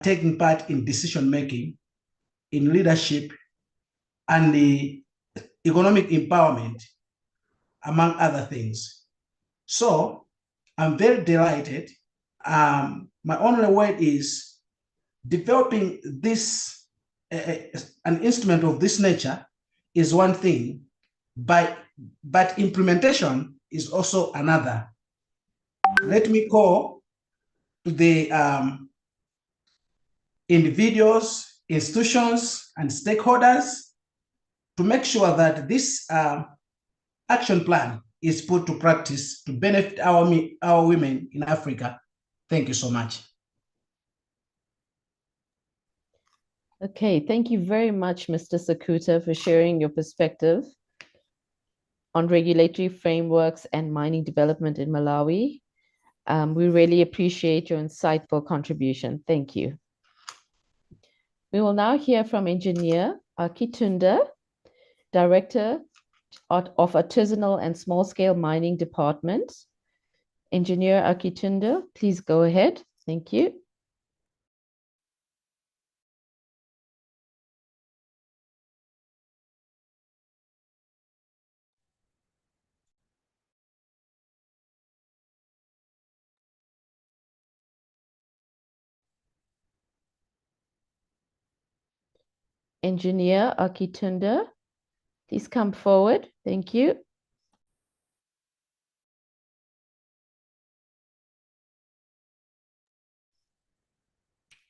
taking part in decision-making, in leadership, and the economic empowerment, among other things. So I'm very delighted. My only word is developing this, an instrument of this nature is one thing, but implementation is also another. Let me call to the individuals, institutions, and stakeholders to make sure that this action plan is put to practice to benefit our women in Africa. Thank you so much. Okay, thank you very much, Mr. Sakuta, for sharing your perspective on regulatory frameworks and mining development in Malawi. We really appreciate your insightful contribution. Thank you. We will now hear from Engineer Akitunda, Director of Artisanal and Small-Scale Mining Department. Engineer Akitunda, please go ahead. Thank you. Engineer Akitunda, please come forward. Thank you.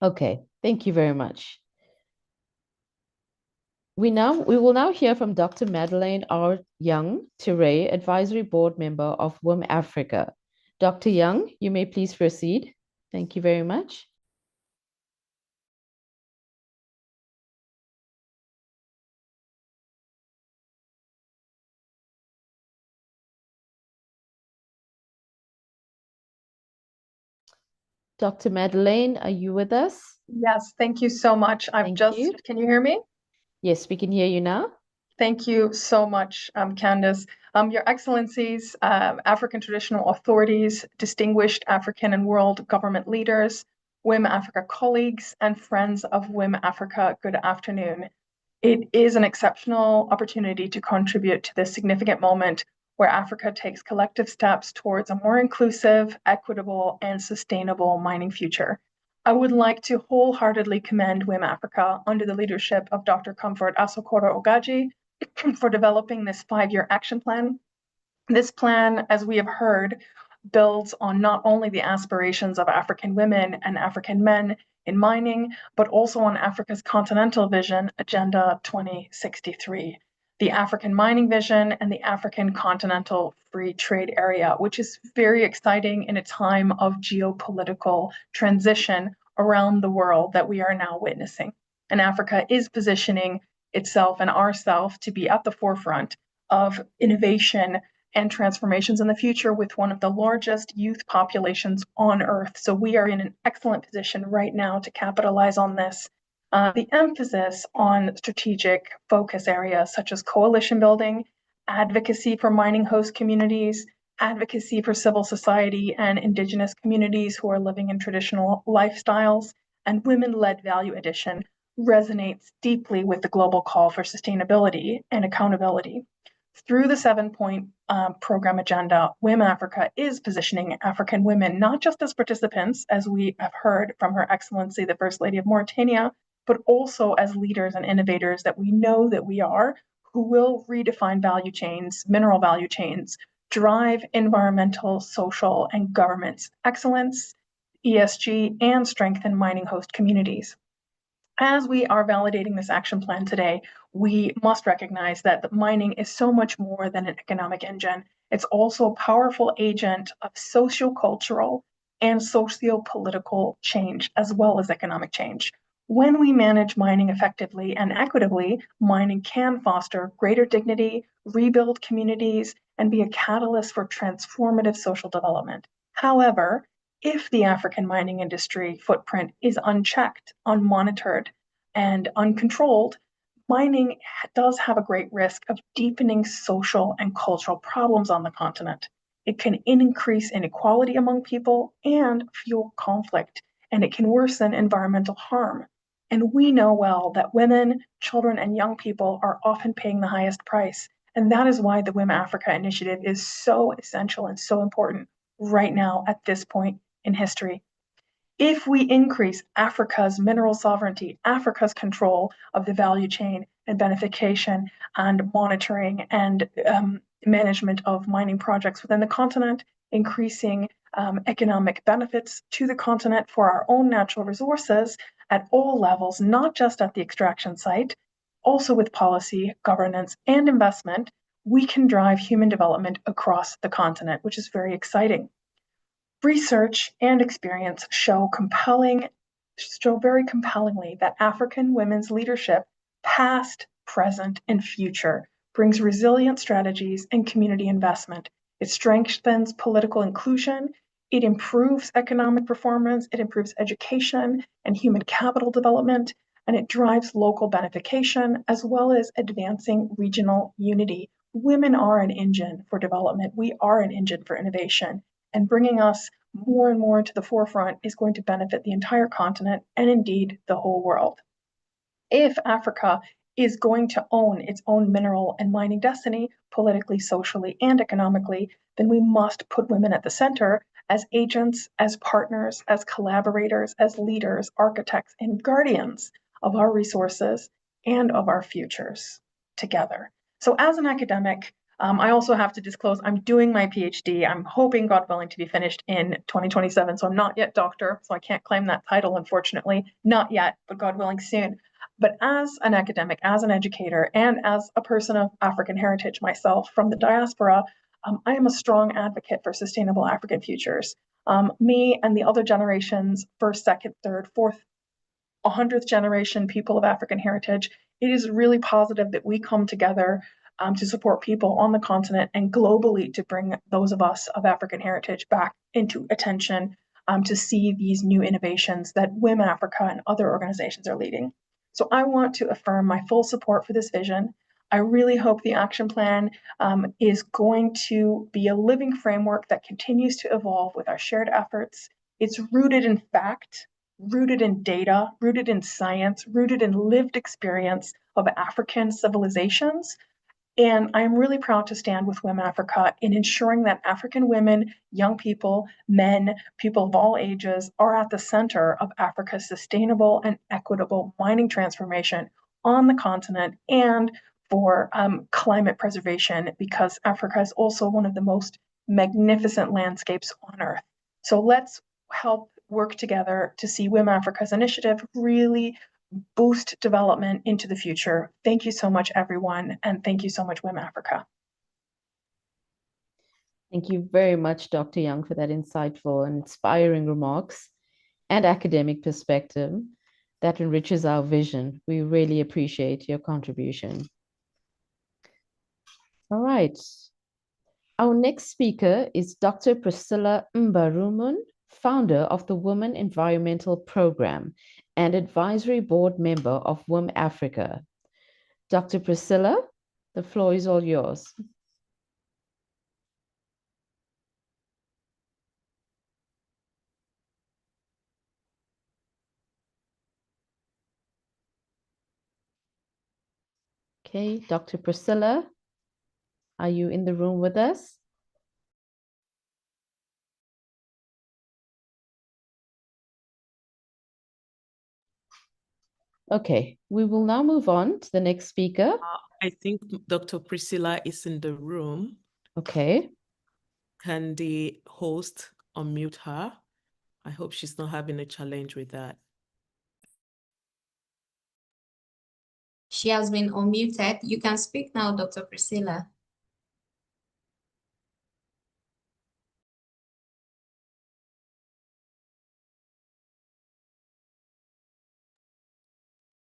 Okay, thank you very much. We will now hear from Dr. Madeleine R. Young Ture, Advisory Board Member of WiM-Africa. Dr. Young, you may please proceed. Thank you very much. Dr. Madeleine, are you with us? Yes, thank you so much. Can you hear me? Yes, we can hear you now. Thank you so much, Candace. Your Excellencies, African traditional authorities, distinguished African and world government leaders, WiM-Africa colleagues, and friends of WiM-Africa, good afternoon. It is an exceptional opportunity to contribute to this significant moment where Africa takes collective steps towards a more inclusive, equitable, and sustainable mining future. I would like to wholeheartedly commend WiM-Africa under the leadership of Dr. Comfort Asokoro-Ogaji for developing this 5-year action plan. This plan, as we have heard, builds on not only the aspirations of African women and African men in mining, but also on Africa's continental vision, Agenda 2063. The African mining vision and the African continental free trade area, which is very exciting in a time of geopolitical transition around the world that we are now witnessing. And Africa is positioning itself and ourselves to be at the forefront of innovation and transformations in the future with one of the largest youth populations on Earth. So we are in an excellent position right now to capitalize on this. The emphasis on strategic focus areas such as coalition building, advocacy for mining host communities, advocacy for civil society and indigenous communities who are living in traditional lifestyles, and women-led value addition resonates deeply with the global call for sustainability and accountability. Through the 7-point program agenda, WiM-Africa is positioning African women not just as participants, as we have heard from Her Excellency, the First Lady of Mauritania, but also as leaders and innovators that we know that we are, who will redefine value chains, mineral value chains, drive environmental, social, and governance excellence, ESG, and strengthen mining host communities. As we are validating this action plan today, we must recognize that mining is so much more than an economic engine. It's also a powerful agent of socio-cultural and socio-political change, as well as economic change. When we manage mining effectively and equitably, mining can foster greater dignity, rebuild communities, and be a catalyst for transformative social development. However, if the African mining industry footprint is unchecked, unmonitored, and uncontrolled, mining does have a great risk of deepening social and cultural problems on the continent. It can increase inequality among people and fuel conflict and it can worsen environmental harm. And we know well that women, children, and young people are often paying the highest price. And that is why the WiM-Africa initiative is so essential and so important right now at this point in history. If we increase Africa's mineral sovereignty, Africa's control of the value chain and beneficiation and monitoring and management of mining projects within the continent, increasing economic benefits to the continent for our own natural resources at all levels, not just at the extraction site, also with policy, governance, and investment, we can drive human development across the continent, which is very exciting. Research and experience show very compellingly that African women's leadership, past, present, and future, brings resilient strategies and community investment. It strengthens political inclusion, it improves economic performance, it improves education and human capital development, and it drives local benefication as well as advancing regional unity. Women are an engine for development. We are an engine for innovation. And bringing us more and more to the forefront is going to benefit the entire continent and indeed the whole world. If Africa is going to own its own mineral and mining destiny, politically, socially, and economically, then we must put women at the center as agents, as partners, as collaborators, as leaders, architects, and guardians of our resources and of our futures together. So as an academic, I also have to disclose I'm doing my PhD. I'm hoping, God willing, to be finished in 2027. So I'm not yet doctor, so I can't claim that title, unfortunately. Not yet, but God willing, soon. But as an academic, as an educator, and as a person of African heritage myself from the diaspora, I am a strong advocate for sustainable African futures. Me and the other generations, first, second, third, fourth, 100th generation people of African heritage, it is really positive that we come together to support people on the continent and globally to bring those of us of African heritage back into attention to see these new innovations that WiM-Africa and other organizations are leading. So I want to affirm my full support for this vision. I really hope the action plan is going to be a living framework that continues to evolve with our shared efforts. It's rooted in fact, rooted in data, rooted in science, rooted in lived experience of African civilizations. And I'm really proud to stand with WiM-Africa in ensuring that African women, young people, men, people of all ages are at the center of Africa's sustainable and equitable mining transformation on the continent and for climate preservation, because Africa is also one of the most magnificent landscapes on Earth. So let's help work together to see WiM-Africa's initiative really boost development into the future. Thank you so much, everyone, and thank you so much, WiM-Africa. Thank you very much, Dr. Young, for that insightful and inspiring remarks and academic perspective that enriches our vision. We really appreciate your contribution. All right. Our next speaker is Dr. Priscilla Mbarumun, founder of the Women Environmental Program and advisory board member of WiM-Africa. Dr. Priscilla, the floor is all yours. Okay, Dr. Priscilla, are you in the room with us? Okay, we will now move on to the next speaker. I think Dr. Priscilla is in the room. Okay. Can the host unmute her? I hope she's not having a challenge with that. She has been unmuted. You can speak now, Dr. Priscilla.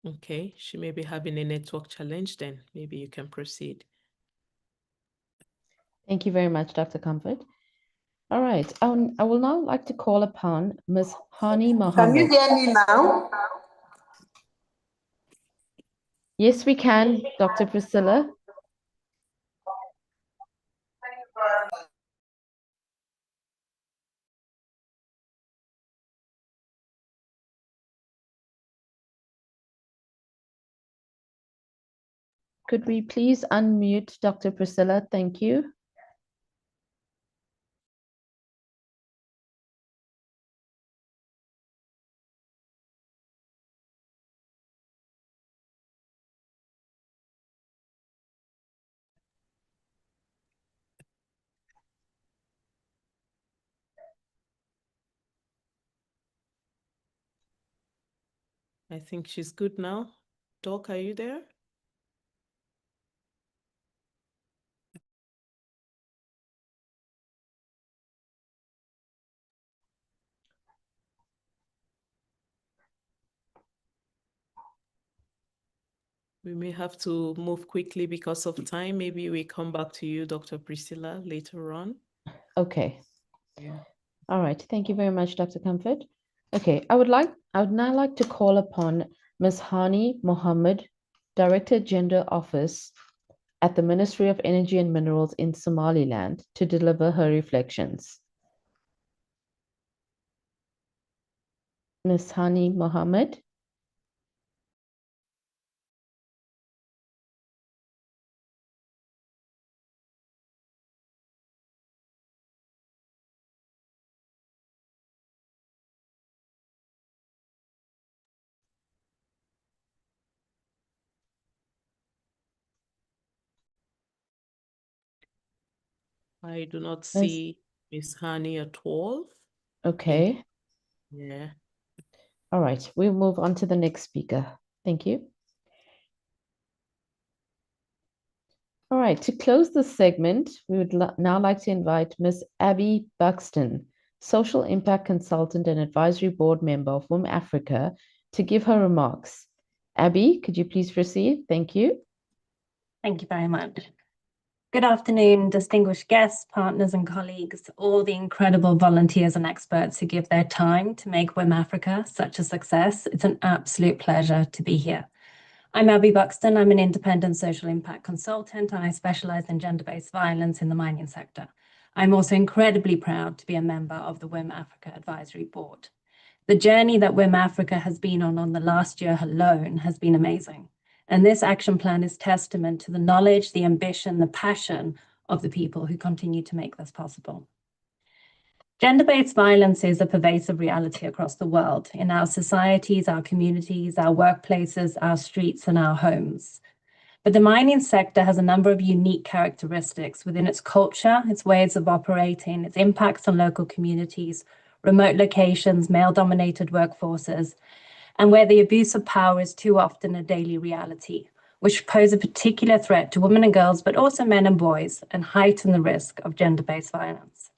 Okay, she may be having a network challenge then. Maybe you can proceed. Thank you very much, Dr. Comfort. All right, I will now like to call upon Ms. Hani Mohammed. Can you hear me now? Yes, we can, Dr. Priscilla. Could we please unmute Dr. Priscilla? Thank you. I think she's good now. Doc, are you there? We may have to move quickly because of time. Maybe we come back to you, Dr. Priscilla, later on. Okay. Yeah. All right. Thank you very much, Dr. Comfort. Okay. I would now like to call upon Ms. Hani Mohammed, Director Gender Office at the Ministry of Energy and Minerals in Somaliland, to deliver her reflections. Ms. Hani Mohammed. I do not see Miss Hani at all. Okay. Yeah. All right. We'll move on to the next speaker. Thank you. All right. To close this segment, we would now like to invite Ms. Abby Buxton, Social Impact Consultant and Advisory Board Member of WiM-Africa, to give her remarks. Abby, could you please proceed? Thank you. Thank you very much. Good afternoon, distinguished guests, partners and colleagues, all the incredible volunteers and experts who give their time to make WiM-Africa such a success. It's an absolute pleasure to be here. I'm Abby Buxton. I'm an independent social impact consultant, and I specialize in gender-based violence in the mining sector. I'm also incredibly proud to be a member of the WiM-Africa Advisory Board. The journey that WiM-Africa has been on the last year alone has been amazing. And this action plan is testament to the knowledge, the ambition, the passion of the people who continue to make this possible. Gender-based violence is a pervasive reality across the world, in our societies, our communities, our workplaces, our streets, and our homes. But the mining sector has a number of unique characteristics within its culture, its ways of operating, its impacts on local communities, remote locations, male-dominated workforces, and where the abuse of power is too often a daily reality, which pose a particular threat to women and girls, but also men and boys, and heighten the risk of gender-based violence.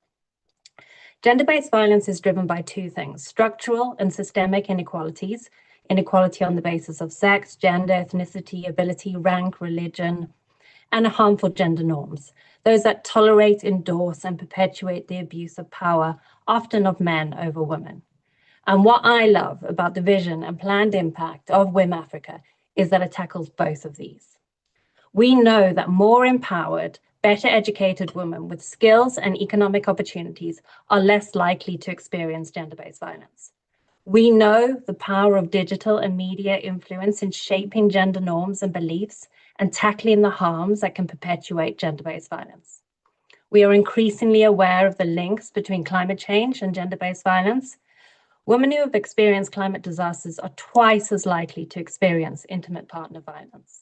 Gender-based violence is driven by two things: structural and systemic inequalities, inequality on the basis of sex, gender, ethnicity, ability, rank, religion, and harmful gender norms, those that tolerate, endorse, and perpetuate the abuse of power, often of men over women. And what I love about the vision and planned impact of WiM-Africa is that it tackles both of these. We know that more empowered, better educated women with skills and economic opportunities are less likely to experience gender-based violence. We know the power of digital and media influence in shaping gender norms and beliefs and tackling the harms that can perpetuate gender-based violence. We are increasingly aware of the links between climate change and gender-based violence. Women who have experienced climate disasters are twice as likely to experience intimate partner violence.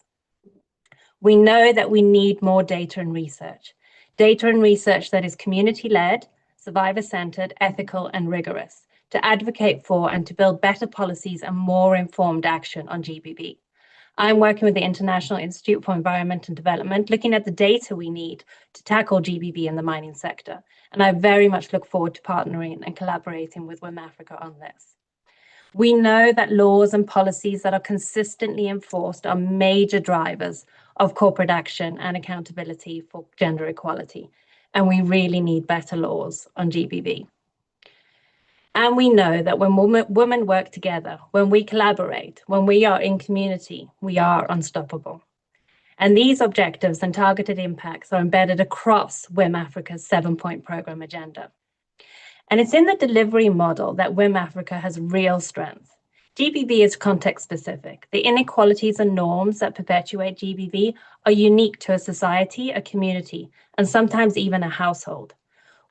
We know that we need more data and research that is community-led, survivor-centered, ethical, and rigorous, to advocate for and to build better policies and more informed action on GBV. I'm working with the International Institute for Environment and Development, looking at the data we need to tackle GBV in the mining sector. And I very much look forward to partnering and collaborating with WiM-Africa on this. We know that laws and policies that are consistently enforced are major drivers of corporate action and accountability for gender equality. And we really need better laws on GBV. And we know that when women work together, when we collaborate, when we are in community, we are unstoppable. And these objectives and targeted impacts are embedded across WiM-Africa's 7-point program agenda. And it's in the delivery model that WiM-Africa has real strength. GBV is context specific. The inequalities and norms that perpetuate GBV are unique to a society, a community, and sometimes even a household.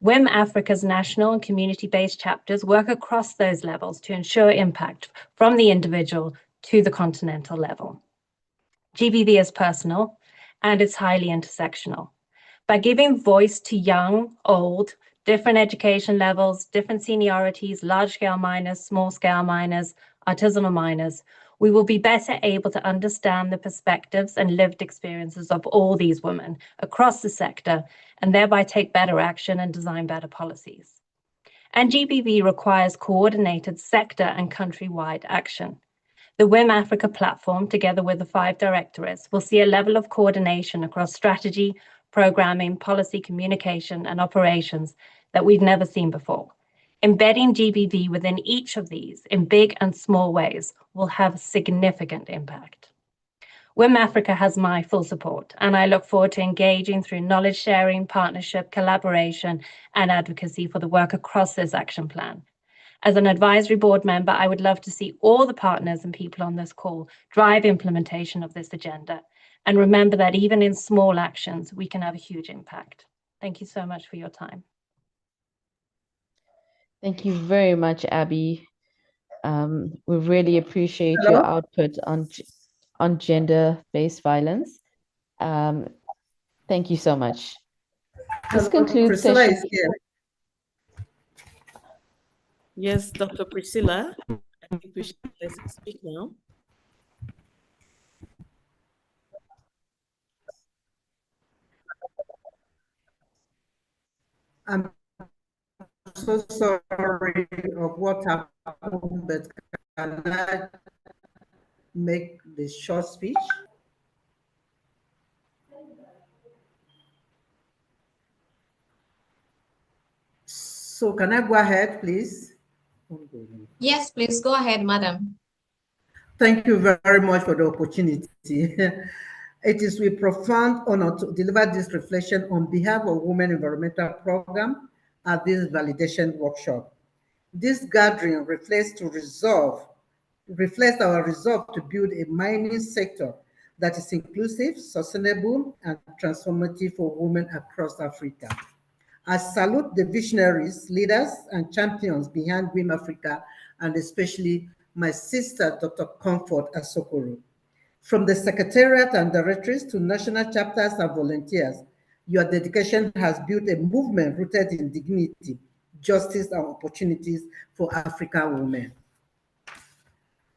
WiM-Africa's national and community-based chapters work across those levels to ensure impact from the individual to the continental level. GBV is personal and it's highly intersectional. By giving voice to young, old, different education levels, different seniorities, large-scale minors, small-scale minors, artisanal minors, we will be better able to understand the perspectives and lived experiences of all these women across the sector and thereby take better action and design better policies. And GBV requires coordinated sector and country-wide action. The WiM-Africa platform, together with the 5 directorates, will see a level of coordination across strategy, programming, policy, communication, and operations that we've never seen before. Embedding GBV within each of these in big and small ways will have significant impact. WiM-Africa has my full support, and I look forward to engaging through knowledge sharing, partnership, collaboration, and advocacy for the work across this action plan. As an advisory board member, I would love to see all the partners and people on this call drive implementation of this agenda, and remember that even in small actions, we can have a huge impact. Thank you so much for your time. Thank you very much, Abby. We really appreciate your output on gender-based violence. Thank you so much. This concludes Priscilla session. is here. Yes, Dr. Priscilla, I think we should let her speak now. I'm so sorry of what happened, but can I make the short speech? So can I go ahead, please? Yes, please go ahead, madam. Thank you very much for the opportunity. It is with profound honor to deliver this reflection on behalf of Women Environmental Program at this validation workshop. This gathering reflects our resolve to build a mining sector that is inclusive, sustainable, and transformative for women across Africa. I salute the visionaries, leaders, and champions behind WiM-Africa, and especially my sister, Dr. Comfort Asokoro. From the Secretariat and Directories to national chapters and volunteers, your dedication has built a movement rooted in dignity, justice, and opportunities for African women.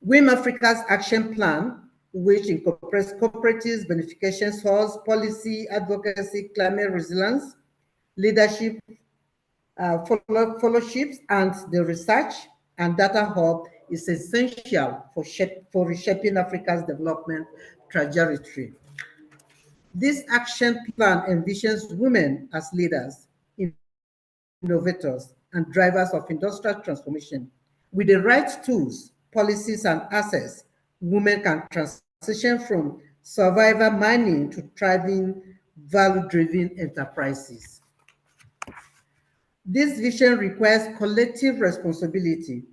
WiM-Africa's Action Plan, which incorporates cooperatives, beneficiation source, policy, advocacy, climate resilience, leadership, fellowships, and the research and data hub is essential for reshaping Africa's development trajectory. This action plan envisions women as leaders, innovators, and drivers of industrial transformation. With the right tools, policies, and assets, women can transition from survivor mining to thriving, value-driven enterprises. This vision requires collective responsibility.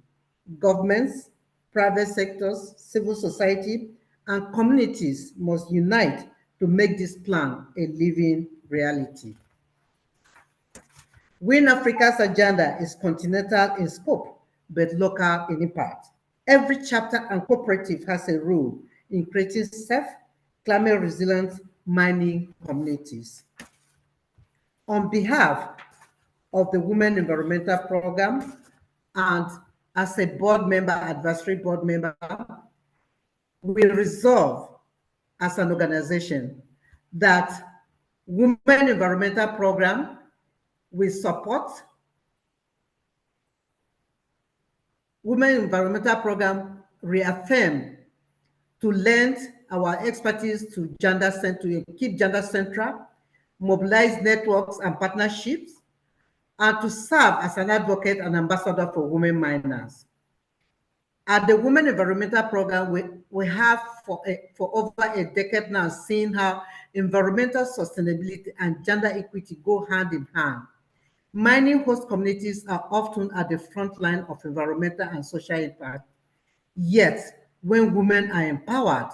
Governments, private sectors, civil society, and communities must unite to make this plan a living reality. WiM-Africa's agenda is continental in scope, but local in impact. Every chapter and cooperative has a role in creating safe, climate-resilient mining communities. On behalf of the Women Environmental Program, and as a board member, advisory board member, we resolve as an organization that Women Environmental Program will support Women Environmental Program reaffirm to lend our expertise to keep gender central, mobilize networks and partnerships, and to serve as an advocate and ambassador for women miners. At the Women Environmental Program, we have for over a decade now seen how environmental sustainability and gender equity go hand in hand. Mining host communities are often at the front line of environmental and social impact. Yet, when women are empowered,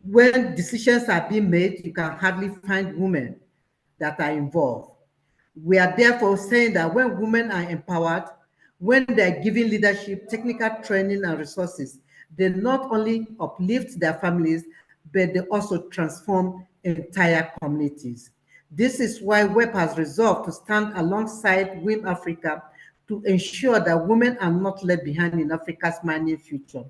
when decisions are being made, you can hardly find women that are involved. We are therefore saying that when women are empowered, when they're given leadership, technical training, and resources, they not only uplift their families, but they also transform entire communities. This is why WEP has resolved to stand alongside WiM-Africa to ensure that women are not left behind in Africa's mining future.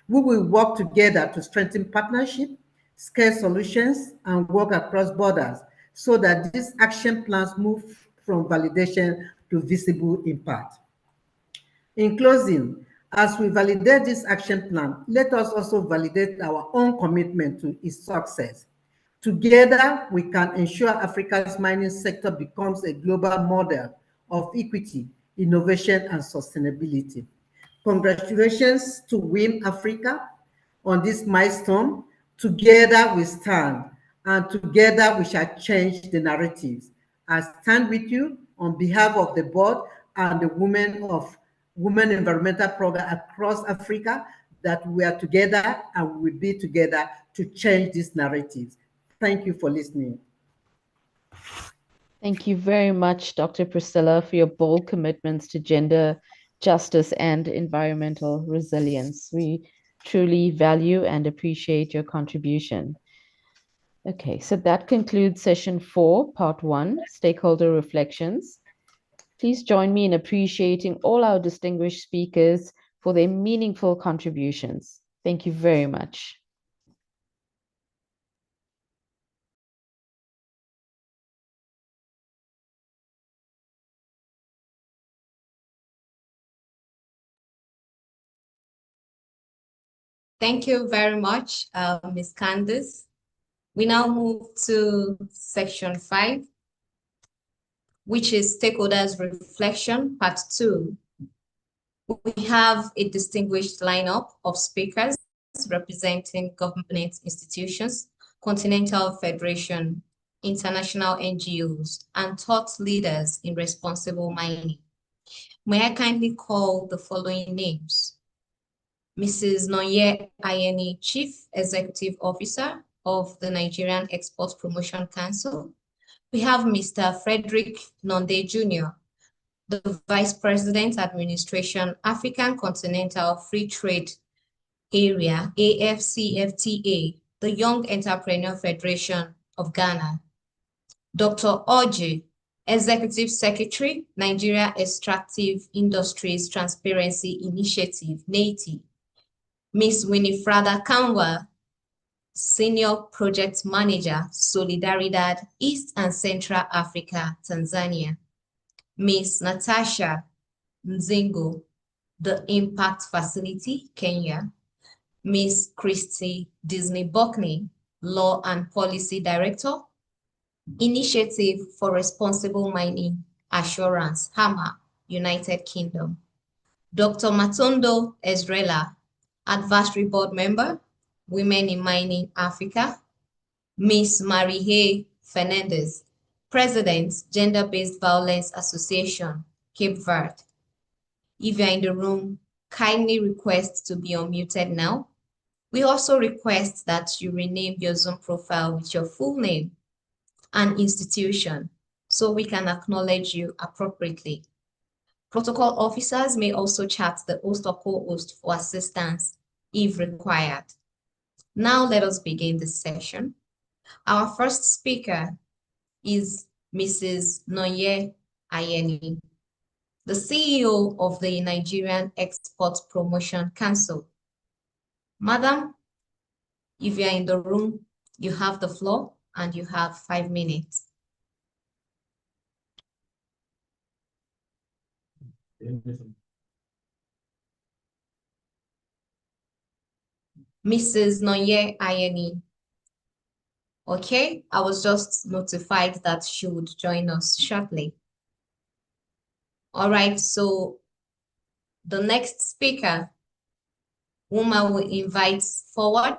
We will work together to strengthen partnership, scale solutions, and work across borders so that these action plans move from validation to visible impact. In closing, as we validate this action plan, let us also validate our own commitment to its success. Together, we can ensure Africa's mining sector becomes a global model of equity, innovation, and sustainability. Congratulations to WiM-Africa on this milestone. Together we stand, and together we shall change the narratives. I stand with you on behalf of the board and the Women Environmental Program across Africa, that we are together and we will be together to change these narratives. Thank you for listening. Thank you very much, Dr. Priscilla, for your bold commitments to gender justice and environmental resilience. We truly value and appreciate your contribution. Okay, so that concludes session 4, part 1, stakeholder reflections. Please join me in appreciating all our distinguished speakers for their meaningful contributions. Thank you very much. Thank you very much, Ms. Candice. We now move to section 5, which is stakeholders reflection, part 2. We have a distinguished lineup of speakers representing government institutions, Continental Federation, international NGOs, and thought leaders in responsible mining. May I kindly call the following names? Mrs. Nonye Ayeni, Chief Executive Officer of the Nigerian Export Promotion Council. We have Mr. Frederick Nonde Jr., the Vice President, Administration, African Continental Free Trade Area, AFCFTA, the Young Entrepreneur Federation of Ghana. Dr. Oji, Executive Secretary, Nigeria Extractive Industries Transparency Initiative, NETI. Ms. Winifrada Kanwa, Senior Project Manager, Solidaridad, East and Central Africa, Tanzania. Ms. Natasha Nzingo, the Impact Facility, Kenya. Ms. Christy Disney-Buckney, Law and Policy Director, Initiative for Responsible Mining Assurance, HAMA, United Kingdom. Dr. Matondo Ezrela, Advisory Board Member, Women in Mining Africa. Ms. Marie Fernandez, President, Gender-Based Violence Association, Cape Verde. If you're in the room, kindly request to be unmuted now. We also request that you rename your Zoom profile with your full name and institution so we can acknowledge you appropriately. Protocol officers may also chat the host or co-host for assistance if required. Now let us begin the session. Our first speaker is Mrs. Nonye Ayeni, the CEO of the Nigerian Export Promotion Council. Madam, if you are in the room, you have the floor and you have 5 minutes. Mrs. Nonye Ayeni. Okay, I was just notified that she would join us shortly. All right, so the next speaker, whom I will invite forward,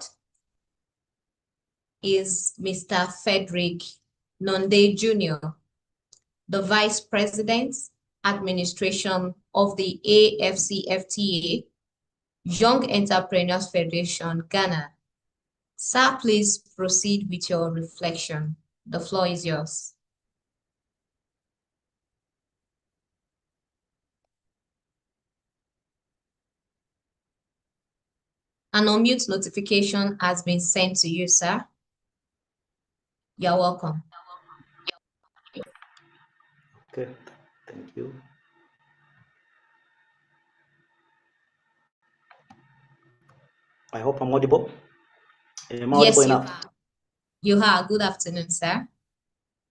is Mr. Frederick Nonde Jr., the Vice President, Administration of the AFCFTA, Young Entrepreneurs Federation, Ghana. Sir, please proceed with your reflection. The floor is yours. An unmute notification has been sent to you, sir. You're welcome. Okay, thank you. I hope I'm audible. Am I Yes, audible you enough? are. You are. Good afternoon, sir.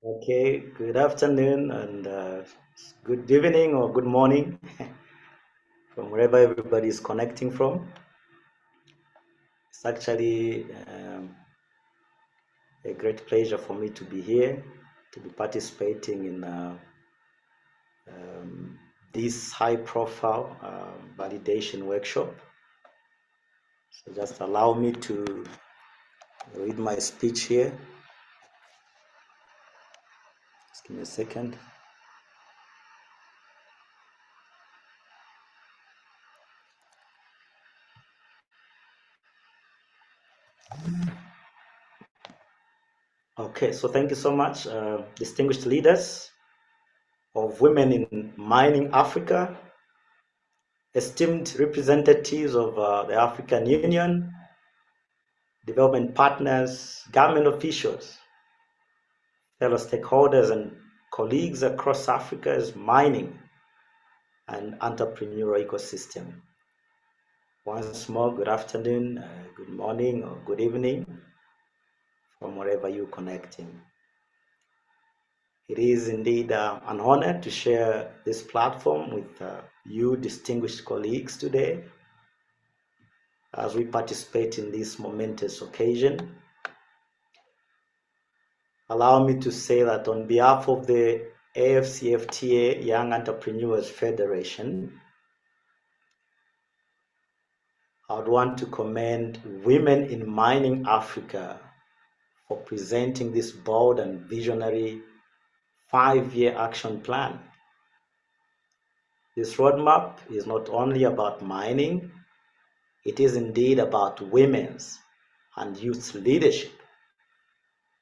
Okay, good afternoon and good evening or good morning from wherever everybody is connecting from. It's actually a great pleasure for me to be here, to be participating in this high-profile validation workshop. So just allow me to read my speech here. Just give me a second. Okay, so thank you so much, distinguished leaders of Women in Mining Africa, esteemed representatives of the African Union, development partners, government officials, fellow stakeholders and colleagues across Africa's mining and entrepreneurial ecosystem. Once more, good afternoon, good morning, or good evening from wherever you're connecting. It is indeed an honor to share this platform with you distinguished colleagues today as we participate in this momentous occasion. Allow me to say that on behalf of the AFCFTA Young Entrepreneurs Federation, I would want to commend Women in Mining Africa for presenting this bold and visionary 5-year action plan. This roadmap is not only about mining, it is indeed about women's and youth leadership,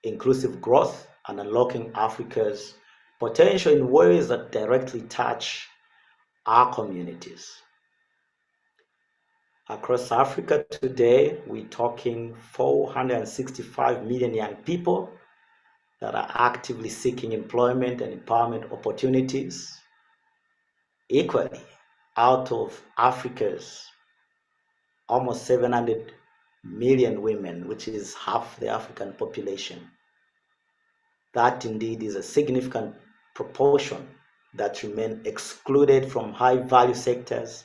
inclusive growth, and unlocking Africa's potential in ways that directly touch our communities. Across Africa today, we're talking 465 million young people that are actively seeking employment and empowerment opportunities. Equally, out of Africa's almost 700 million women, which is half the African population, that indeed is a significant proportion that remain excluded from high-value sectors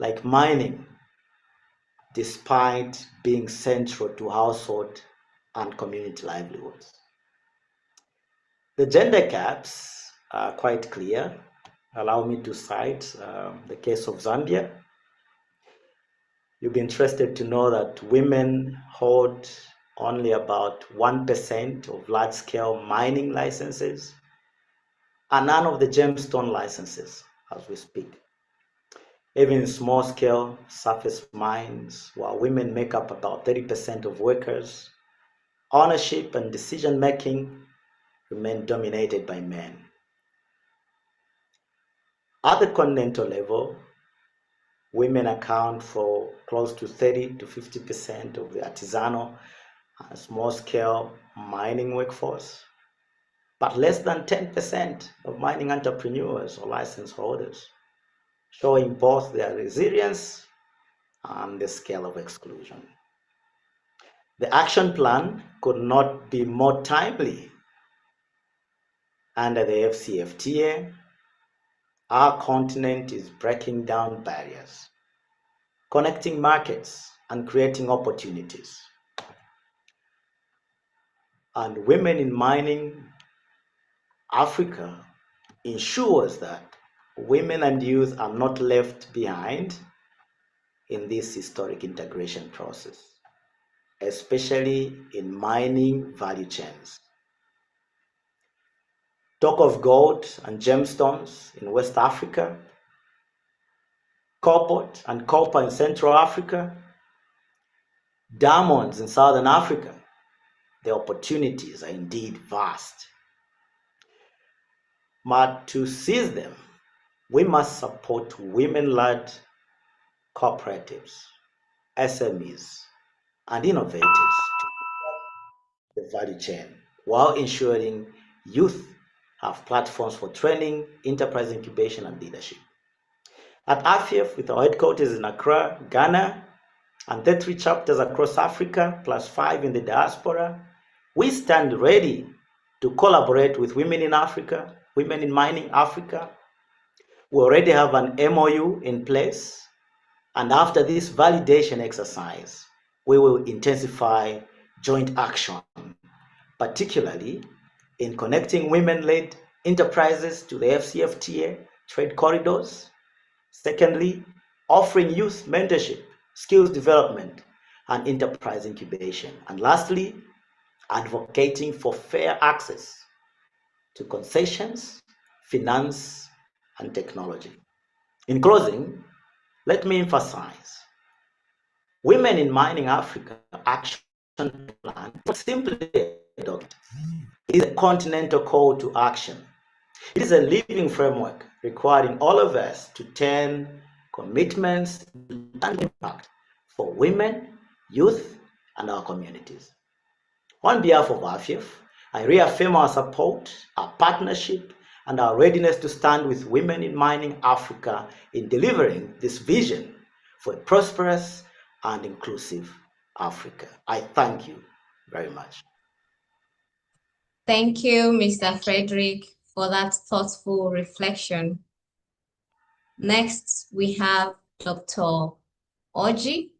like mining, despite being central to household and community livelihoods. The gender gaps are quite clear. Allow me to cite the case of Zambia. You'll be interested to know that women hold only about 1% of large-scale mining licenses and none of the gemstone licenses as we speak. Even in small-scale surface mines, while women make up about 30% of workers, ownership and decision-making remain dominated by men. At the continental level, women account for close to 30 to 50% of the artisanal and small-scale mining workforce, but less than 10% of mining entrepreneurs or license holders, showing both their resilience and the scale of exclusion. The action plan could not be more timely. Under the FCFTA, our continent is breaking down barriers, connecting markets and creating opportunities. And Women in Mining Africa ensures that women and youth are not left behind in this historic integration process, especially in mining value chains. Talk of gold and gemstones in West Africa, cobalt and copper in Central Africa, diamonds in Southern Africa, the opportunities are indeed vast. But to seize them, we must support women-led cooperatives, SMEs, and innovators to the value chain, while ensuring youth have platforms for training, enterprise incubation, and leadership. At AFIEF, with our headquarters in Accra, Ghana, and 33 chapters across Africa, plus 5 in the diaspora, we stand ready to collaborate with Women in Africa, Women in Mining Africa. We already have an MOU in place, and after this validation exercise, we will intensify joint action, particularly in connecting women-led enterprises to the FCFTA trade corridors. Secondly, offering youth mentorship, skills development, and enterprise incubation. And lastly, advocating for fair access to concessions, finance, and technology. In closing, let me emphasize, Women in Mining Africa Action Plan, simply adopted, is a continental call to action. It is a living framework requiring all of us to turn commitments and impact for women, youth, and our communities. On behalf of AFIEF, I reaffirm our support, our partnership, and our readiness to stand with Women in Mining Africa in delivering this vision for a prosperous and inclusive Africa. I thank you very much. Thank you, Mr. Frederick, for that thoughtful reflection. Next, we have Dr. Oji,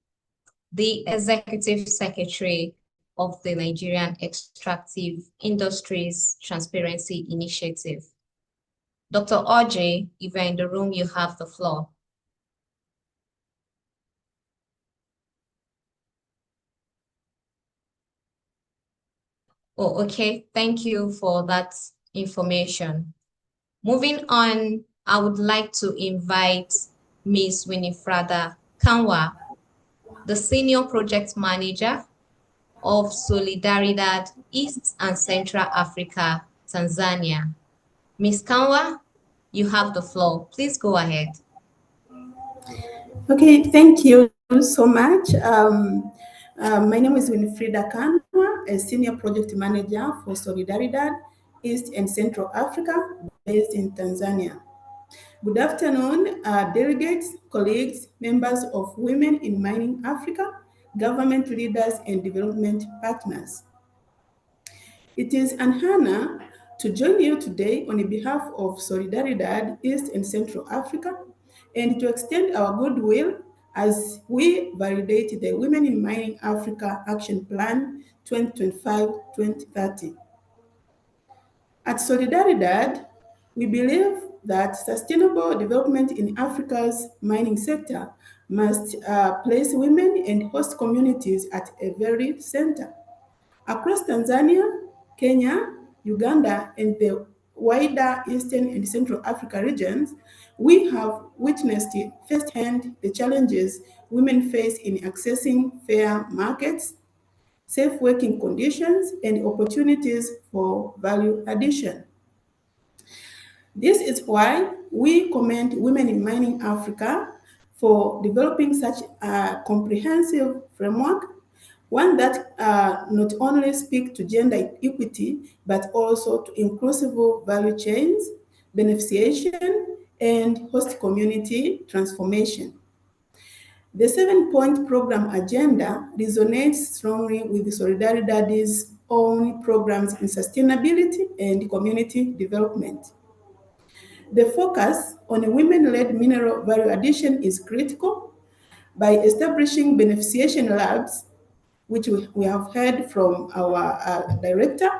the Executive Secretary of the Nigerian Extractive Industries Transparency Initiative. Dr. Oji, if you're in the room, you have the floor. Oh, okay. Thank you for that information. Moving on, I would like to invite Ms. Winifreda Kanwa, the Senior Project Manager of Solidaridad East and Central Africa, Tanzania. Ms. Kanwa, you have the floor. Please go ahead. Okay, thank you so much. My name is Winifreda Kanwa, a Senior Project Manager for Solidaridad East and Central Africa, based in Tanzania. Good afternoon, delegates, colleagues, members of Women in Mining Africa, government leaders, and development partners. It is an honor to join you today on behalf of Solidaridad East and Central Africa and to extend our goodwill as we validate the Women in Mining Africa Action Plan 2025-2030. At Solidaridad, we believe that sustainable development in Africa's mining sector must place women and host communities at a very center. Across Tanzania, Kenya, Uganda, and the wider Eastern and Central Africa regions, we have witnessed firsthand the challenges women face in accessing fair markets, safe working conditions, and opportunities for value addition. This is why we commend Women in Mining Africa for developing such a comprehensive framework, one that not only speaks to gender equity, but also to inclusive value chains, beneficiation, and host community transformation. The 7-point program agenda resonates strongly with Solidaridad's own programs in sustainability and community development. The focus on women-led mineral value addition is critical. By establishing beneficiation labs, which we have heard from our director,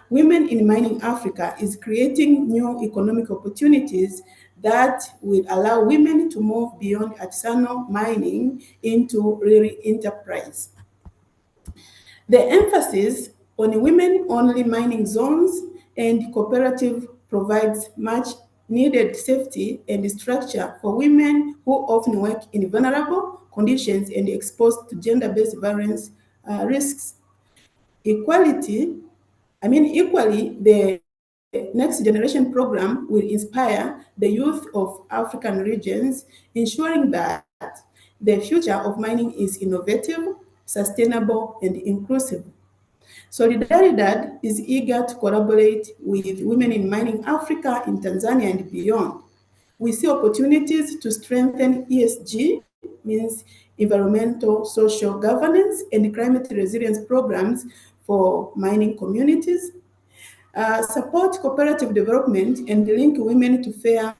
Women in Mining Africa is creating new economic opportunities that will allow women to move beyond artisanal mining into real enterprise. The emphasis on women-only mining zones and cooperative provides much needed safety and structure for women who often work in vulnerable conditions and exposed to gender-based violence risks. Equally, the Next Generation program will inspire the youth of African regions, ensuring that the future of mining is innovative, sustainable, and inclusive. Solidaridad is eager to collaborate with Women in Mining Africa in Tanzania and beyond. We see opportunities to strengthen ESG, means environmental, social governance, and climate resilience programs for mining communities, support cooperative development, and link women to fair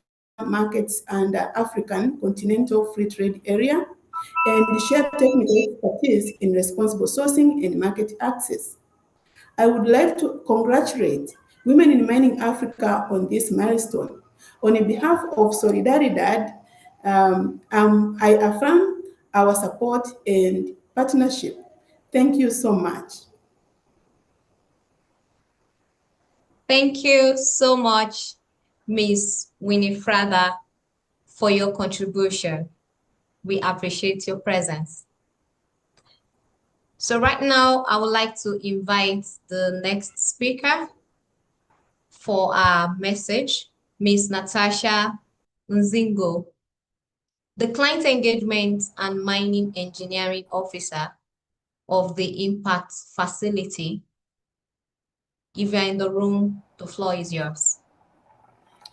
markets and African continental free trade area, and share technical expertise in responsible sourcing and market access. I would like to congratulate Women in Mining Africa on this milestone. On behalf of Solidaridad, I affirm our support and partnership. Thank you so much. Thank you so much, Ms. Winifreda, for your contribution. We appreciate your presence. So right now, I would like to invite the next speaker for our message, Ms. Natasha Nzingo, the Client Engagement and Mining Engineering Officer of the Impact Facility. If you're in the room, the floor is yours.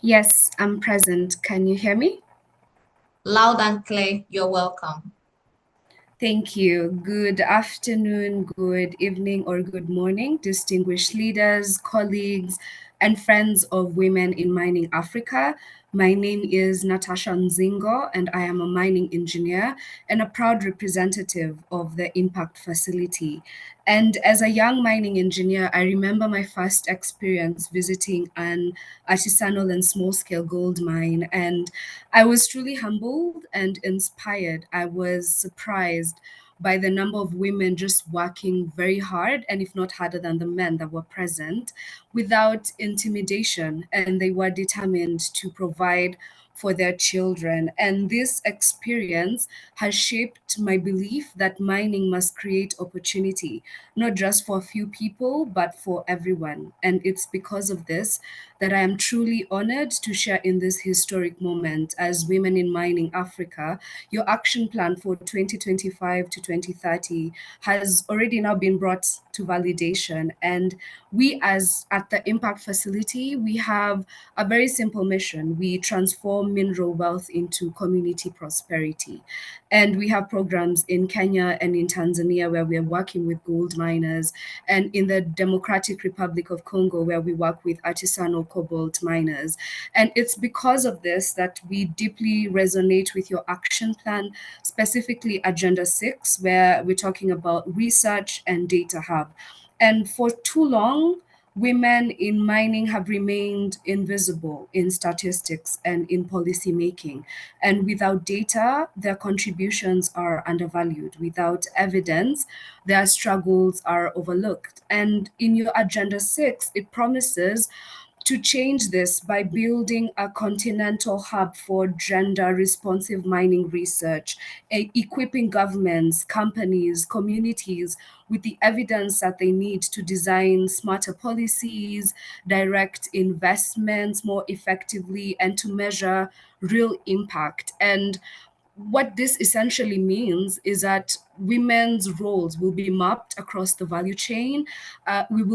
Yes, I'm present. Can you hear me? Loud and clear, you're welcome. Thank you. Good afternoon, good evening, or good morning, distinguished leaders, colleagues, and friends of Women in Mining Africa. My name is Natasha Nzingo, and I am a mining engineer and a proud representative of the Impact Facility. And as a young mining engineer, I remember my first experience visiting an artisanal and small-scale gold mine, and I was truly humbled and inspired. I was surprised by the number of women just working very hard, and if not harder than the men that were present, without intimidation, and they were determined to provide for their children. And this experience has shaped my belief that mining must create opportunity, not just for a few people, but for everyone. And it's because of this that I am truly honored to share in this historic moment as Women in Mining Africa. Your action plan for 2025 to 2030 has already now been brought to validation. And we at the Impact Facility, we have a very simple mission. We transform mineral wealth into community prosperity. And we have programs in Kenya and in Tanzania where we are working with gold miners, and in the Democratic Republic of Congo where we work with artisanal cobalt miners. And it's because of this that we deeply resonate with your action plan, specifically Agenda 6, where we're talking about research and data hub. And for too long, women in mining have remained invisible in statistics and in policy making. And without data, their contributions are undervalued. Without evidence, their struggles are overlooked. And in your Agenda 6, it promises to change this by building a continental hub for gender-responsive mining research, equipping governments, companies, communities with the evidence that they need to design smarter policies, direct investments more effectively, and to measure real impact. And what this essentially means is that women's roles will be mapped across the value chain. You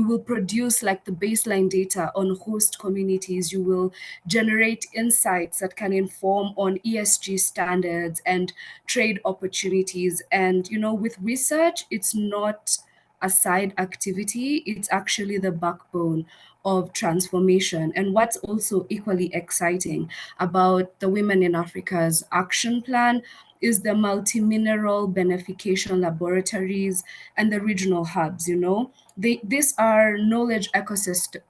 will produce like the baseline data on host communities. You will generate insights that can inform on ESG standards and trade opportunities. And with research, it's not a side activity. It's actually the backbone of transformation. And what's also equally exciting about the Women in Africa's action plan is the multi-mineral beneficiation laboratories and the regional hubs. These are knowledge ecosystems.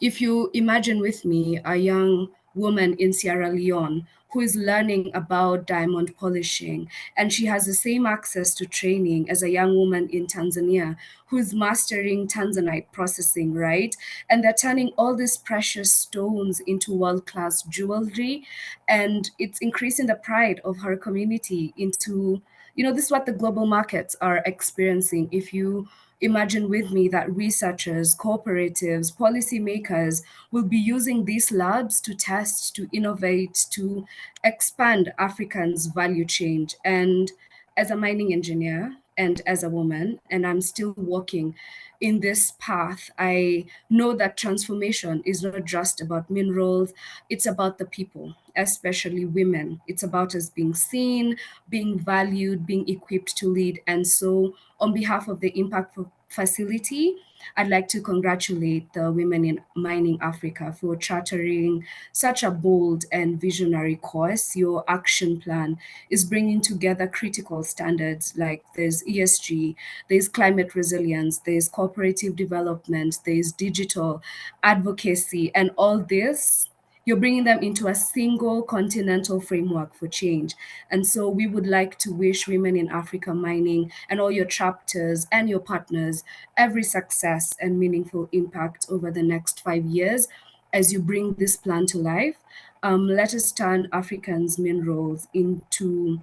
If you imagine with me a young woman in Sierra Leone who is learning about diamond polishing. And she has the same access to training as a young woman in Tanzania who's mastering tanzanite processing, right? And they're turning all these precious stones into world-class jewelry. And it's increasing the pride of her community into, this is what the global markets are experiencing. If you imagine with me that researchers, cooperatives, policymakers will be using these labs to test, to innovate, to expand Africans' value chain. And as a mining engineer and as a woman, and I'm still walking in this path, I know that transformation is not just about minerals, it's about the people, especially women. It's about us being seen, being valued, being equipped to lead. And so on behalf of the Impact Facility, I'd like to congratulate the Women in Mining Africa for chartering such a bold and visionary course. Your action plan is bringing together critical standards like there's ESG, there's climate resilience, there's cooperative development, there's digital advocacy, and all this you're bringing them into a single continental framework for change. And so we would like to wish Women in Africa Mining and all your chapters and your partners every success and meaningful impact over the next 5 years as you bring this plan to life. Let us turn Africans' minerals into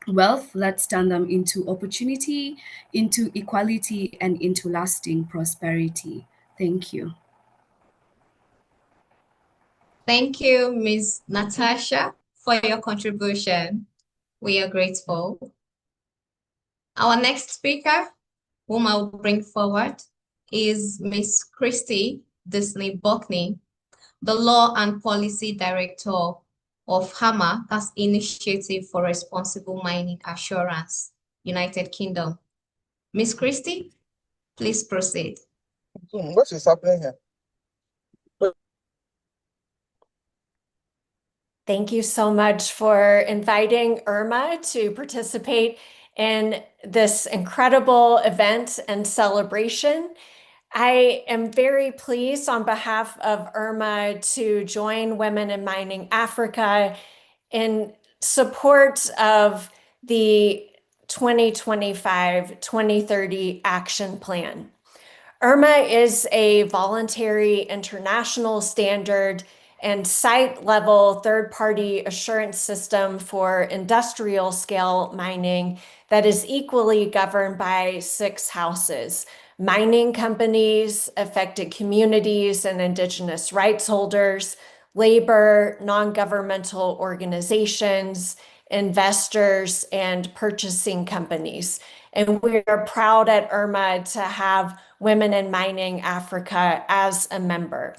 wealth. Let's turn them into opportunity, into equality, and into lasting prosperity. Thank you. Thank you, Ms. Natasha, for your contribution. We are grateful. Our next speaker, whom I will bring forward, is Ms. Christy Disney-Buckney, the Law and Policy Director of HAMA, that's Initiative for Responsible Mining Assurance, United Kingdom. Ms. Christy, please proceed. What is happening here? Thank you so much for inviting Irma to participate in this incredible event and celebration. I am very pleased on behalf of Irma to join Women in Mining Africa in support of the 2025-2030 Action Plan. IRMA is a voluntary international standard and site-level third-party assurance system for industrial-scale mining that is equally governed by 6 houses: mining companies, affected communities and indigenous rights holders, labor, non-governmental organizations, investors, and purchasing companies. And we are proud at IRMA to have Women in Mining Africa as a member.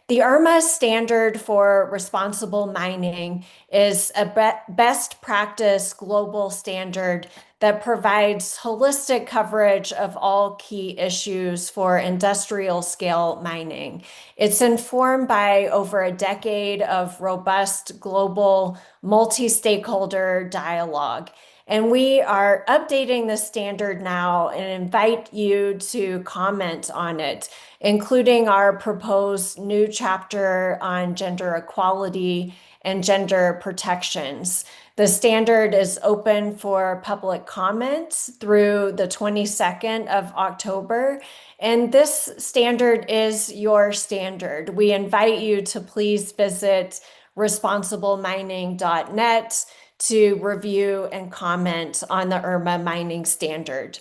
The IRMA standard for responsible mining is a best practice global standard that provides holistic coverage of all key issues for industrial scale mining. It's informed by over a decade of robust global multi-stakeholder dialogue. And we are updating the standard now and invite you to comment on it, including our proposed new chapter on gender equality and gender protections. The standard is open for public comments through the 22nd of October, and this standard is your standard. We invite you to please visit responsiblemining.net to review and comment on the IRMA mining standard.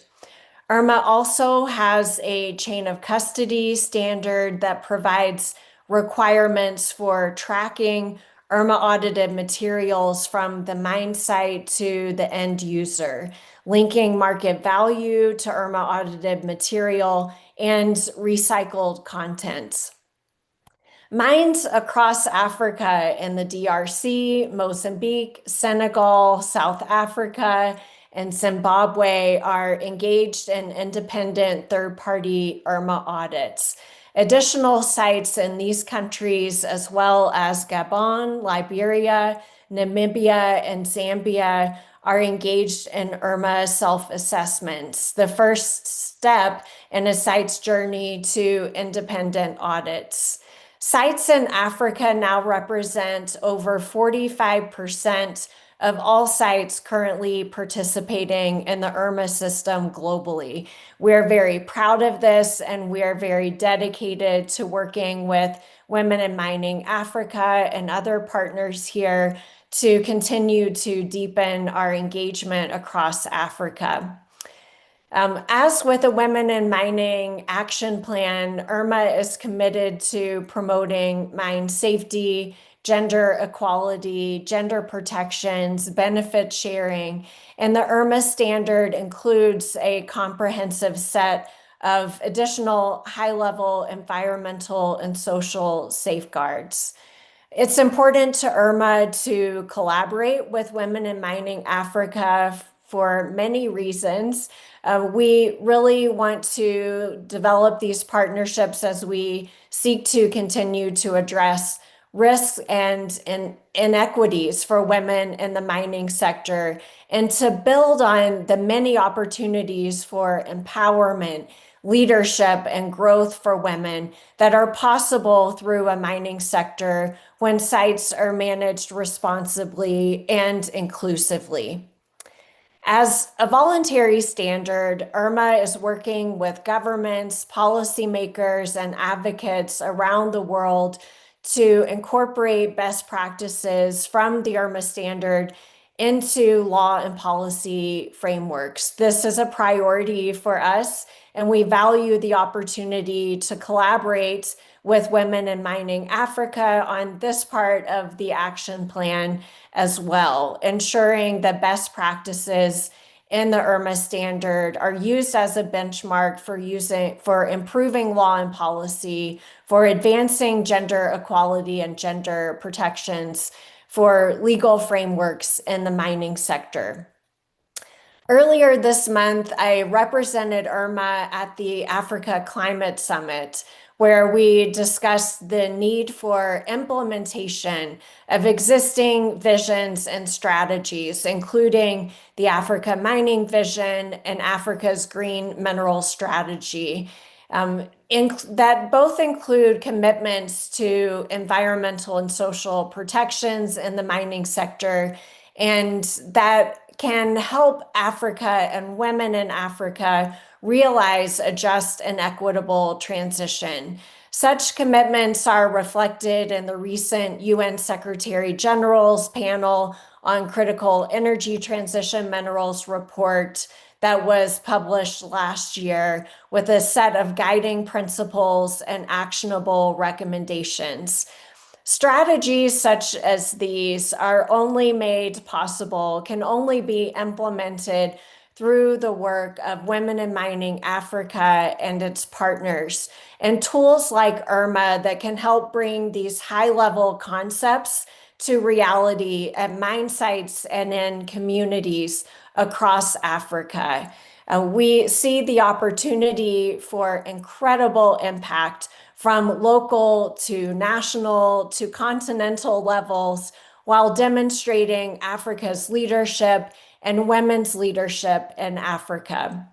IRMA also has a chain of custody standard that provides requirements for tracking IRMA audited materials from the mine site to the end user, linking market value to IRMA audited material and recycled content. Mines across Africa and the DRC, Mozambique, Senegal, South Africa, and Zimbabwe are engaged in independent third-party IRMA audits. Additional sites in these countries, as well as Gabon, Liberia, Namibia, and Zambia, are engaged in IRMA self-assessments, the first step in a site's journey to independent audits. Sites in Africa now represent over 45% of all sites currently participating in the IRMA system globally. We're very proud of this, and we are very dedicated to working with Women in Mining Africa and other partners here to continue to deepen our engagement across Africa. As with the Women in Mining Action Plan, IRMA is committed to promoting mine safety, gender equality, gender protections, benefit sharing, and the IRMA standard includes a comprehensive set of additional high-level environmental and social safeguards. It's important to IRMA to collaborate with Women in Mining Africa for many reasons. We really want to develop these partnerships as we seek to continue to address risks and inequities for women in the mining sector, and to build on the many opportunities for empowerment, leadership, and growth for women that are possible through a mining sector when sites are managed responsibly and inclusively. As a voluntary standard, IRMA is working with governments, policymakers, and advocates around the world to incorporate best practices from the IRMA standard into law and policy frameworks. This is a priority for us, and we value the opportunity to collaborate with Women in Mining Africa on this part of the action plan as well, ensuring that best practices in the IRMA standard are used as a benchmark for improving law and policy, for advancing gender equality and gender protections, for legal frameworks in the mining sector. Earlier this month, I represented IRMA at the Africa Climate Summit, where we discussed the need for implementation of existing visions and strategies, including the Africa Mining Vision and Africa's Green Mineral Strategy, that both include commitments to environmental and social protections in the mining sector, and that can help Africa and women in Africa realize a just and equitable transition. Such commitments are reflected in the recent UN Secretary General's panel on critical energy transition minerals report that was published last year, with a set of guiding principles and actionable recommendations. Strategies such as these are only made possible, can only be implemented through the work of Women in Mining Africa and its partners, and tools like IRMA that can help bring these high-level concepts to reality at mine sites and in communities across Africa. We see the opportunity for incredible impact from local to national to continental levels, while demonstrating Africa's leadership and women's leadership in Africa.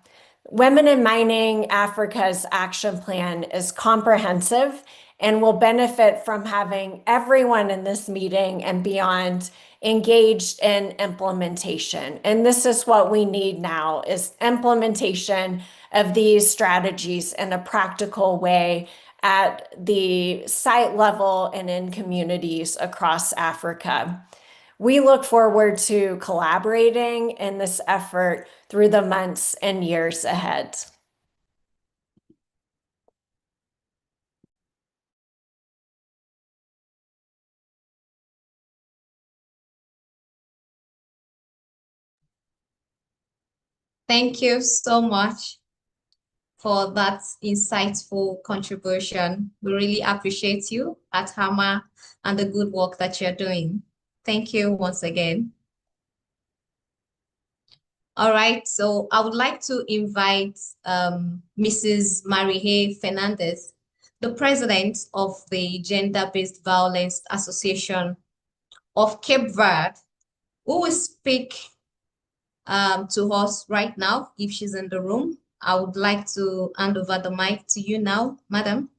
Women in Mining Africa's action plan is comprehensive and will benefit from having everyone in this meeting and beyond engaged in implementation. And this is what we need now, is implementation of these strategies in a practical way at the site level and in communities across Africa. We look forward to collaborating in this effort through the months and years ahead. Thank you so much for that insightful contribution. We really appreciate you at HAMA and the good work that you're doing. Thank you once again. All right, so I would like to invite Mrs. Mariem Fernandez, the president of the Gender-Based Violence Association of Cape Verde, who will speak to us right now, if she's in the room. I would like to hand over the mic to you now, madam.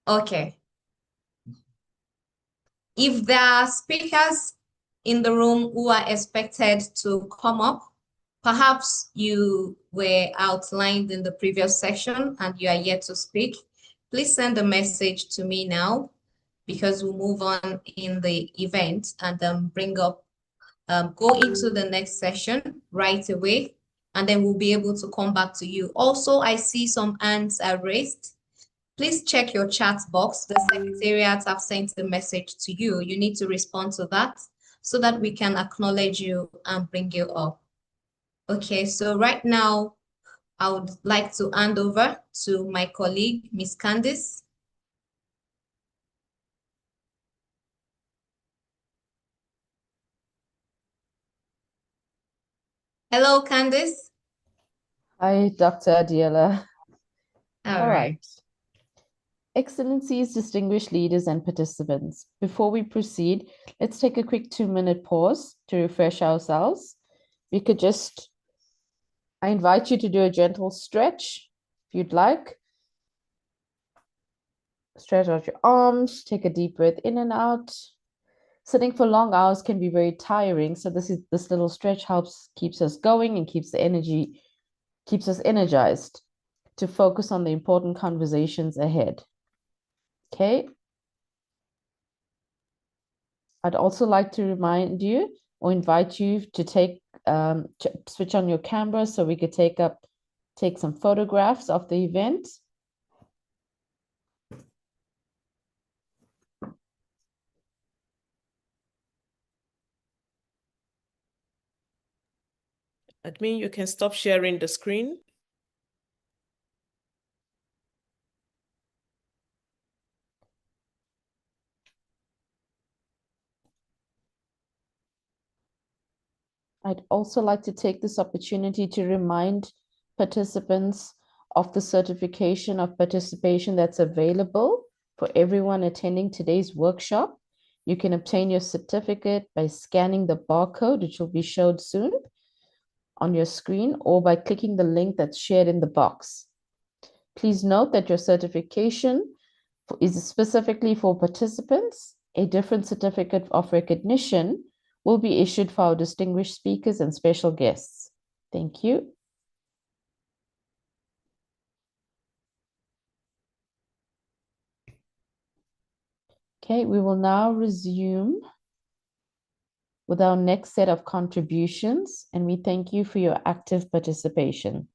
Okay. If there are speakers in the room who are expected to come up, perhaps you were outlined in the previous section and you are yet to speak, please send a message to me now, because we'll move on in the event and go into the next session right away, and then we'll be able to come back to you. Also, I see some hands are raised. Please check your chat box. The secretariat have sent a message to you. You need to respond to that so that we can acknowledge you and bring you up. Okay, so right now, I would like to hand over to my colleague, Ms. Candice. Hello, Candice. Hi, Dr. Adiela. All right. Excellencies, distinguished leaders and participants, before we proceed, let's take a quick 2-minute pause to refresh ourselves. We could I invite you to do a gentle stretch if you'd like. Stretch out your arms, take a deep breath in and out. Sitting for long hours can be very tiring, so this little stretch keeps us going and keeps us energized to focus on the important conversations ahead. Okay. I'd also like to remind you or invite you to switch on your camera so we could take some photographs of the event. Admin, you can stop sharing the screen. I'd also like to take this opportunity to remind participants of the certification of participation that's available for everyone attending today's workshop. You can obtain your certificate by scanning the barcode, which will be showed soon on your screen, or by clicking the link that's shared in the box. Please note that your certification is specifically for participants. A different certificate of recognition will be issued for our distinguished speakers and special guests. Thank you. Okay, we will now resume with our next set of contributions, and we thank you for your active participation.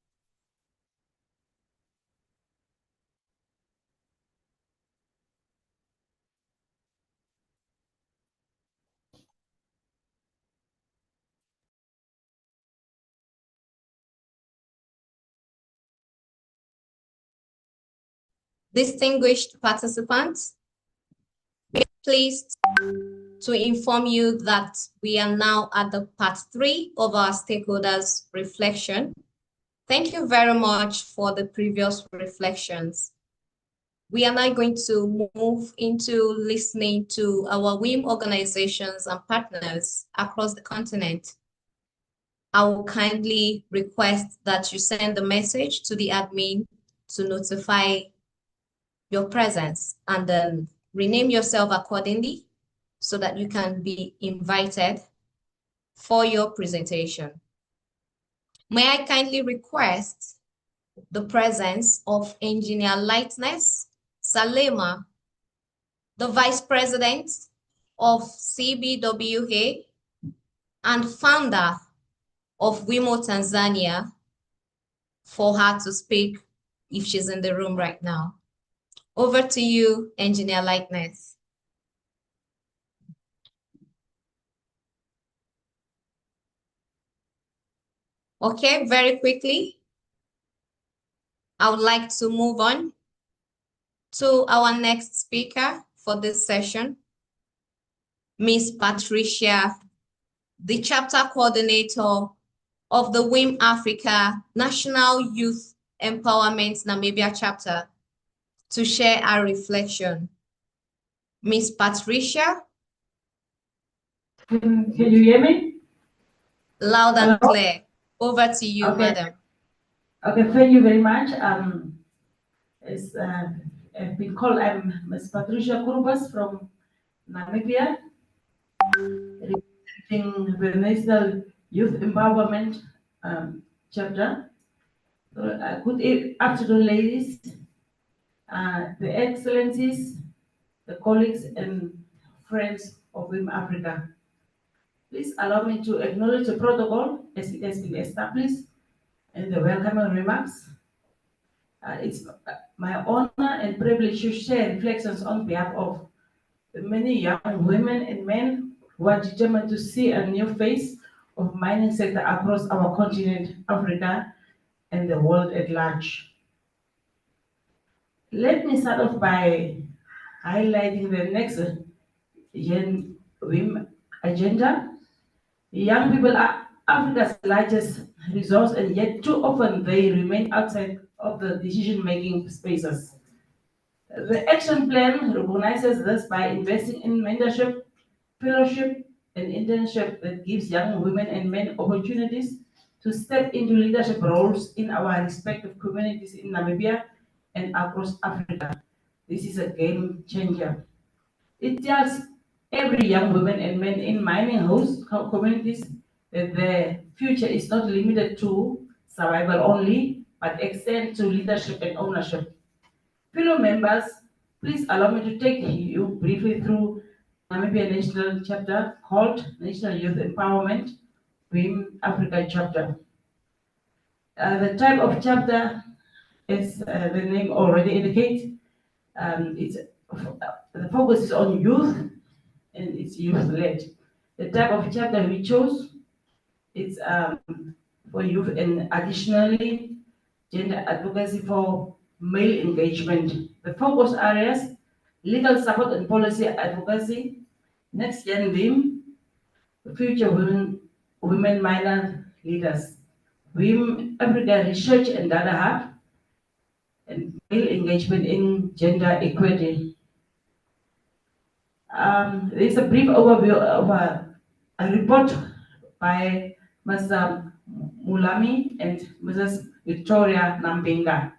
Distinguished participants, we are pleased to inform you that we are now at the part 3 of our stakeholders reflection. Thank you very much for the previous reflections. We are now going to move into listening to our WiM organizations and partners across the continent. I will kindly request that you send a message to the admin to notify your presence, and then rename yourself accordingly so that you can be invited for your presentation. May I kindly request the presence of Engineer Lightness Salema, the Vice President of CBWA and founder of WiMo Tanzania, for her to speak if she's in the room right now. Over to you, Engineer Lightness. Okay, very quickly, I would like to move on to our next speaker for this session, Ms. Patricia, the chapter coordinator of the WiM-Africa National Youth Empowerment Namibia chapter, to share our reflection. Ms. Patricia? Can you hear me? Loud and clear. Over to you, okay. Madam. Okay, thank you very much. It's I've been called. I'm Ms. Patricia Kurubas from Namibia, representing the National Youth Empowerment Chapter. Good afternoon, ladies, the excellencies, the colleagues and friends of WiM-Africa. Please allow me to acknowledge the protocol as it has been established in the welcoming remarks. It's my honor and privilege to share reflections on behalf of the many young women and men who are determined to see a new face of mining sector across our continent, Africa, and the world at large. Let me start off by highlighting the next Gen WiM agenda. Young people are Africa's largest resource, and yet too often they remain outside of the decision-making spaces. The action plan recognizes this by investing in mentorship, fellowship, and internship that gives young women and men opportunities to step into leadership roles in our respective communities in Namibia and across Africa. This is a game changer. It tells every young woman and men in mining host communities that their future is not limited to survival only, but extend to leadership and ownership. Fellow members, please allow me to take you briefly through Namibia National Chapter called National Youth Empowerment WiM-Africa Chapter. The type of chapter, as the name already indicates, the focus is on youth and it's youth-led. The type of chapter we chose is for youth and additionally gender advocacy for male engagement. The focus areas: legal support and policy advocacy, next gen WiM, future women miner leaders, WiM-Africa Research and Data Hub, and male engagement in gender equity. There is a brief overview of a report by Mr. Mulami and Mrs. Victoria Nambenga.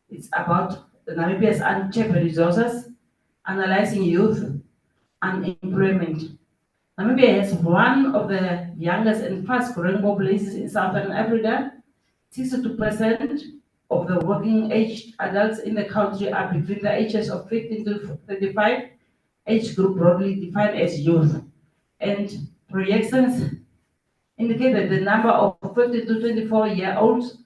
It's about the Namibia's untapped resources, analyzing youth unemployment. Namibia has one of the youngest and fast-growing populations in Southern Africa. 62% of the working age adults in the country are between the ages of 15 to 35, age group broadly defined as youth. And projections indicate that the number of 15 to 24-year-olds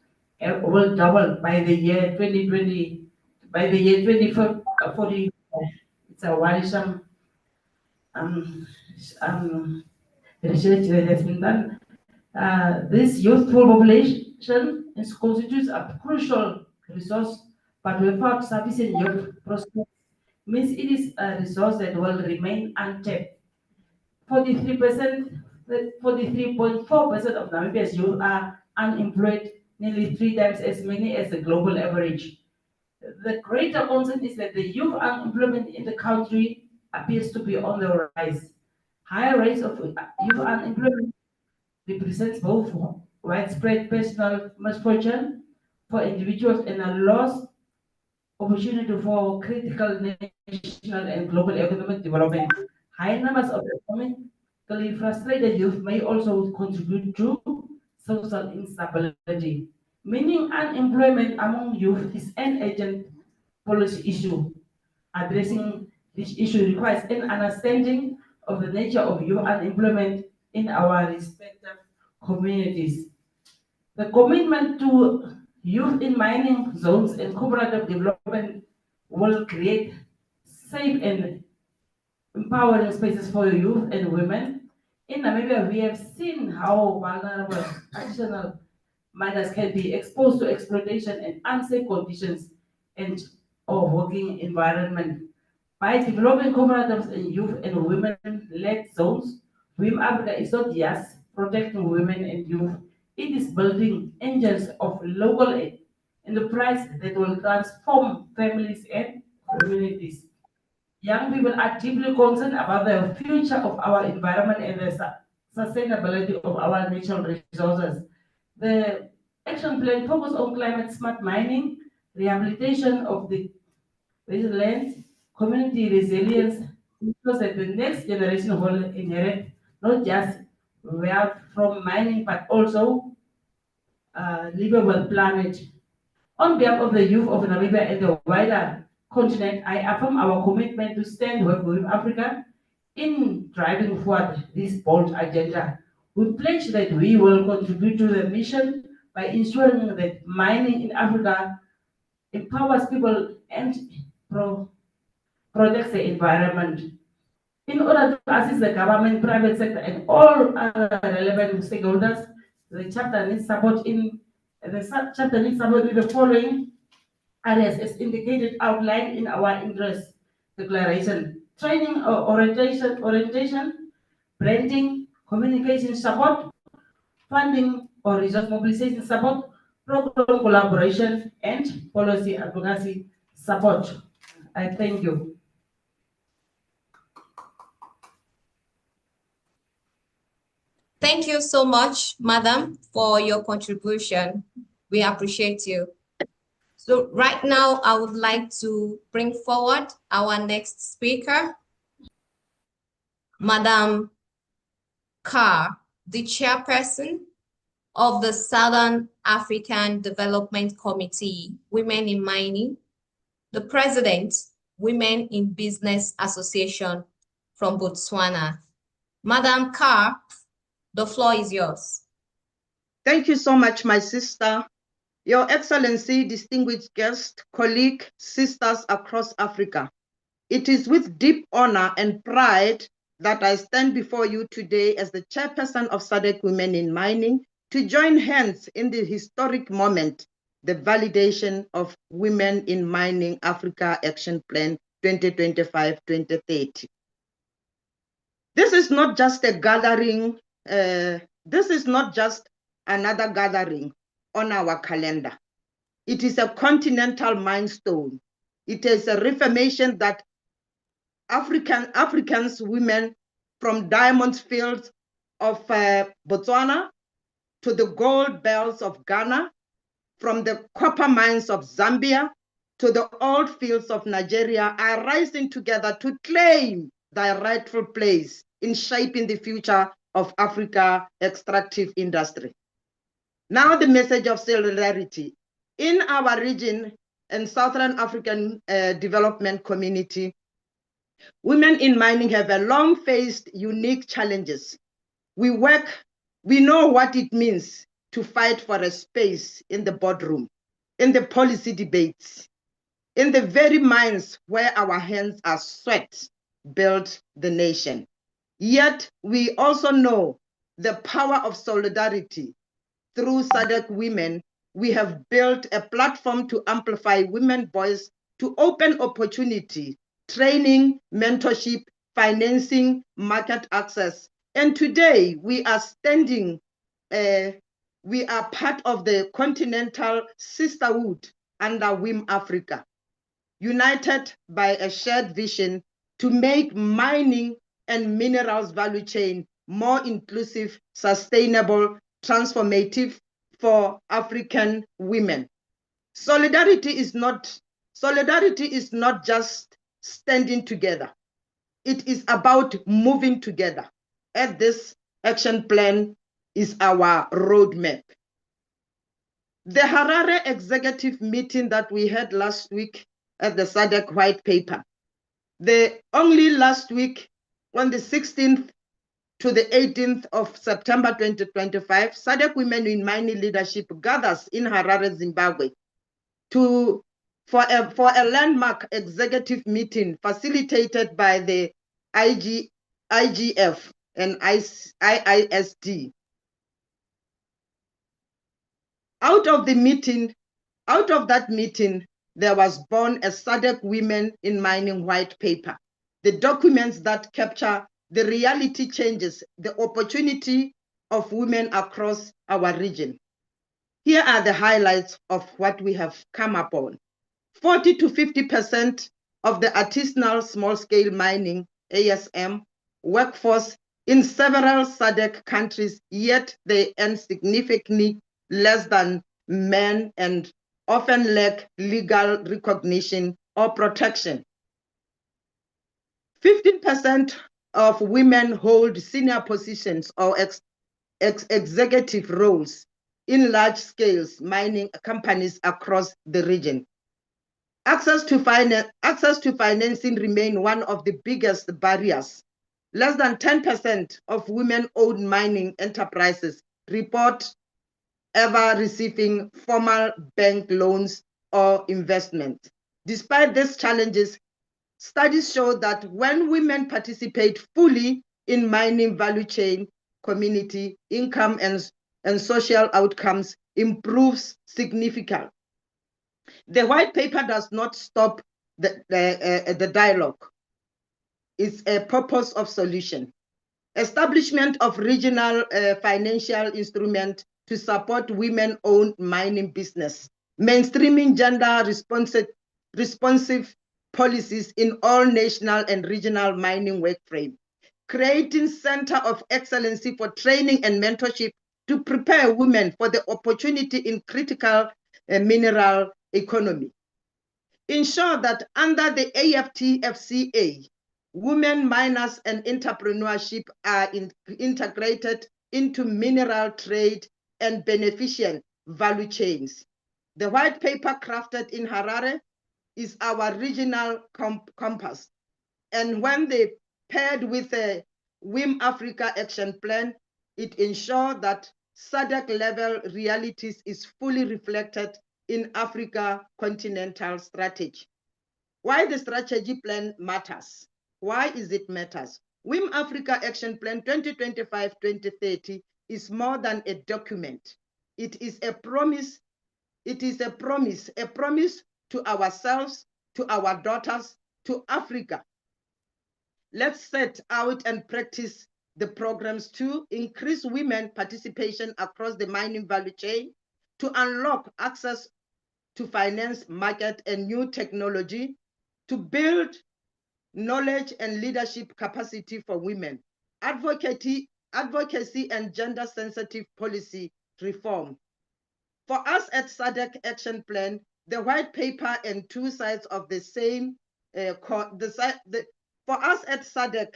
will double by the year 2020, by the year 2040. It's a worrisome research that has been done. This youthful population constitutes a crucial resource, but without sufficient youth prospects means it is a resource that will remain untapped. 43.4% of Namibia's youth are unemployed, nearly 3 times as many as the global average. The greater concern is that the youth unemployment in the country appears to be on the rise. Higher rates of youth unemployment represents both widespread personal misfortune for individuals and a lost opportunity for critical national and global economic development. High numbers of economically frustrated youth may also contribute to social instability. Meaning unemployment among youth is an urgent policy issue. Addressing this issue requires an understanding of the nature of youth unemployment in our respective communities. The commitment to youth in mining zones and cooperative development will create safe and empowering spaces for youth and women. In Namibia, we have seen how vulnerable artisanal miners can be exposed to exploitation and unsafe conditions and or working environment. By developing cooperatives in youth and women-led zones, WiM-Africa is not just protecting women and youth, it is building engines of local enterprise that will transform families and communities. Young people are deeply concerned about the future of our environment and the sustainability of our natural resources. The action plan focuses on climate smart mining, rehabilitation of the resilience, community resilience, so that the next generation will inherit not just wealth from mining, but also a livable planet. On behalf of the youth of Namibia and the wider continent, I affirm our commitment to stand with WiM-Africa in driving forward this bold agenda. We pledge that we will contribute to the mission by ensuring that mining in Africa empowers people and protects the environment. In order to assist the government, private sector, and all other relevant stakeholders, the chapter needs support in the following areas as indicated outlined in our interest declaration: training or orientation, branding, communication support, funding or resource mobilization support, program collaboration, and policy advocacy support. I thank you. Thank you so much, Madam, for your contribution. We appreciate you. So right now, I would like to bring forward our next speaker, Madam Carr, the chairperson of the Southern African Development Committee, Women in Mining, the president, Women in Business Association from Botswana. Madam Carr, the floor is yours. Thank you so much, my sister. Your Excellency, distinguished guests, colleagues, sisters across Africa. It is with deep honor and pride that I stand before you today as the chairperson of SADC Women in Mining to join hands in the historic moment, the validation of Women in Mining Africa Action Plan 2025-2030. This is not just a gathering, this is not just another gathering on our calendar. It is a continental milestone. It is a reformation that Africans women from diamond fields of Botswana to the gold belts of Ghana, from the copper mines of Zambia to the oil fields of Nigeria are rising together to claim their rightful place in shaping the future of Africa extractive industry. Now the message of solidarity. In our region and Southern African Development Community, women in mining have a long faced unique challenges. We know what it means to fight for a space in the boardroom, in the policy debates, in the very mines where our hands are sweat build the nation. Yet we also know the power of solidarity. Through SADC Women, we have built a platform to amplify women's voice, to open opportunity, training, mentorship, financing, market access. And today we are we are part of the continental sisterhood under WiM-Africa, united by a shared vision to make mining and minerals value chain more inclusive, sustainable, transformative for African women. Solidarity is not just standing together. It is about moving together. And this action plan is our roadmap. The Harare executive meeting that we had last week at the SADC white paper, only last week on the 16th to the 18th of September 2025, SADC Women in Mining Leadership gathers in Harare, Zimbabwe for a landmark executive meeting facilitated by the IGF and IISD. Out of that meeting, there was born a SADC Women in Mining white paper, the documents that capture the reality changes, the opportunity of women across our region. Here are the highlights of what we have come upon. 40 to 50% of the artisanal small-scale mining, ASM, workforce in several SADC countries, yet they earn significantly less than men and often lack legal recognition or protection. 15% of women hold senior positions or executive roles in large-scale mining companies across the region. Access to financing remains one of the biggest barriers. Less than 10% of women-owned mining enterprises report ever receiving formal bank loans or investment. Despite these challenges, studies show that when women participate fully in mining value chain, community income and social outcomes improves significantly. The white paper does not stop the dialogue. It's a purpose of solution. Establishment of regional financial instrument to support women-owned mining business. Mainstreaming gender responsive policies in all national and regional mining work frame. Creating center of excellency for training and mentorship to prepare women for the opportunity in critical mineral economy. Ensure that under the AFT-FCA, women miners and entrepreneurship are integrated into mineral trade and beneficent value chains. The white paper crafted in Harare is our regional compass. And when they paired with a WiM-Africa Action Plan, it ensures that SADC level realities is fully reflected in Africa continental strategy. Why the strategy plan matters? Why is it matters? WiM-Africa Action Plan 2025-2030 is more than a document. It is a promise. It is a promise to ourselves, to our daughters, to Africa. Let's set out and practice the programs to increase women participation across the mining value chain, to unlock access to finance, market, and new technology, to build knowledge and leadership capacity for women, advocacy and gender-sensitive policy reform. For us at SADC Action Plan, the white paper and two sides of the same, for us at SADC,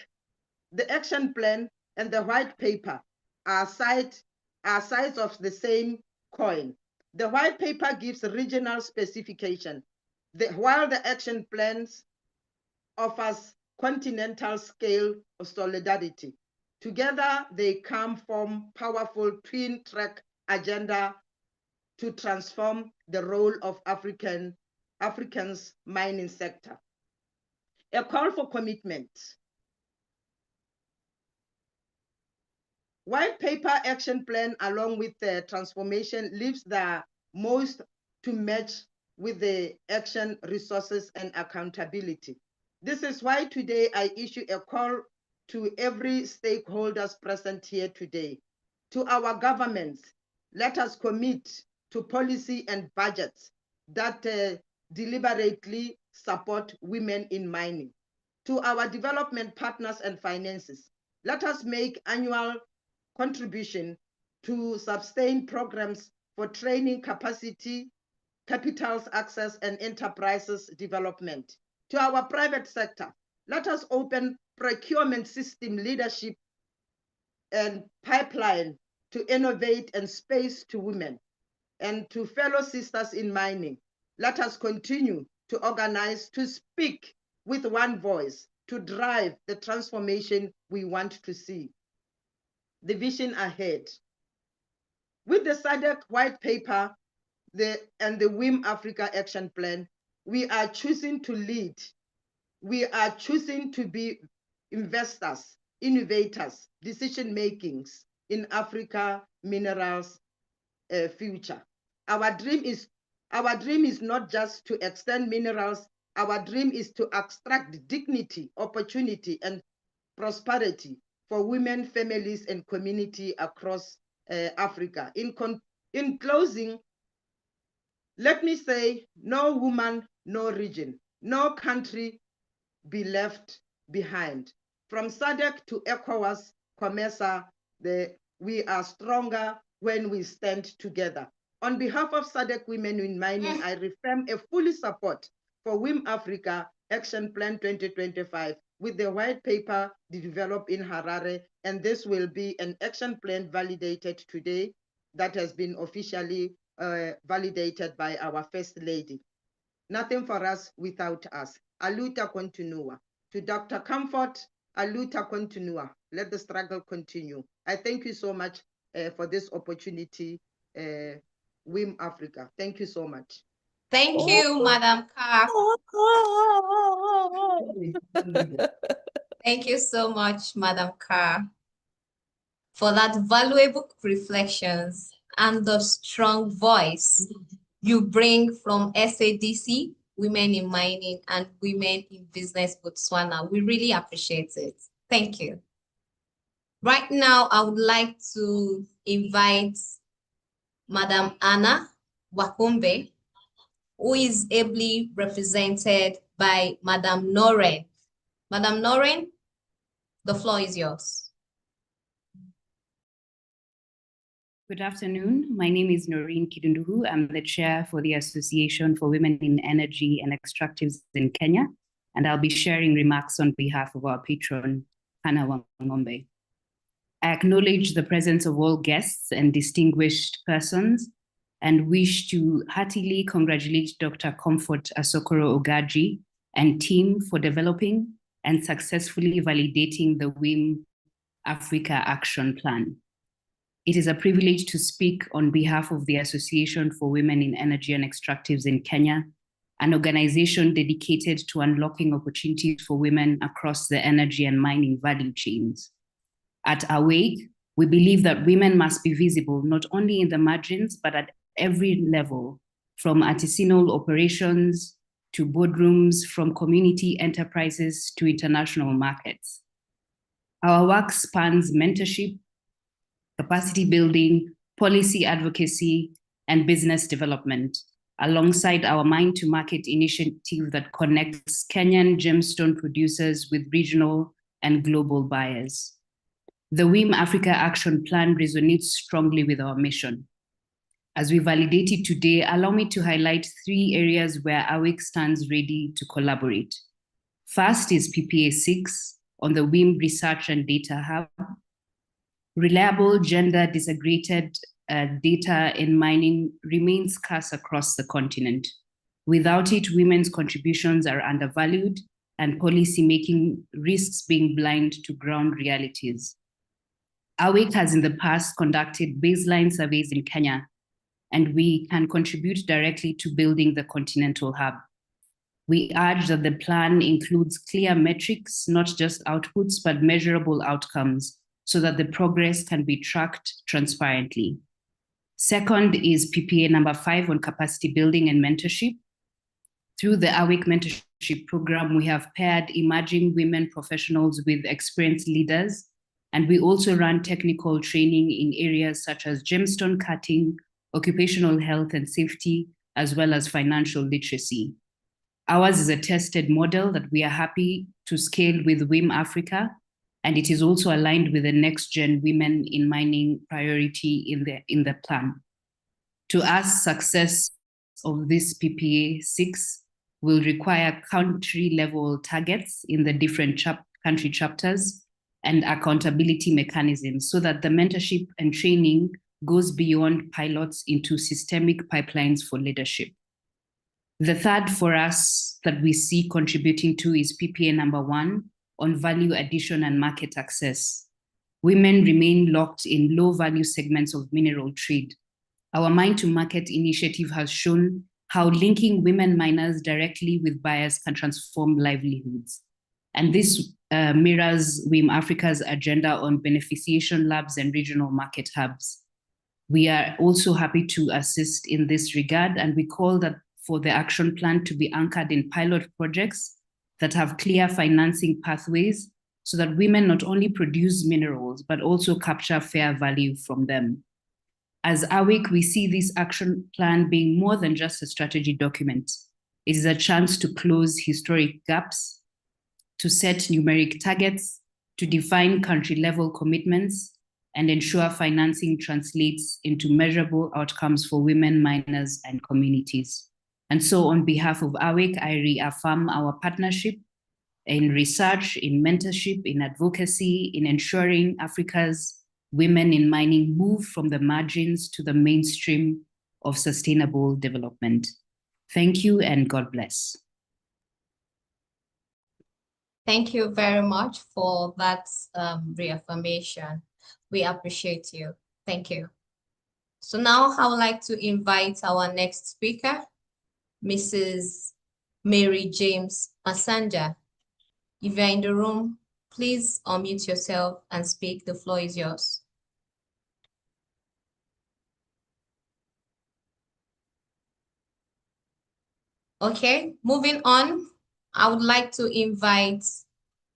the action plan and the white paper are sides of the same coin. The white paper gives regional specification, while the action plans offers continental scale of solidarity. Together, they come from powerful twin-track agenda to transform the role of Africans mining sector. A call for commitment. White paper action plan along with the transformation leaves the most to match with the action resources and accountability. This is why today I issue a call to every stakeholders present here today. To our governments, let us commit to policy and budgets that deliberately support women in mining. To our development partners and finances, let us make annual contribution to sustain programs for training capacity, capitals access, and enterprises development. To our private sector, let us open procurement system leadership and pipeline to innovate and space to women. And to fellow sisters in mining, let us continue to organize, to speak with one voice, to drive the transformation we want to see. The vision ahead. With the SADC white paper and the WiM-Africa Action Plan, we are choosing to lead. We are choosing to be investors, innovators, decision makings in Africa minerals future. Our dream is not just to extend minerals. Our dream is to extract dignity, opportunity, and prosperity for women, families, and community across Africa. In closing, let me say, no woman, no region, no country be left behind. From SADC to ECOWAS, COMESA, we are stronger when we stand together. On behalf of SADC Women in Mining, I reaffirm a fully support for WiM-Africa Action Plan 2025 with the white paper developed in Harare, and this will be an action plan validated today that has been officially validated by our First Lady. Nothing for us without us. A luta continua. To Dr. Comfort, a luta continua. Let the struggle continue. I thank you so much for this opportunity, WiM-Africa. Thank you so much. Thank you, Madam Carr. Thank you so much, Madam Carr, for that valuable reflections and the strong voice you bring from SADC, Women in Mining and Women in Business Botswana. We really appreciate it. Thank you. Right now, I would like to invite Madam Anna Wakombe, who is ably represented by Madam Noreen. Madam Noreen, the floor is yours. Good afternoon. My name is Noreen Kidunduhu. I'm the chair for the Association for Women in Energy and Extractives in Kenya, and I'll be sharing remarks on behalf of our patron, Hannah Wangombe. I acknowledge the presence of all guests and distinguished persons and wish to heartily congratulate Dr. Comfort Asokoro-Ogaji and team for developing and successfully validating the WiM-Africa Action Plan. It is a privilege to speak on behalf of the Association for Women in Energy and Extractives in Kenya, an organization dedicated to unlocking opportunities for women across the energy and mining value chains. At AWAKE, we believe that women must be visible not only in the margins, but at every level, from artisanal operations to boardrooms, from community enterprises to international markets. Our work spans mentorship, capacity building, policy advocacy, and business development, alongside our Mine to Market initiative that connects Kenyan gemstone producers with regional and global buyers. The WiM-Africa Action Plan resonates strongly with our mission. As we validate it today, allow me to highlight 3 areas where AWAKE stands ready to collaborate. First is PPA 6 on the WiM Research and Data Hub. Reliable gender disaggregated data in mining remains scarce across the continent. Without it, women's contributions are undervalued and policymaking risks being blind to ground realities. AWAKE has in the past conducted baseline surveys in Kenya, and we can contribute directly to building the continental hub. We urge that the plan includes clear metrics, not just outputs, but measurable outcomes, so that the progress can be tracked transparently. Second is PPA number 5 on capacity building and mentorship. Through the AWAKE mentorship program, we have paired emerging women professionals with experienced leaders, and we also run technical training in areas such as gemstone cutting, occupational health and safety, as well as financial literacy. Ours is a tested model that we are happy to scale with WiM-Africa, and it is also aligned with the next-gen women in mining priority in the plan. To us, success of this PPA 6 will require country-level targets in the different country chapters and accountability mechanisms so that the mentorship and training goes beyond pilots into systemic pipelines for leadership. The third for us that we see contributing to is PPA number 1 on value addition and market access. Women remain locked in low-value segments of mineral trade. Our Mine to Market initiative has shown how linking women miners directly with buyers can transform livelihoods. And this mirrors WiM-Africa's agenda on beneficiation labs and regional market hubs. We are also happy to assist in this regard, and we call that for the action plan to be anchored in pilot projects that have clear financing pathways so that women not only produce minerals, but also capture fair value from them. As AWAKE, we see this action plan being more than just a strategy document. It is a chance to close historic gaps, to set numeric targets, to define country-level commitments, and ensure financing translates into measurable outcomes for women, miners, and communities. And so on behalf of AWIC, I reaffirm our partnership in research, in mentorship, in advocacy, in ensuring Africa's women in mining move from the margins to the mainstream of sustainable development. Thank you and God bless. Thank you very much for that reaffirmation. We appreciate you. Thank you. So now I would like to invite our next speaker, Mrs. Mary James Masanja. If you're in the room, please unmute yourself and speak. The floor is yours. Okay, moving on, I would like to invite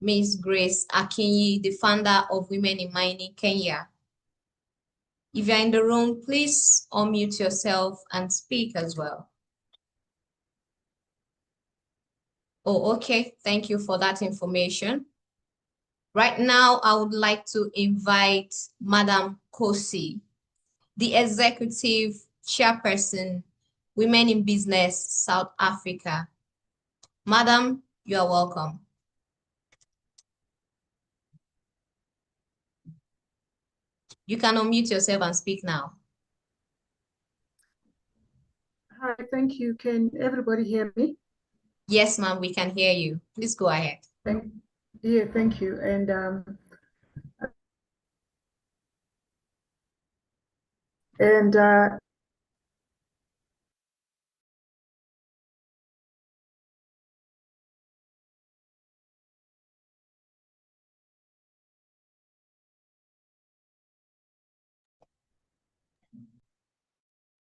Ms. Grace Akinyi, the founder of Women in Mining Kenya. If you're in the room, please unmute yourself and speak as well. Oh, okay, thank you for that information. Right now, I would like to invite Madam Kosi, the Executive Chairperson, Women in Business, South Africa. Madam, you are welcome. You can unmute yourself and speak now. Hi, thank you. Can everybody hear me? Yes, ma'am, we can hear you. Please go ahead. Thank you.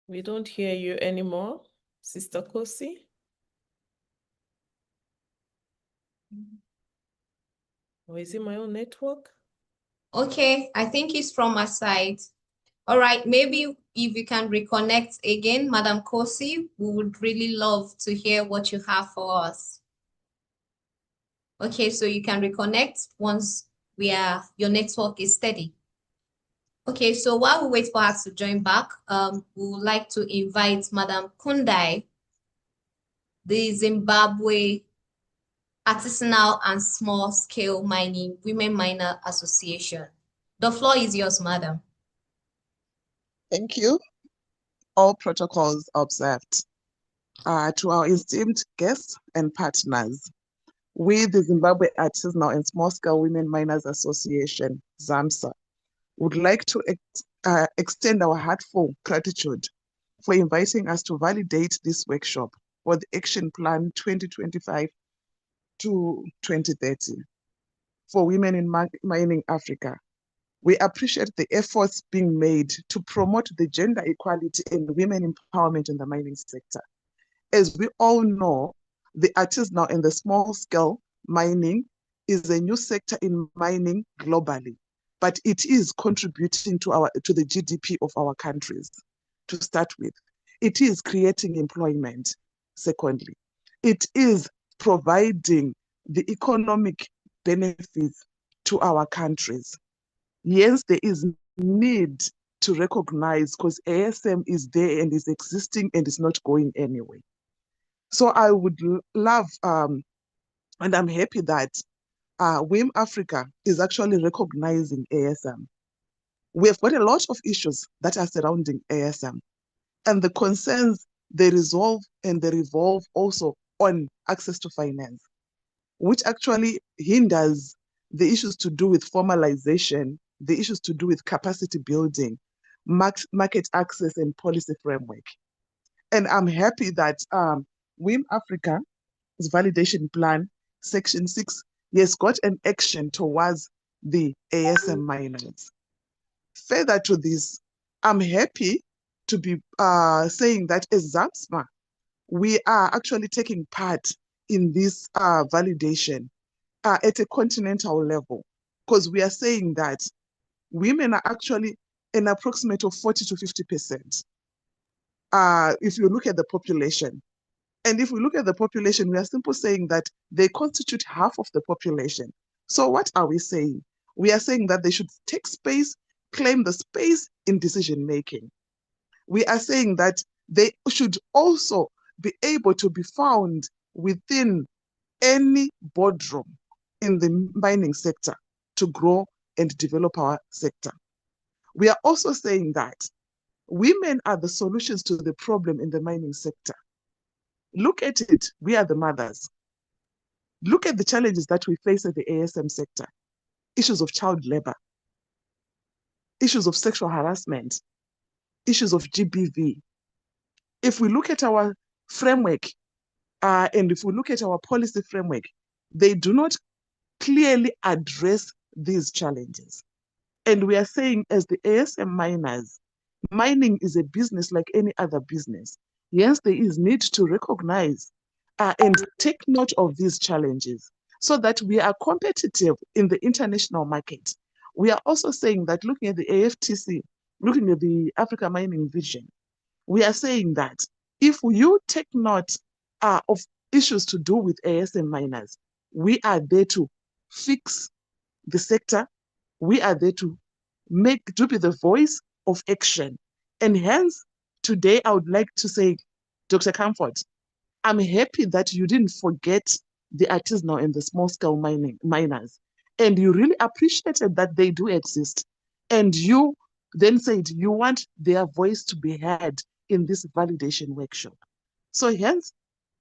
We don't hear you anymore, Sister Kosi. Or is it my own network? Okay, I think it's from my side. All right, maybe if you can reconnect again, Madam Kosi, we would really love to hear what you have for us. Okay, so you can reconnect once your network is steady. Okay, so while we wait for us to join back, we would like to invite Madam Kundai, the Zimbabwe Artisanal and Small Scale Mining Women Miner Association. The floor is yours, madam. Thank you. All protocols observed. To our esteemed guests and partners, we, the Zimbabwe Artisanal and Small Scale Women Miners Association, ZAMSA, would like to extend our heartfelt gratitude for inviting us to validate this workshop for the Action Plan 2025 to 2030 for women in mining Africa. We appreciate the efforts being made to promote the gender equality and women empowerment in the mining sector. As we all know, the artisanal and the small scale mining is a new sector in mining globally, but it is contributing to the GDP of our countries, to start with. It is creating employment, secondly. It is providing the economic benefits to our countries. Yes, there is need to recognize, because ASM is there and is existing and is not going anywhere. So I would love, and I'm happy that WiM-Africa is actually recognizing ASM. We have got a lot of issues that are surrounding ASM, and the concerns, they resolve and they revolve also on access to finance, which actually hinders the issues to do with formalization, the issues to do with capacity building, market access and policy framework. And I'm happy that WiM-Africa's validation plan, section 6, has got an action towards the ASM miners. Further to this, I'm happy to be saying that as ZAMSMA, we are actually taking part in this validation at a continental level, because we are saying that women are actually an approximate of 40 to 50%. If you look at the population. And if we look at the population, we are simply saying that they constitute half of the population. So what are we saying? We are saying that they should take space, claim the space in decision making. We are saying that they should also be able to be found within any boardroom in the mining sector to grow and develop our sector. We are also saying that women are the solutions to the problem in the mining sector. Look at it, we are the mothers. Look at the challenges that we face in the ASM sector. Issues of child labor, issues of sexual harassment, issues of GBV. If we look at our framework, and if we look at our policy framework, they do not clearly address these challenges. And we are saying, as the ASM miners, mining is a business like any other business. Yes, there is need to recognize and take note of these challenges so that we are competitive in the international market. We are also saying that looking at the AFTC, looking at the Africa Mining Vision, we are saying that if you take note of issues to do with ASM miners, we are there to fix the sector. We are there to be the voice of action. And hence, today I would like to say, Dr. Comfort, I'm happy that you didn't forget the artisanal and the small-scale miners. And you really appreciated that they do exist. And you then said you want their voice to be heard in this validation workshop. So hence,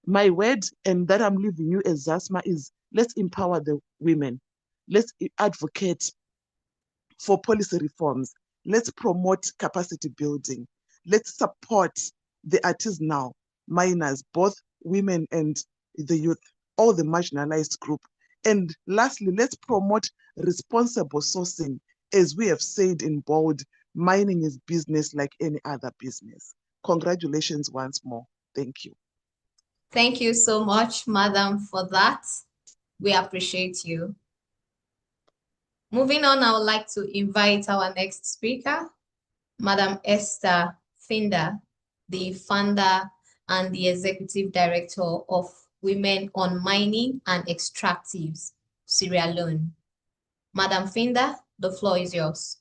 my word, and that I'm leaving you as ZASMA, is let's empower the women. Let's advocate for policy reforms. Let's promote capacity building. Let's support the artisanal miners, both women and the youth, all the marginalized group. And lastly, let's promote responsible sourcing. As we have said in bold, mining is business like any other business. Congratulations once more. Thank you. Thank you so much, Madam, for that. We appreciate you. Moving on, I would like to invite our next speaker, Madam Esther Finder, the founder and the executive director of Women on Mining and Extractives, Sierra Leone. Madam Finder, the floor is yours.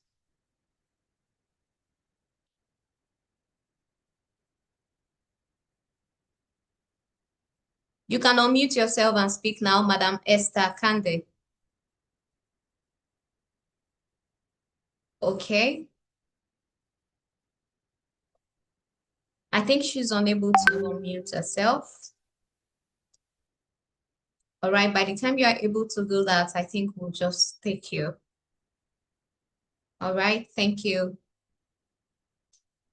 You can unmute yourself and speak now, Madam Esther Kande. Okay. I think she's unable to unmute herself. All right, by the time you are able to do that, I think we'll just take you. All right, thank you.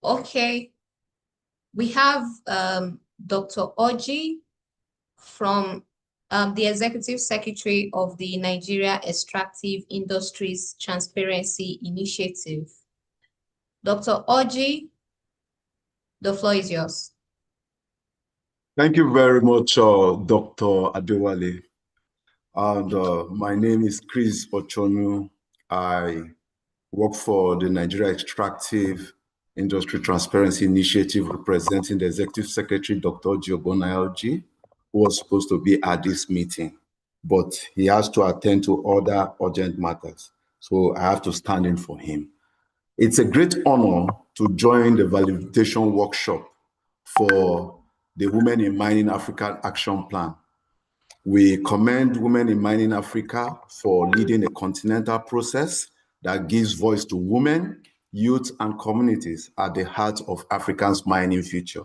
Okay, we have Dr. Oji from the Executive Secretary of the Nigeria Extractive Industries Transparency Initiative. Dr. Oji, the floor is yours. Thank you very much, Dr. Adewale. And my name is Chris Ochonu. I work for the Nigeria Extractive Industry Transparency Initiative, representing the Executive Secretary, Dr. Oji Ogbonnaya, who was supposed to be at this meeting, but he has to attend to other urgent matters. So I have to stand in for him. It's a great honor to join the validation workshop for the Women in Mining Africa Action Plan. We commend Women in Mining Africa for leading a continental process that gives voice to women, youth, and communities at the heart of Africa's mining future.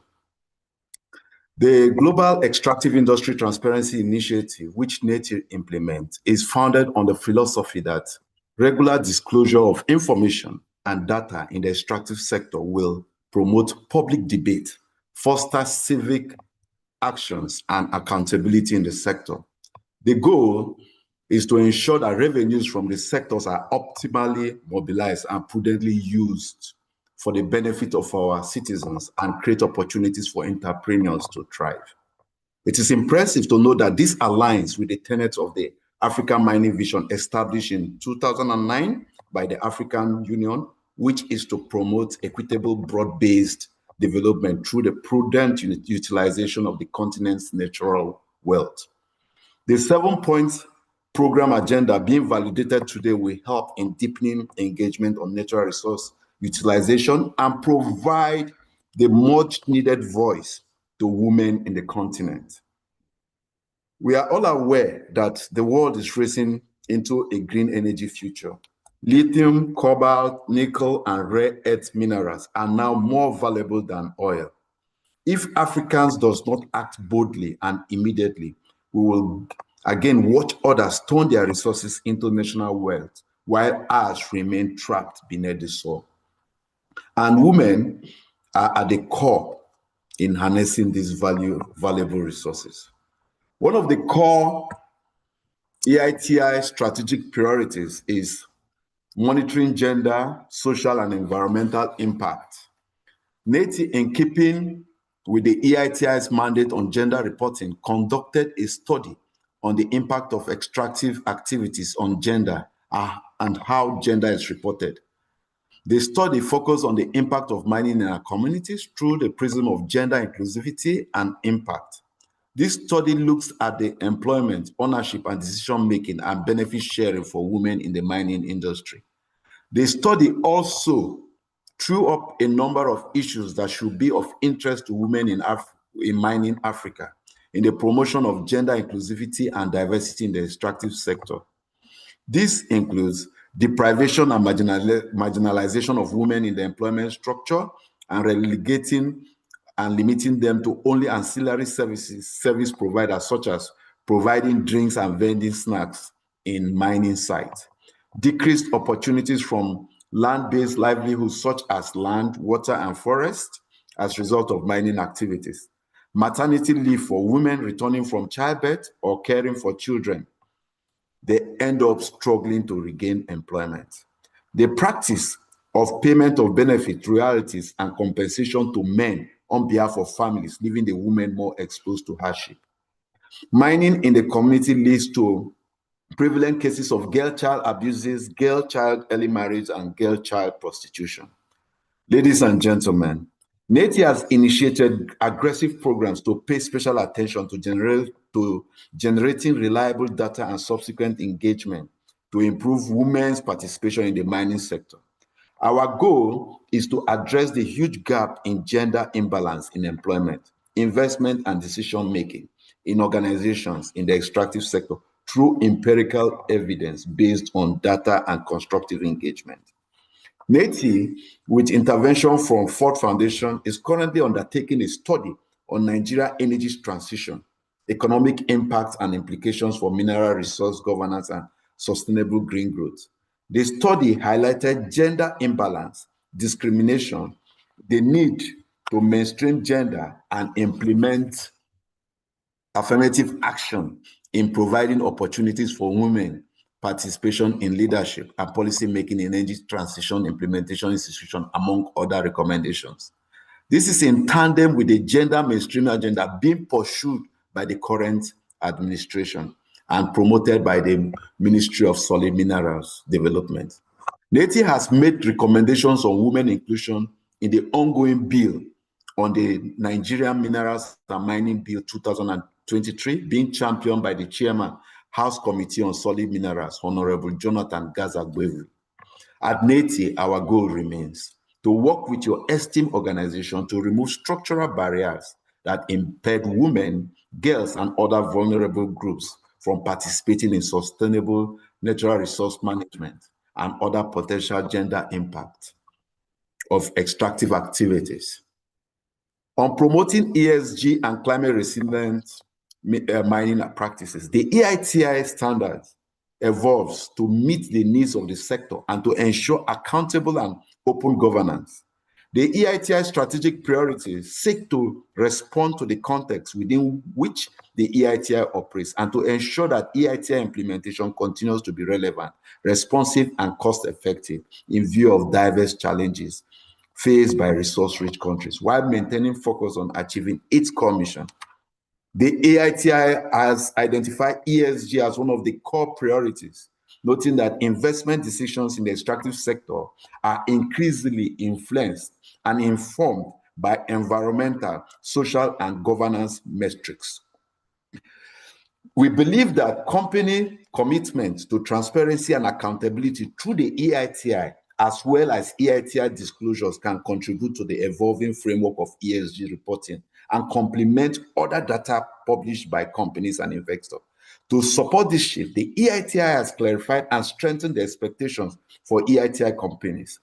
The Global Extractive Industry Transparency Initiative, which NETI implements, is founded on the philosophy that regular disclosure of information and data in the extractive sector will promote public debate, foster civic actions, and accountability in the sector. The goal is to ensure that revenues from the sectors are optimally mobilized and prudently used for the benefit of our citizens and create opportunities for entrepreneurs to thrive. It is impressive to know that this aligns with the tenets of the African Mining Vision established in 2009 by the African Union, which is to promote equitable, broad-based development through the prudent utilization of the continent's natural wealth. The 7-point program agenda being validated today will help in deepening engagement on natural resource utilization and provide the much needed voice to women in the continent. We are all aware that the world is racing into a green energy future. Lithium, cobalt, nickel, and rare earth minerals are now more valuable than oil. If Africans does not act boldly and immediately, we will again watch others turn their resources into national wealth, while ours remain trapped beneath the soil. And women are at the core in harnessing these valuable resources. One of the core EITI strategic priorities is monitoring gender, social, and environmental impact. NETI, in keeping with the EITI's mandate on gender reporting, conducted a study on the impact of extractive activities on gender and how gender is reported. The study focused on the impact of mining in our communities through the prism of gender inclusivity and impact. This study looks at the employment, ownership, and decision-making and benefit sharing for women in the mining industry. The study also threw up a number of issues that should be of interest to women in mining Africa, in the promotion of gender inclusivity and diversity in the extractive sector. This includes deprivation and marginalization of women in the employment structure and relegating and limiting them to only ancillary service providers, such as providing drinks and vending snacks in mining sites. Decreased opportunities from land-based livelihoods such as land, water, and forest as a result of mining activities. Maternity leave for women returning from childbirth or caring for children. They end up struggling to regain employment. The practice of payment of benefit, royalties, and compensation to men on behalf of families, leaving the women more exposed to hardship. Mining in the community leads to prevalent cases of girl-child abuses, girl-child early marriage, and girl-child prostitution. Ladies and gentlemen, NETI has initiated aggressive programs to pay special attention to generating reliable data and subsequent engagement to improve women's participation in the mining sector. Our goal is to address the huge gap in gender imbalance in employment, investment, and decision-making in organizations in the extractive sector through empirical evidence based on data and constructive engagement. NETI, with intervention from Ford Foundation, is currently undertaking a study on Nigeria energy transition, economic impacts and implications for mineral resource governance and sustainable green growth. The study highlighted gender imbalance, discrimination, the need to mainstream gender and implement affirmative action in providing opportunities for women participation in leadership and policy making in energy transition implementation institution, among other recommendations. This is in tandem with the gender mainstream agenda being pursued by the current administration and promoted by the Ministry of Solid Minerals Development. NETI has made recommendations on women inclusion in the ongoing bill on the Nigerian Minerals and Mining Bill 2023, being championed by the chairman, House Committee on Solid Minerals, Honorable Jonathan Gaza-Gwevu. At NETI, our goal remains to work with your esteemed organization to remove structural barriers that impede women, girls, and other vulnerable groups from participating in sustainable natural resource management and other potential gender impact of extractive activities. On promoting ESG and climate resilient mining practices, the EITI standards evolves to meet the needs of the sector and to ensure accountable and open governance. The EITI strategic priorities seek to respond to the context within which the EITI operates and to ensure that EITI implementation continues to be relevant, responsive, and cost-effective in view of diverse challenges faced by resource-rich countries, while maintaining focus on achieving its core mission. The EITI has identified ESG as one of the core priorities, noting that investment decisions in the extractive sector are increasingly influenced and informed by environmental, social, and governance metrics. We believe that company commitment to transparency and accountability through the EITI, as well as EITI disclosures, can contribute to the evolving framework of ESG reporting and complement other data published by companies and investors. To support this shift, the EITI has clarified and strengthened the expectations for EITI companies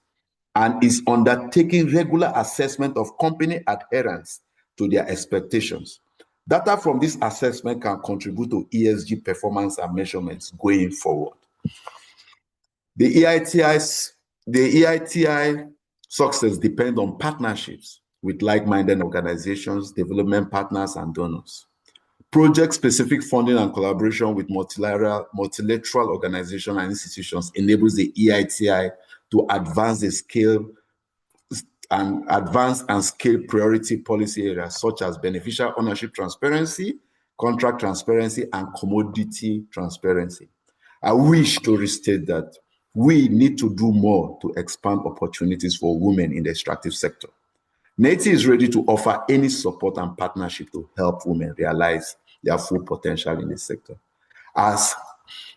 and is undertaking regular assessment of company adherence to their expectations. Data from this assessment can contribute to ESG performance and measurements going forward. The EITI success depends on partnerships with like-minded organizations, development partners, and donors. Project-specific funding and collaboration with multilateral organizations and institutions enables the EITI to advance and scale priority policy areas such as beneficial ownership transparency, contract transparency, and commodity transparency. I wish to restate that we need to do more to expand opportunities for women in the extractive sector. NETI is ready to offer any support and partnership to help women realize their full potential in this sector. As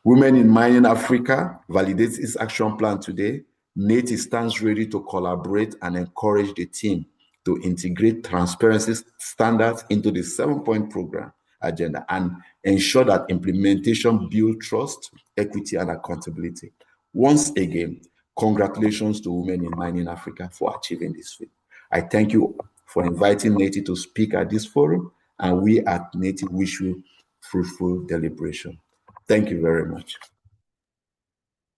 Women in Mining Africa validates its action plan today, NETI stands ready to collaborate and encourage the team to integrate transparency standards into the 7-point program agenda and ensure that implementation builds trust, equity, and accountability. Once again, congratulations to Women in Mining Africa for achieving this feat. I thank you for inviting NETI to speak at this forum, and we at NETI wish you fruitful deliberation. Thank you very much.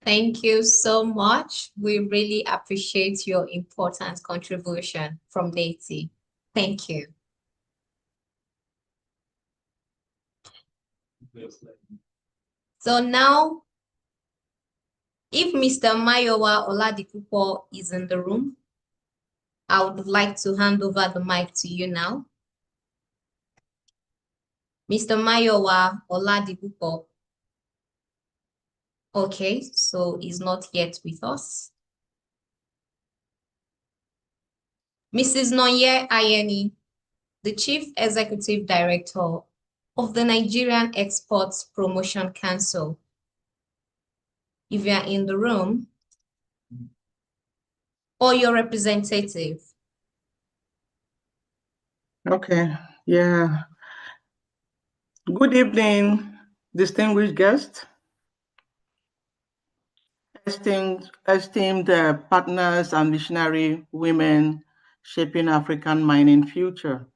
Thank you so much. We really appreciate your important contribution from NETI. Thank you. So now, if Mr. Mayowa Oladipupo is in the room, I would like to hand over the mic to you now. Mr. Mayowa Oladipupo. Okay, so he's not yet with us. Mrs. Nonye Ayeni, the Chief Executive Director of the Nigerian Exports Promotion Council. If you are in the room, or your representative. Okay, yeah. Good evening, distinguished guests, esteemed partners and visionary women shaping African mining future.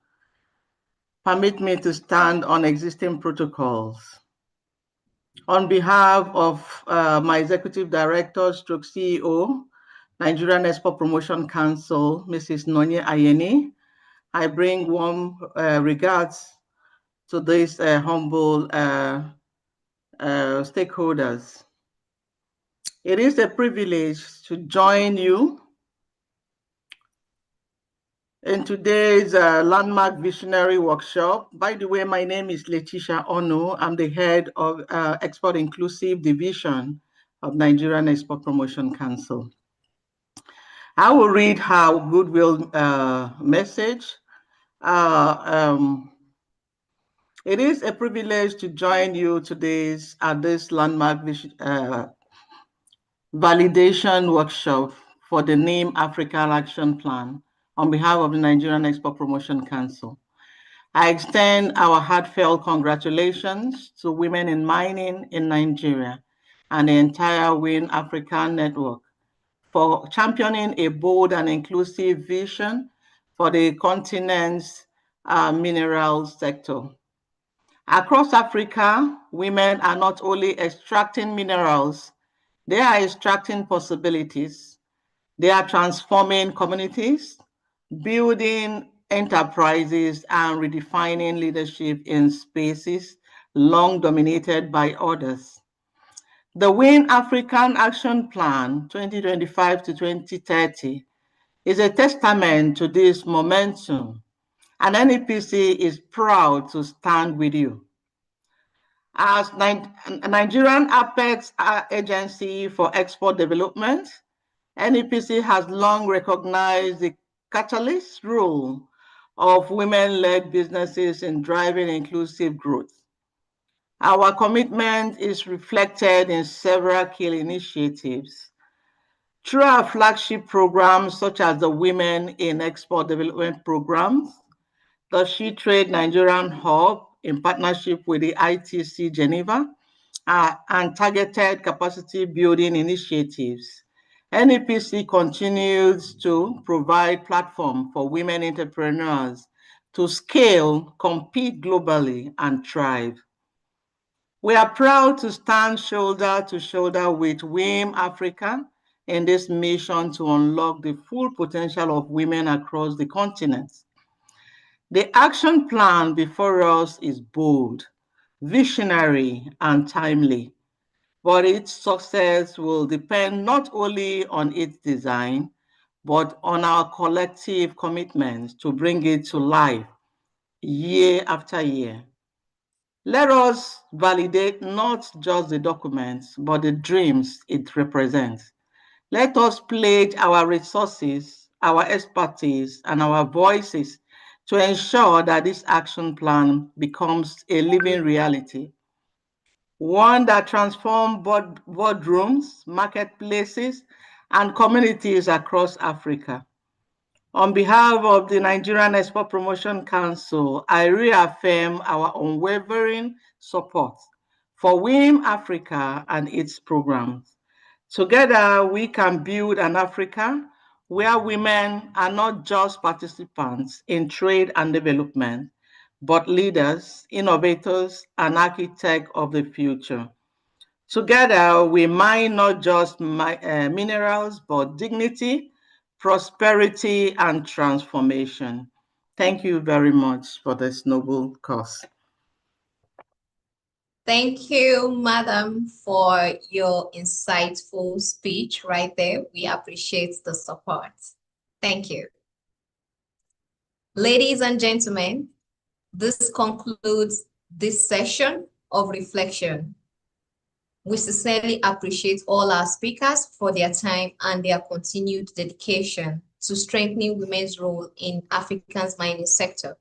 Permit me to stand on existing protocols. On behalf of my Executive Director, stroke CEO, Nigerian Export Promotion Council, Mrs. Nonye Ayeni, I bring warm regards to these humble stakeholders. It is a privilege to join you in today's landmark visionary workshop. By the way, my name is Letitia Onu. I'm the head of Export Inclusive Division of Nigerian Export Promotion Council. I will read our goodwill message. It is a privilege to join you today at this landmark validation workshop for the WiM-Africa Action Plan on behalf of the Nigerian Export Promotion Council. I extend our heartfelt congratulations to women in mining in Nigeria and the entire WiM-Africa network for championing a bold and inclusive vision for the continent's mineral sector. Across Africa, women are not only extracting minerals, they are extracting possibilities. They are transforming communities, building enterprises, and redefining leadership in spaces long dominated by others. The WiM-African Action Plan 2025 to 2030 is a testament to this momentum, and NEPC is proud to stand with you. As Nigerian Apex Agency for Export Development, NEPC has long recognized the catalyst role of women-led businesses in driving inclusive growth. Our commitment is reflected in several key initiatives. Through our flagship programs, such as the Women in Export Development Programs, the She Trade Nigerian Hub in partnership with the ITC Geneva and targeted capacity building initiatives. NEPC continues to provide platform for women entrepreneurs to scale, compete globally, and thrive. We are proud to stand shoulder to shoulder with WiM-Africa in this mission to unlock the full potential of women across the continent. The action plan before us is bold, visionary, and timely, but its success will depend not only on its design, but on our collective commitment to bring it to life year after year. Let us validate not just the documents, but the dreams it represents. Let us pledge our resources, our expertise, and our voices to ensure that this action plan becomes a living reality, one that transforms boardrooms, marketplaces, and communities across Africa. On behalf of the Nigerian Export Promotion Council, I reaffirm our unwavering support for WiM-Africa and its programs. Together, we can build an Africa where women are not just participants in trade and development, but leaders, innovators, and architects of the future. Together, we mine not just minerals, but dignity, prosperity, and transformation. Thank you very much for this noble cause. Thank you, Madam, for your insightful speech right there. We appreciate the support. Thank you. Ladies and gentlemen, this concludes this session of reflection. We sincerely appreciate all our speakers for their time and their continued dedication to strengthening women's role in Africa's mining sector.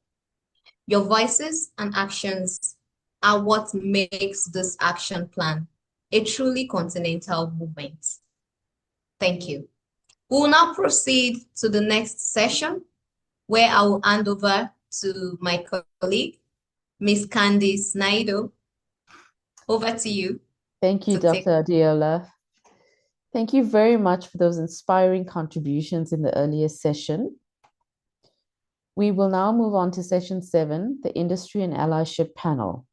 Your voices and actions are what makes this action plan a truly continental movement. Thank you. We will now proceed to the next session, where I will hand over to my colleague, Ms. Candice Naido. Over to you. Thank you, Dr. Adiola. Thank you very much for those inspiring contributions in the earlier session. We will now move on to session 7, the Industry and Allyship Panel.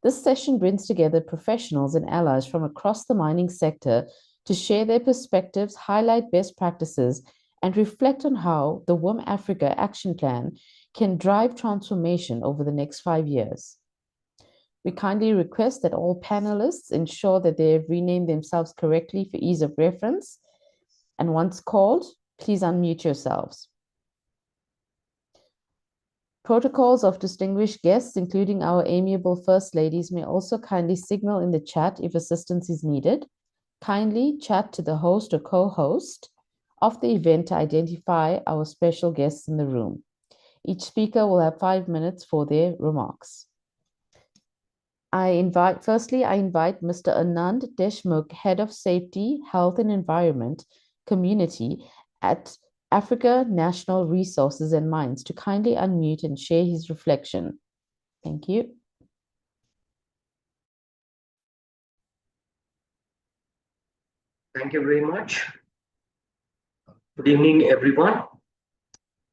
This session brings together professionals and allies from across the mining sector to share their perspectives, highlight best practices, and reflect on how the WiM-Africa Action Plan can drive transformation over the next 5 years. We kindly request that all panelists ensure that they have renamed themselves correctly for ease of reference. And once called, please unmute yourselves. Protocols of distinguished guests, including our amiable First Ladies, may also kindly signal in the chat if assistance is needed. Kindly chat to the host or co-host of the event to identify our special guests in the room. Each speaker will have 5 minutes for their remarks. I invite Mr. Anand Deshmukh, Head of Safety, Health and Environment Community at Africa National Resources and Mines, to kindly unmute and share his reflection. Thank you. Thank you very much. Good evening, everyone.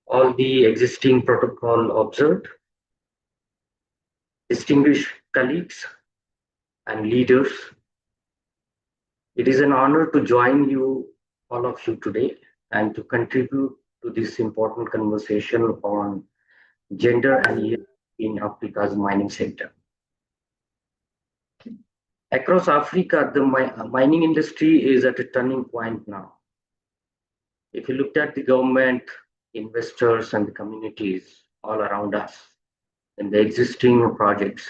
All the existing protocol observed, distinguished colleagues and leaders. It is an honor to join you, all of you today, and to contribute to this important conversation on gender and ESG in Africa's mining sector. Across Africa, the mining industry is at a turning point now. If you looked at the government, investors, and the communities all around us in the existing projects,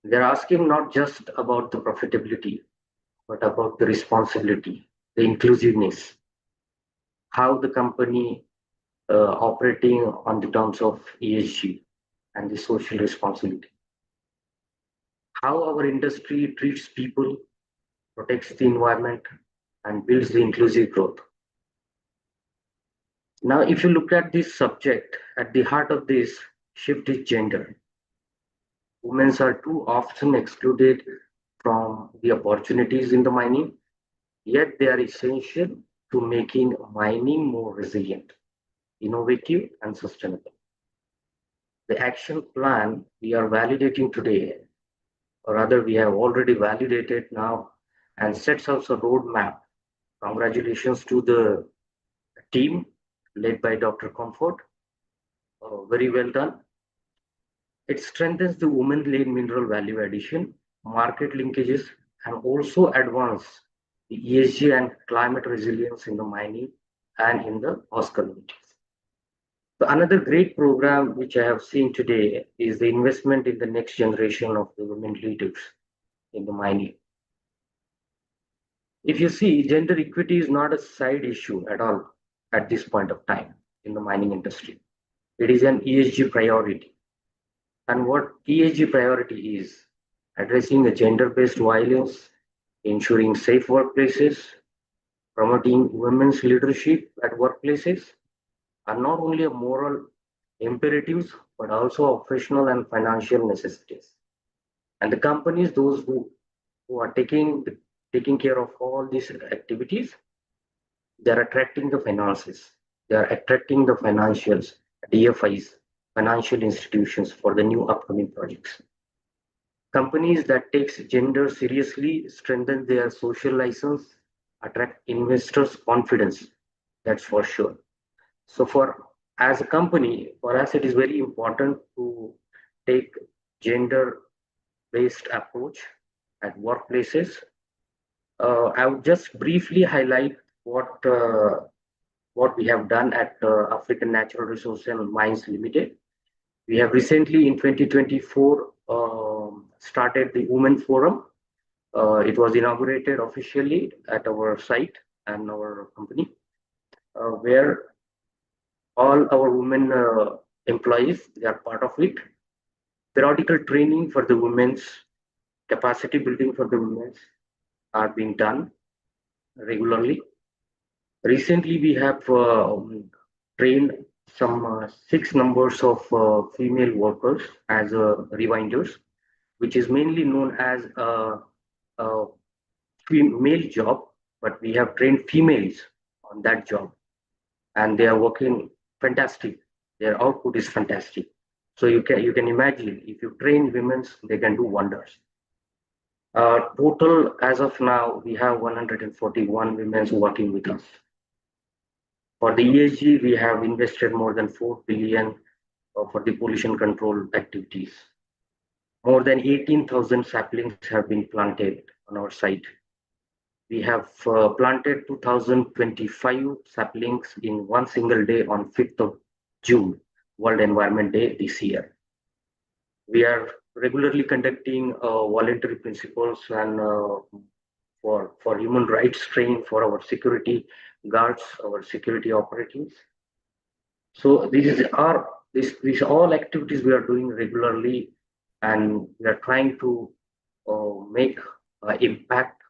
they're asking not just about the profitability, but about the responsibility, the inclusiveness, how the company operating on the terms of ESG and the social responsibility, how our industry treats people, protects the environment, and builds the inclusive growth. Now, if you look at this subject, at the heart of this shift is gender. Women are too often excluded from the opportunities in the mining, yet they are essential to making mining more resilient, innovative, and sustainable. The action plan we are validating today, or rather we have already validated now, and sets out a roadmap. Congratulations to the team led by Dr. Comfort. Very well done. It strengthens the women-led mineral value addition, market linkages, and also advance the ESG and climate resilience in the mining and in the host communities. So another great program which I have seen today is the investment in the next generation of the women leaders in the mining. If you see, gender equity is not a side issue at all at this point of time in the mining industry. It is an ESG priority. And what ESG priority is, addressing the gender-based violence, ensuring safe workplaces, promoting women's leadership at workplaces are not only a moral imperatives, but also operational and financial necessities. And the companies, those who are taking care of all these activities, they are attracting the finances, they are attracting the financials, DFIs, financial institutions for the new upcoming projects. Companies that takes gender seriously strengthen their social license, attract investors' confidence, that's for sure. So as a company, for us, it is very important to take gender-based approach at workplaces. I would just briefly highlight what we have done at African Natural Resources and Mines Limited. We have recently in 2024 started the Women Forum. It was inaugurated officially at our site and our company, where all our women employees, they are part of it. Periodical training for the women's, capacity building for the women's are being done regularly. Recently, we have trained some 6 numbers of female workers as rewinders, which is mainly known as a male job, but we have trained females on that job, and they are working fantastic. Their output is fantastic. So you can imagine, if you train women, they can do wonders. Total, as of now, we have 141 women working with us. For the ESG, we have invested more than 4 billion for the pollution control activities. More than 18,000 saplings have been planted on our site. We have planted 2025 saplings in one single day on 5th of June, World Environment Day this year. We are regularly conducting voluntary principles and for human rights training for our security guards, our security operatives. So these all activities we are doing regularly, and we are trying to make impact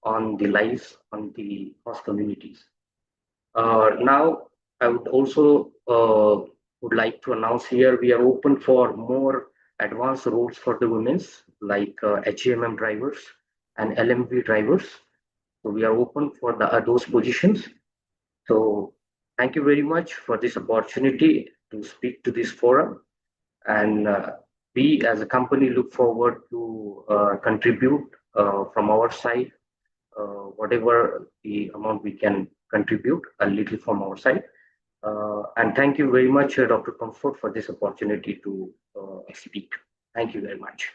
on the lives on the host communities. Now, I would also would like to announce here we are open for more advanced roles for the women's, like HEMM drivers and LMV drivers. So we are open for those positions. So thank you very much for this opportunity to speak to this forum. And we as a company look forward to contribute from our side, whatever the amount we can contribute, a little from our side. And thank you very much, Dr. Comfort, for this opportunity to speak. Thank you very much.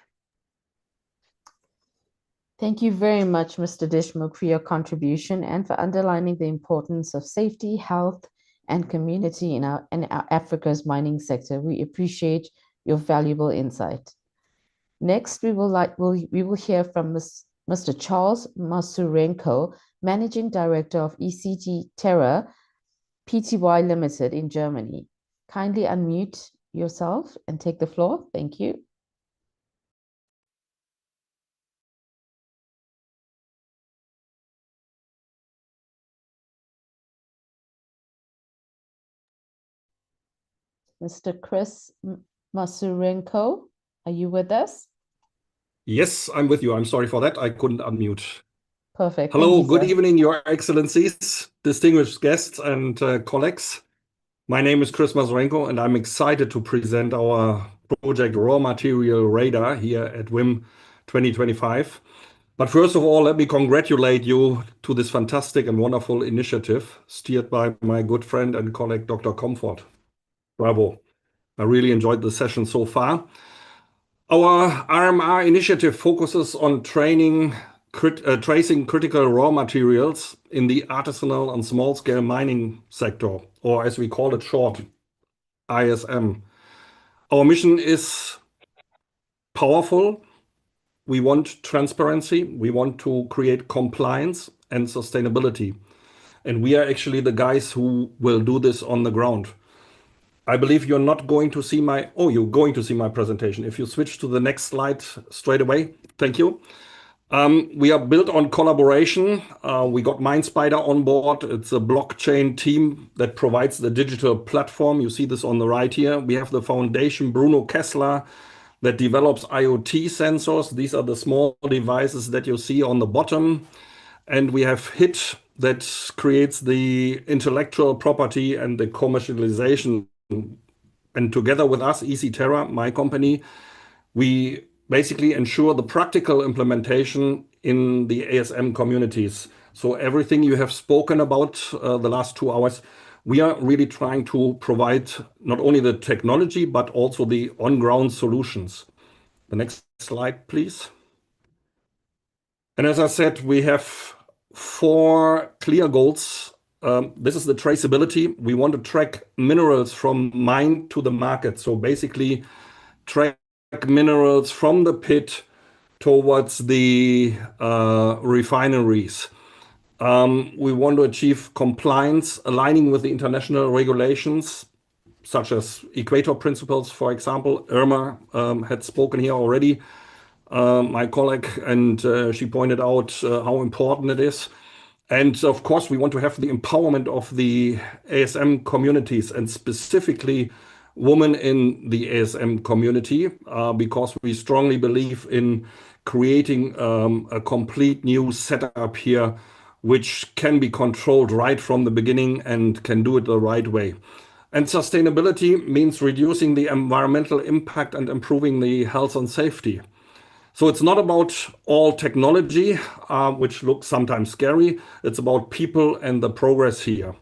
Thank you very much, Mr. Deshmukh, for your contribution and for underlining the importance of safety, health, and community in our Africa's mining sector. We appreciate your valuable insight. Next, we will hear from Mr. Charles Masurenko, Managing Director of ECT Terra Pty Limited in Germany. Kindly unmute yourself and take the floor. Thank you. Mr. Chris Masurenko, are you with us? Yes, I'm with you. I'm sorry for that. I couldn't unmute. Perfect. Hello, Thank you, good sir. evening, Your Excellencies, distinguished guests and colleagues. My name is Chris Masurenko, and I'm excited to present our project Raw Material Radar here at WiM 2025. But first of all, let me congratulate you to this fantastic and wonderful initiative steered by my good friend and colleague, Dr. Comfort. Bravo. I really enjoyed the session so far. Our RMR initiative focuses on tracing critical raw materials in the artisanal and small-scale mining sector, or as we call it short, ISM. Our mission is powerful. We want transparency. We want to create compliance and sustainability. And we are actually the guys who will do this on the ground. I believe you're not going to see you're going to see my presentation. If you switch to the next slide straight away, thank you. We are built on collaboration. We got MindSpider on board. It's a blockchain team that provides the digital platform. You see this on the right here. We have the foundation, Bruno Kessler, that develops IoT sensors. These are the small devices that you see on the bottom. And we have HIT that creates the intellectual property and the commercialization. And together with us, EasyTerra, my company, we basically ensure the practical implementation in the ASM communities. So everything you have spoken about the last 2 hours, we are really trying to provide not only the technology, but also the on-ground solutions. The next slide, please. And as I said, we have 4 clear goals. This is the traceability. We want to track minerals from mine to the market. So basically track minerals from the pit towards the refineries. We want to achieve compliance, aligning with the international regulations, such as Equator Principles, for example. Irma had spoken here already, my colleague, and she pointed out how important it is. And of course, we want to have the empowerment of the ASM communities and specifically women in the ASM community, because we strongly believe in creating a complete new setup here, which can be controlled right from the beginning and can do it the right way. And sustainability means reducing the environmental impact and improving the health and safety. So it's not about all technology, which looks sometimes scary. It's about people and the progress here.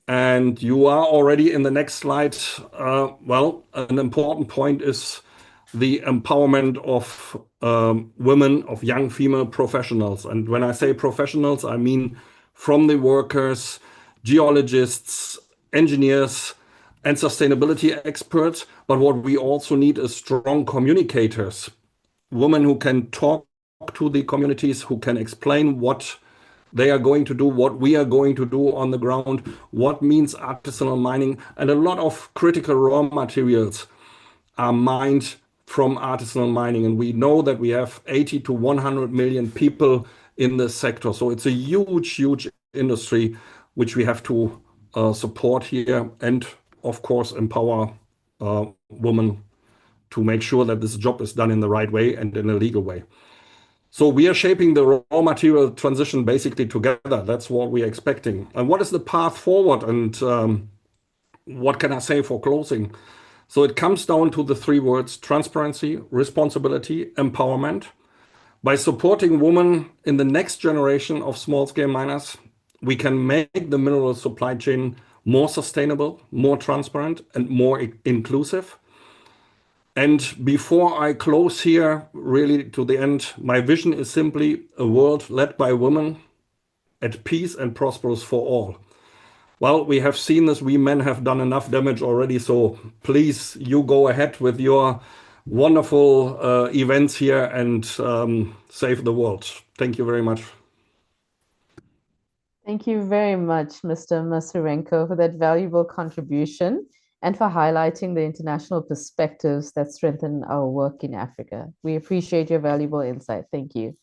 And you are already in the next slide. Well, an important point is the empowerment of women, of young female professionals. And when I say professionals, I mean from the workers, geologists, engineers, and sustainability experts. But what we also need is strong communicators. Women who can talk to the communities, who can explain what they are going to do, what we are going to do on the ground, what means artisanal mining. And a lot of critical raw materials are mined from artisanal mining. And we know that we have 80 to 100 million people in this sector. So it's a huge, huge industry, which we have to support here and, of course, empower women to make sure that this job is done in the right way and in a legal way. So we are shaping the raw material transition basically together. That's what we are expecting. And what is the path forward? And what can I say for closing? So it comes down to the 3 words: transparency, responsibility, empowerment. By supporting women in the next generation of small-scale miners, we can make the mineral supply chain more sustainable, more transparent, and more inclusive. And before I close here, really to the end, my vision is simply a world led by women, at peace and prosperous for all. Well, we have seen this. We men have done enough damage already. So please, you go ahead with your wonderful events here and save the world. Thank you very much. Thank you very much, Mr. Masurenko, for that valuable contribution and for highlighting the international perspectives that strengthen our work in Africa. We appreciate your valuable insight. Thank you.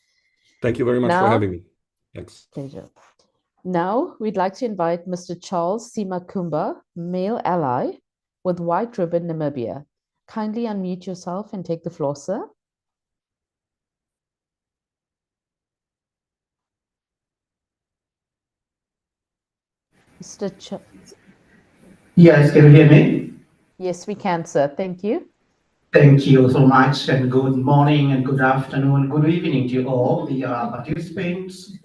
Thank you very much for having me. Thanks. Pleasure. Now, we'd like to invite Mr. Charles Simakumba, male ally with White Ribbon Namibia. Kindly unmute yourself and take the floor, sir. Mr. Yes, can you hear me? Yes, we can, sir. Thank you. Thank you so much, and good morning, and good afternoon, good evening to all the participants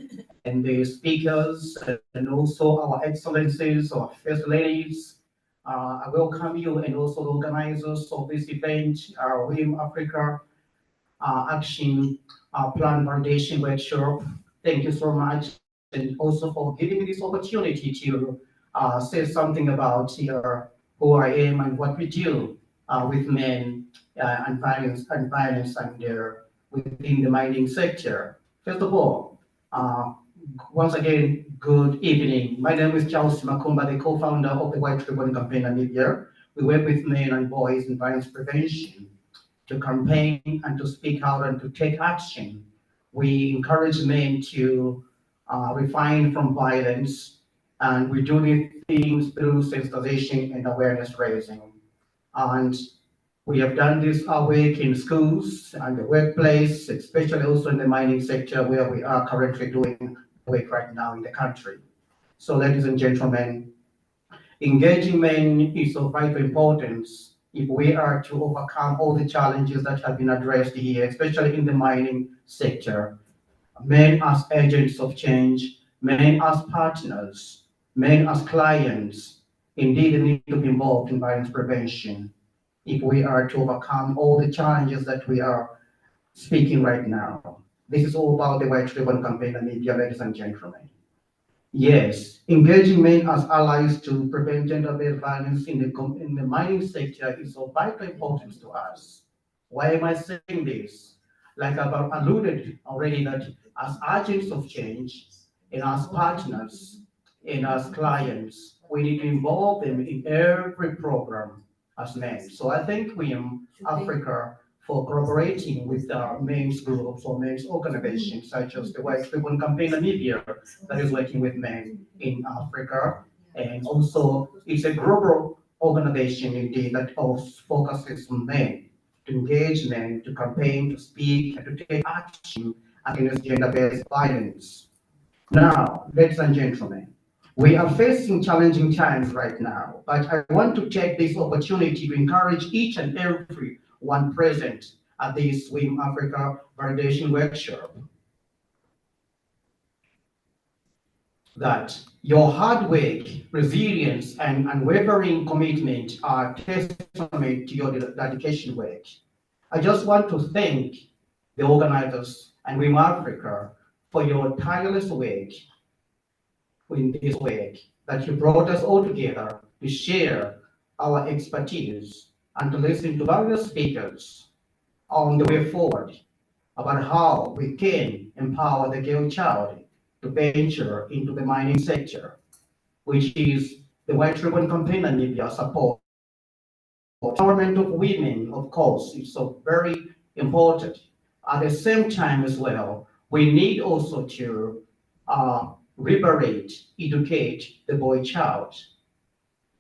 and the speakers, and also our excellencies, our first ladies. I welcome you, and also the organizers of this event, our WiM-Africa Action Plan Validation Workshop. Thank you so much, and also for giving me this opportunity to say something about who I am and what we do with men and violence and within the mining sector. First of all, once again, good evening. My name is Charles Makumba, the co-founder of the White Ribbon Campaign Namibia. We work with men and boys in violence prevention to campaign and to speak out and to take action. We encourage men to refrain from violence, and we do these things through sensitization and awareness raising. And we have done this work in schools and the workplace, especially also in the mining sector where we are currently doing work right now in the country. So ladies and gentlemen, engaging men is of vital importance if we are to overcome all the challenges that have been addressed here, especially in the mining sector. Men as agents of change, men as partners, men as clients, indeed need to be involved in violence prevention if we are to overcome all the challenges that we are speaking right now. This is all about the White Ribbon Campaign Namibia, ladies and gentlemen. Yes, engaging men as allies to prevent gender-based violence in the mining sector is of vital importance to us. Why am I saying this? Like I've alluded already, that as agents of change and as partners and as clients, we need to involve them in every program as men. So I thank WiM-Africa for collaborating with men's groups or men's organizations such as the White Ribbon Campaign Namibia that is working with men in Africa. And also it's a global organization indeed that also focuses on men, to engage men, to campaign, to speak, and to take action against gender-based violence. Now, ladies and gentlemen, we are facing challenging times right now, but I want to take this opportunity to encourage each and every one present at this WiM-Africa Validation Workshop that your hard work, resilience, and unwavering commitment are testament to your dedication work. I just want to thank the organizers and WiM-Africa for your tireless work in this work, that you brought us all together to share our expertise and to listen to various speakers on the way forward about how we can empower the girl child to venture into the mining sector, which is the White Ribbon Campaign and Namibia support. Empowerment of women, of course, is so very important. At the same time as well, we need also to liberate, educate the boy child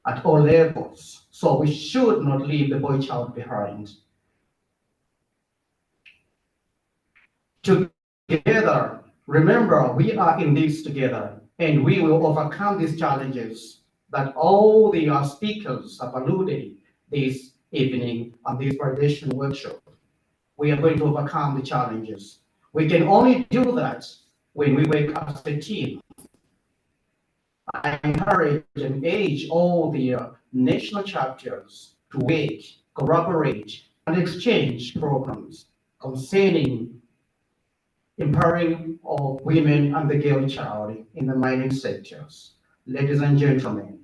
at all levels. So we should not leave the boy child behind. Together, remember, we are in this together, and we will overcome these challenges that all the speakers have alluded this evening on this validation workshop. We are going to overcome the challenges. We can only do that when we work as a team. I encourage and urge all the national chapters to work, collaborate, and exchange programs concerning empowering of women and the girl child in the mining sectors. Ladies and gentlemen,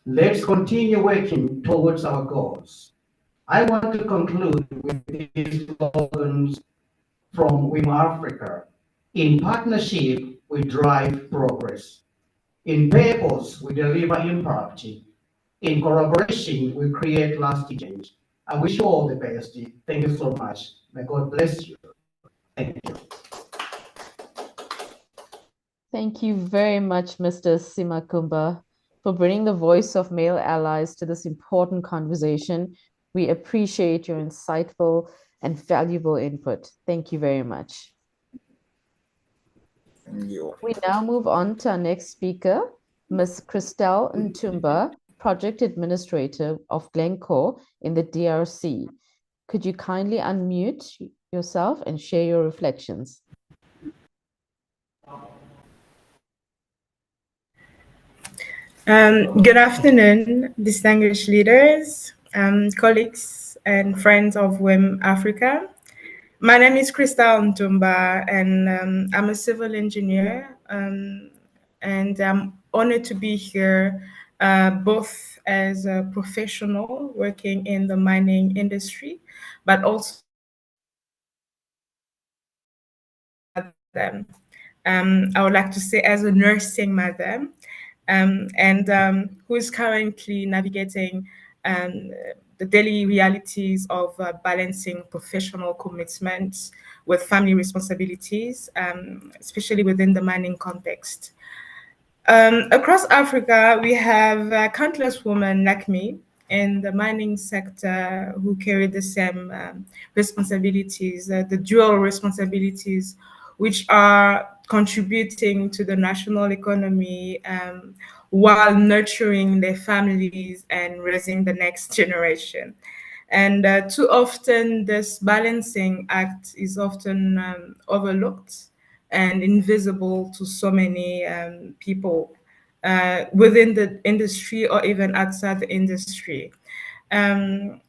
let's continue working towards our goals. I want to conclude with these slogans from WiM-Africa. In partnership, we drive progress. In purpose, we deliver impact. In collaboration, we create lasting change. I wish you all the best. Thank you so much. May God bless you. Thank you. Thank you very much, Mr. Simakumba, for bringing the voice of male allies to this important conversation We appreciate your insightful and valuable input. Thank you very much. We now move on to our next speaker, Ms. Christelle Ntumba, Project Administrator of Glencore in the DRC. Could you kindly unmute yourself and share your reflections? Good afternoon, distinguished leaders, colleagues, and friends of WiM-Africa. My name is Christelle Ntumba, and I'm a civil engineer, and I'm honored to be here, both as a professional working in the mining industry, but also I would like to say as a nursing mother, who is currently navigating the daily realities of balancing professional commitments with family responsibilities, especially within the mining context. Across Africa, we have countless women like me in the mining sector who carry the same responsibilities, the dual responsibilities, which are contributing to the national economy while nurturing their families and raising the next generation. And too often, this balancing act is often overlooked and invisible to so many people within the industry or even outside the industry. Um,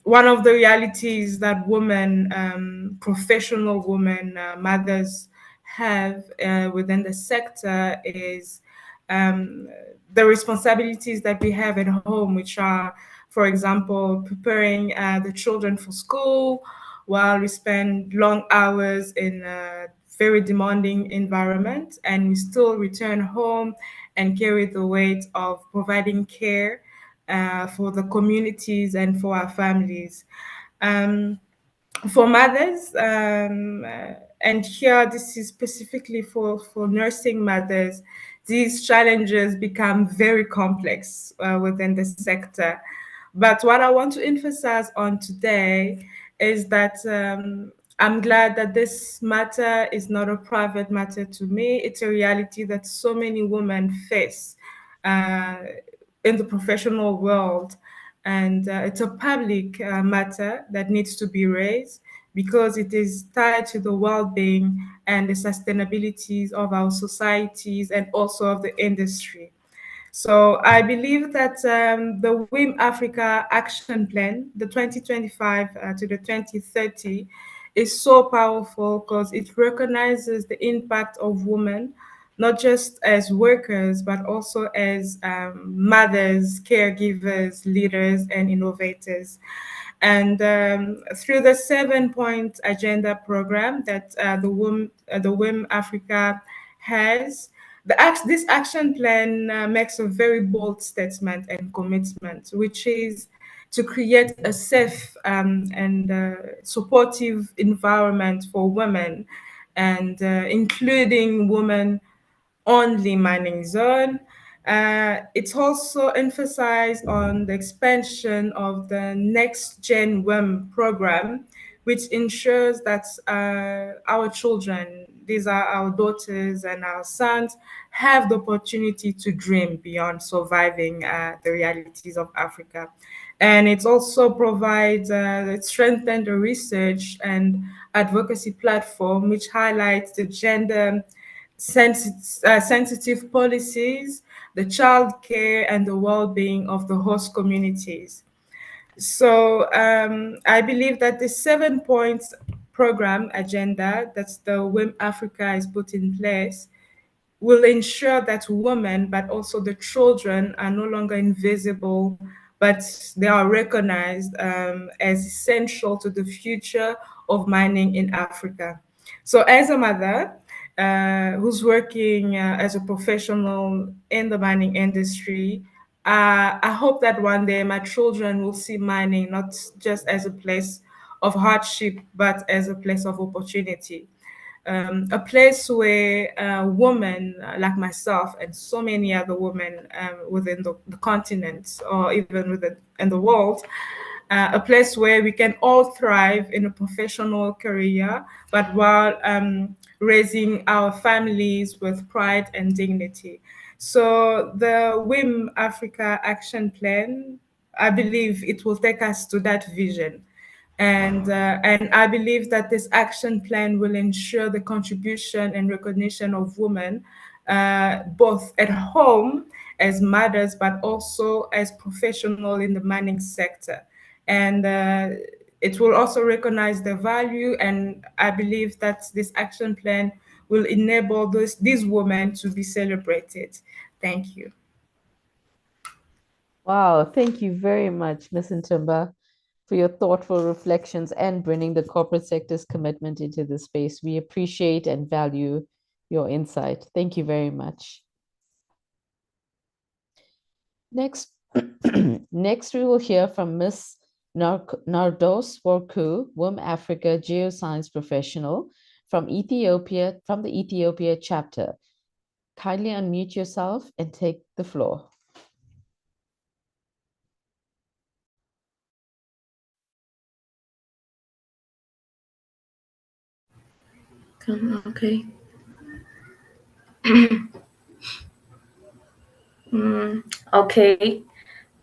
One of the realities that women, professional women, mothers have within the sector is the responsibilities that we have at home, which are, for example, preparing the children for school, while we spend long hours in a very demanding environment, and we still return home and carry the weight of providing care for the communities and for our families. For mothers, and here this is specifically for nursing mothers, these challenges become very complex within the sector. But what I want to emphasize on today is that I'm glad that this matter is not a private matter to me. It's a reality that so many women face in the professional world. And it's a public matter that needs to be raised because it is tied to the well-being and the sustainabilities of our societies and also of the industry. So I believe that the WiM-Africa Action Plan, the 2025 to the 2030, is so powerful because it recognizes the impact of women, not just as workers, but also as mothers, caregivers, leaders, and innovators. And through the 7-point agenda program that the WiM-Africa has, this action plan makes a very bold statement and commitment, which is to create a safe and supportive environment for women, and including women only mining zone. It's also emphasized on the expansion of the Next Gen WIM program, which ensures that our children, these are our daughters and our sons, have the opportunity to dream beyond surviving the realities of Africa. And it also provides, it strengthens the research and advocacy platform, which highlights the gender sensitive policies, the child care, and the well-being of the host communities. So I believe that the 7-point program agenda that the WiM-Africa has put in place will ensure that women, but also the children, are no longer invisible, but they are recognized as essential to the future of mining in Africa. So as a mother who's working as a professional in the mining industry, I hope that one day my children will see mining not just as a place of hardship, but as a place of opportunity. A place where women like myself and so many other women within the continent or even in the world a place where we can all thrive in a professional career, but while raising our families with pride and dignity. So the WiM-Africa Action Plan, I believe it will take us to that vision. And I believe that this action plan will ensure the contribution and recognition of women, both at home as mothers, but also as professional in the mining sector. And it will also recognize the value, and I believe that this action plan will enable these women to be celebrated. Thank you. Wow, thank you very much, Ms. Ntumba, for your thoughtful reflections and bringing the corporate sector's commitment into the space. We appreciate and value your insight. Thank you very much. Next, next we will hear from Ms. Nardos Worku, WiM-Africa Geoscience Professional from Ethiopia, from the Ethiopia chapter. Kindly unmute yourself and take the floor. Okay. Okay.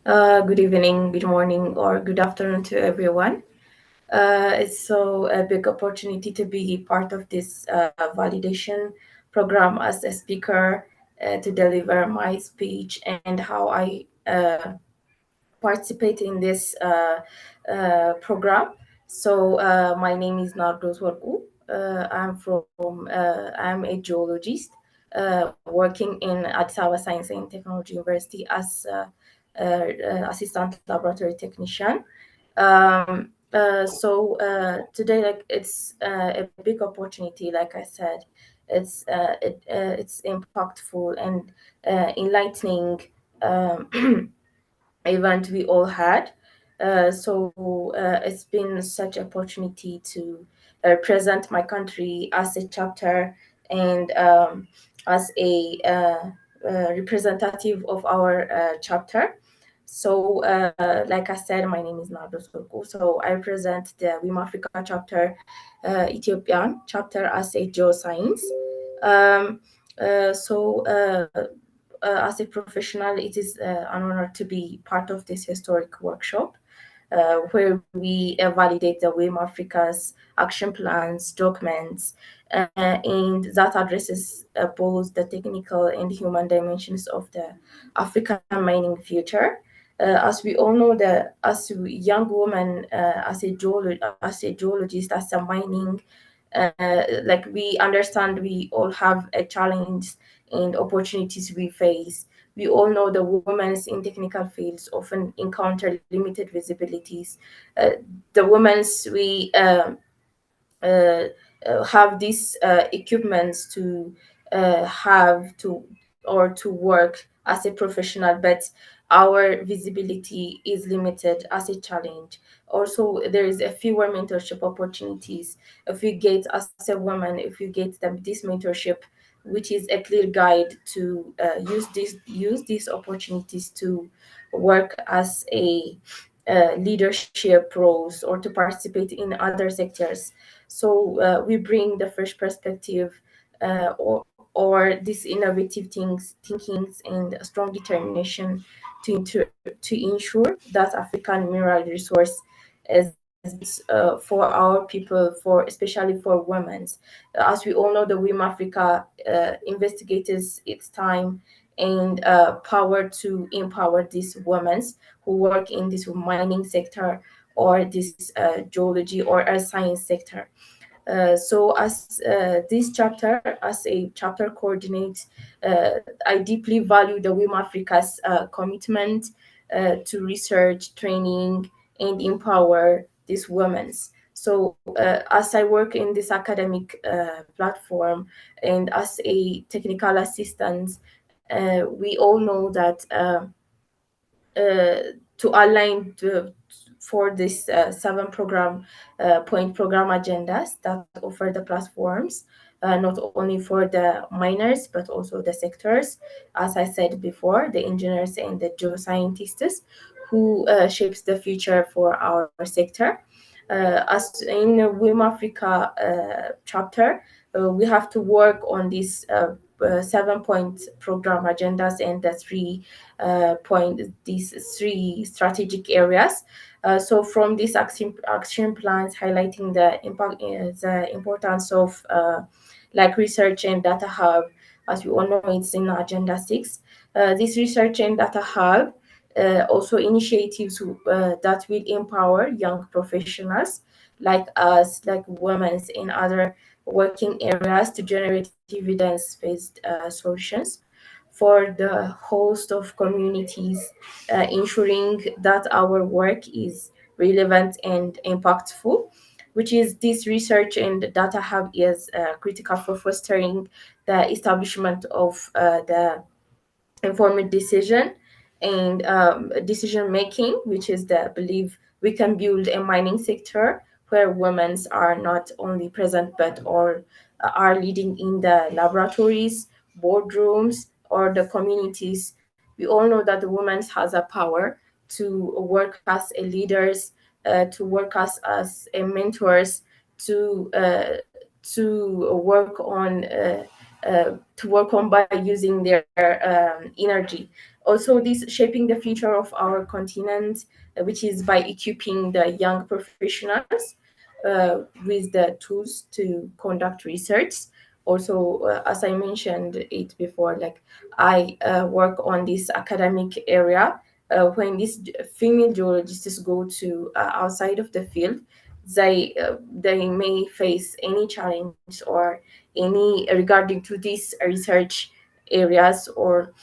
Good evening, good morning, or good afternoon to everyone. It's so a big opportunity to be part of this validation program as a speaker to deliver my speech and how I participate in this program. So my name is Nardos Worku. I'm a geologist working in Addis Ababa Science and Technology University as assistant laboratory technician. Today, like it's a big opportunity. Like I said, it's impactful and enlightening event we all had. It's been such an opportunity to represent my country as a chapter and as a representative of our chapter. So, like I said, my name is Nardos Worku. So I represent the WiM-Africa chapter, Ethiopian chapter as a geoscience. As a professional, it is an honor to be part of this historic workshop where we validate the WiM-Africa's action plans, documents, and that addresses both the technical and human dimensions of the African mining future. As we all know, as young women, as a geologist, as a mining, like we understand, we all have a challenge and opportunities we face. We all know the women in technical fields often encounter limited visibilities. The women we have these equipments to have to or to work as a professional, but our visibility is limited as a challenge. Also, there is a fewer mentorship opportunities. If you get as a woman, if you get this mentorship, which is a clear guide to use these opportunities to work as a leadership roles or to participate in other sectors. So we bring the fresh perspective or these innovative thinkings and a strong determination to ensure that African mineral resource is for our people, especially for women. As we all know, the WiM-Africa investigates its time and power to empower these women who work in this mining sector or this geology or earth science sector. So as this chapter, as a chapter coordinate, I deeply value the WiM-Africa's commitment to research, training, and empower these women. So as I work in this academic platform and as a technical assistant, we all know that to align for this 7 point program agendas that offer the platforms, not only for the miners, but also the sectors, as I said before, the engineers and the geoscientists who shapes the future for our sector. As in the WiM-Africa chapter, we have to work on these 7-point program agendas and the these three strategic areas. So from these action plans highlighting the importance of like research and data hub, as we all know, it's in Agenda 6. This research and data hub also initiatives that will empower young professionals like us, like women in other working areas to generate evidence-based solutions for the host of communities, ensuring that our work is relevant and impactful, which is this research and data hub is critical for fostering the establishment of the informed decision and decision making, which is the belief we can build a mining sector where women are not only present but are leading in the laboratories, boardrooms, or the communities. We all know that the women has a power to work as a leaders, to work as a mentors, to work on by using their energy. Also, this shaping the future of our continent, which is by equipping the young professionals with the tools to conduct research. Also, as I mentioned it before, like I work on this academic area. When these female geologists go to outside of the field, they may face any challenge or any regarding to these research areas or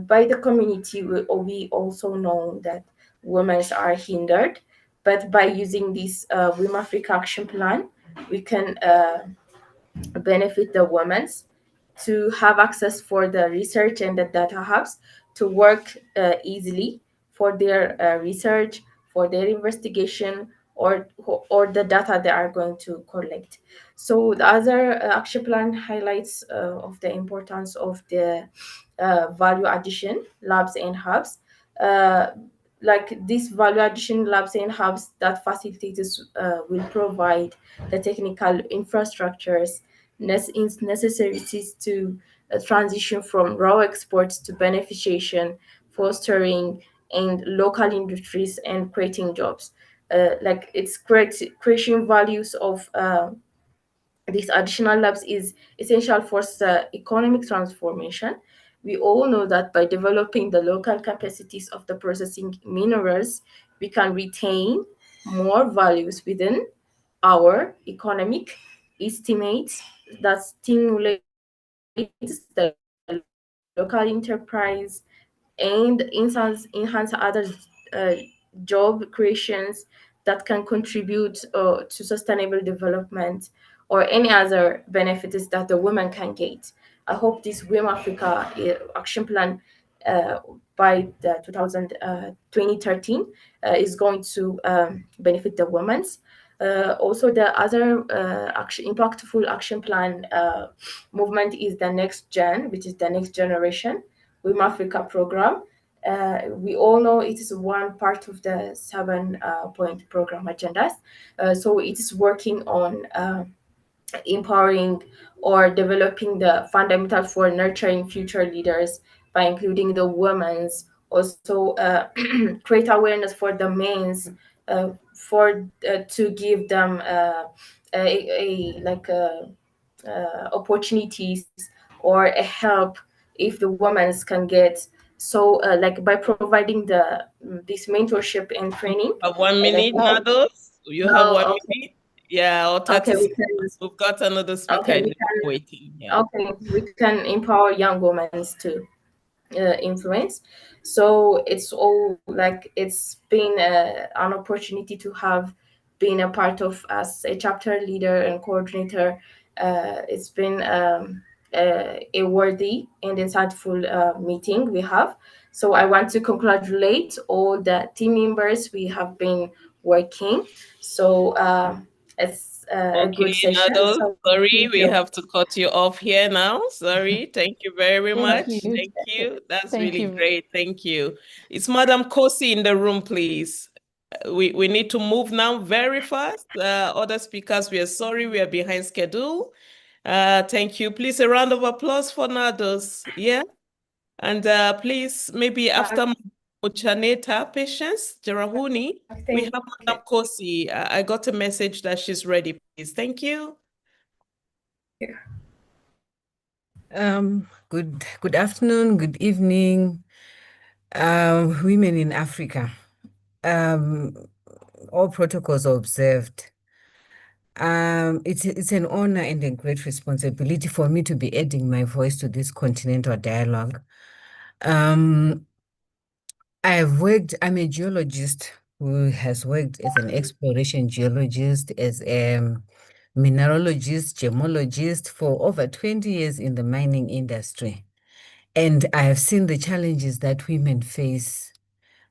by the community. We also know that women are hindered, but by using this WiM-Africa Action Plan, we can benefit the women to have access for the research and the data hubs to work easily for their research, for their investigation, or the data they are going to collect. So the other action plan highlights of the importance of the value addition labs and hubs. Like these value addition labs and hubs that facilitators will provide the technical infrastructures necessities to transition from raw exports to beneficiation, fostering and local industries and creating jobs. Like it's creation values of these additional labs is essential for the economic transformation. We all know that by developing the local capacities of the processing minerals, we can retain more values within our economic estimates that stimulates the local enterprise and enhance other uh, job creations that can contribute to sustainable development or any other benefits that the women can get. I hope this WiM-Africa action plan by the 2013 is going to benefit the women. Also, the other impactful action plan movement is the next gen, which is the next generation WiM-Africa program. We all know it is one part of the 7-point program agendas. So it is working on empowering or developing the fundamental for nurturing future leaders by including the women's, also create awareness for the men's, for to give them opportunities or a help if the women can get. So like by providing the this mentorship and training. Have 1 minute, Nados? You have 1 okay. minute? Yeah, or 30 Okay, seconds. We've got another speaker okay, waiting. Yeah. okay, we can empower young women to influence. So it's all like it's been an opportunity to have been a part of as a chapter leader and coordinator. It's been a worthy and insightful meeting we have. So I want to congratulate all the team members we have been working. So a good session. Nado, So sorry, thank we you. have to cut you off here now. Sorry. Thank you very much. you. Thank you. That's Thank really you. great. Thank you. It's Madam Kosi in the room, please. We need to move now very fast. Other speakers, we are sorry, we are behind schedule. Thank you. Please, a round of applause for Nados. Yeah. And please, maybe after Muchaneta Patience, Jerahuni, we have Madam Kosi. I got a message that she's ready, please. Thank you. Good afternoon, good evening, women in Africa. All protocols are observed. It's an honor and a great responsibility for me to be adding my voice to this continental dialogue. I'm a geologist who has worked as an exploration geologist, as a mineralogist, gemologist for over 20 years in the mining industry. And I have seen the challenges that women face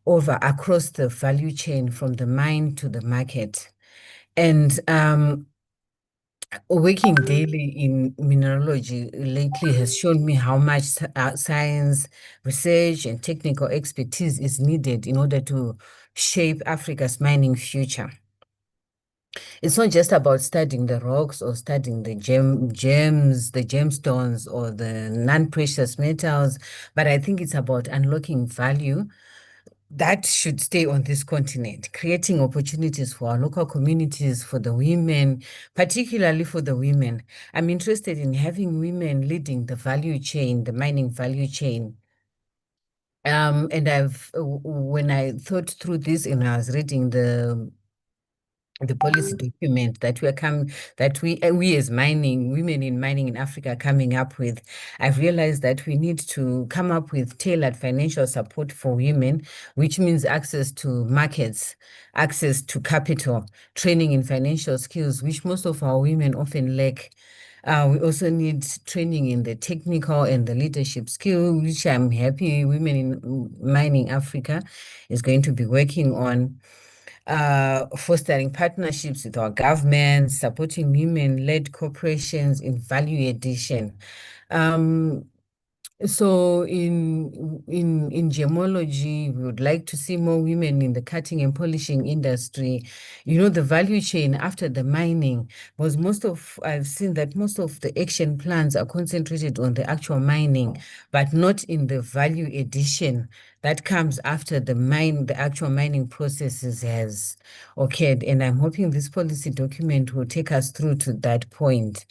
across the value chain from the mine to the market. And working daily in mineralogy lately has shown me how much science, research, and technical expertise is needed in order to shape Africa's mining future. It's not just about studying the rocks or studying the gems, the gemstones, or the non-precious metals, but I think it's about unlocking value that should stay on this continent, creating opportunities for our local communities, for the women, particularly for the women. I'm interested in having women leading the value chain, the mining value chain. And when I thought through this and I was reading the policy document that we as women in mining in Africa are coming up with, I've realized that we need to come up with tailored financial support for women, which means access to markets, access to capital, training in financial skills, which most of our women often lack. We also need training in the technical and the leadership skill, which I'm happy Women in Mining Africa is going to be working on. Fostering partnerships with our government, supporting women-led corporations in value addition. So in gemology, we would like to see more women in the cutting and polishing industry. You know, the value chain after the mining was I've seen that most of the action plans are concentrated on the actual mining, but not in the value addition that comes after the actual mining processes has occurred. And I'm hoping this policy document will take us through to that point.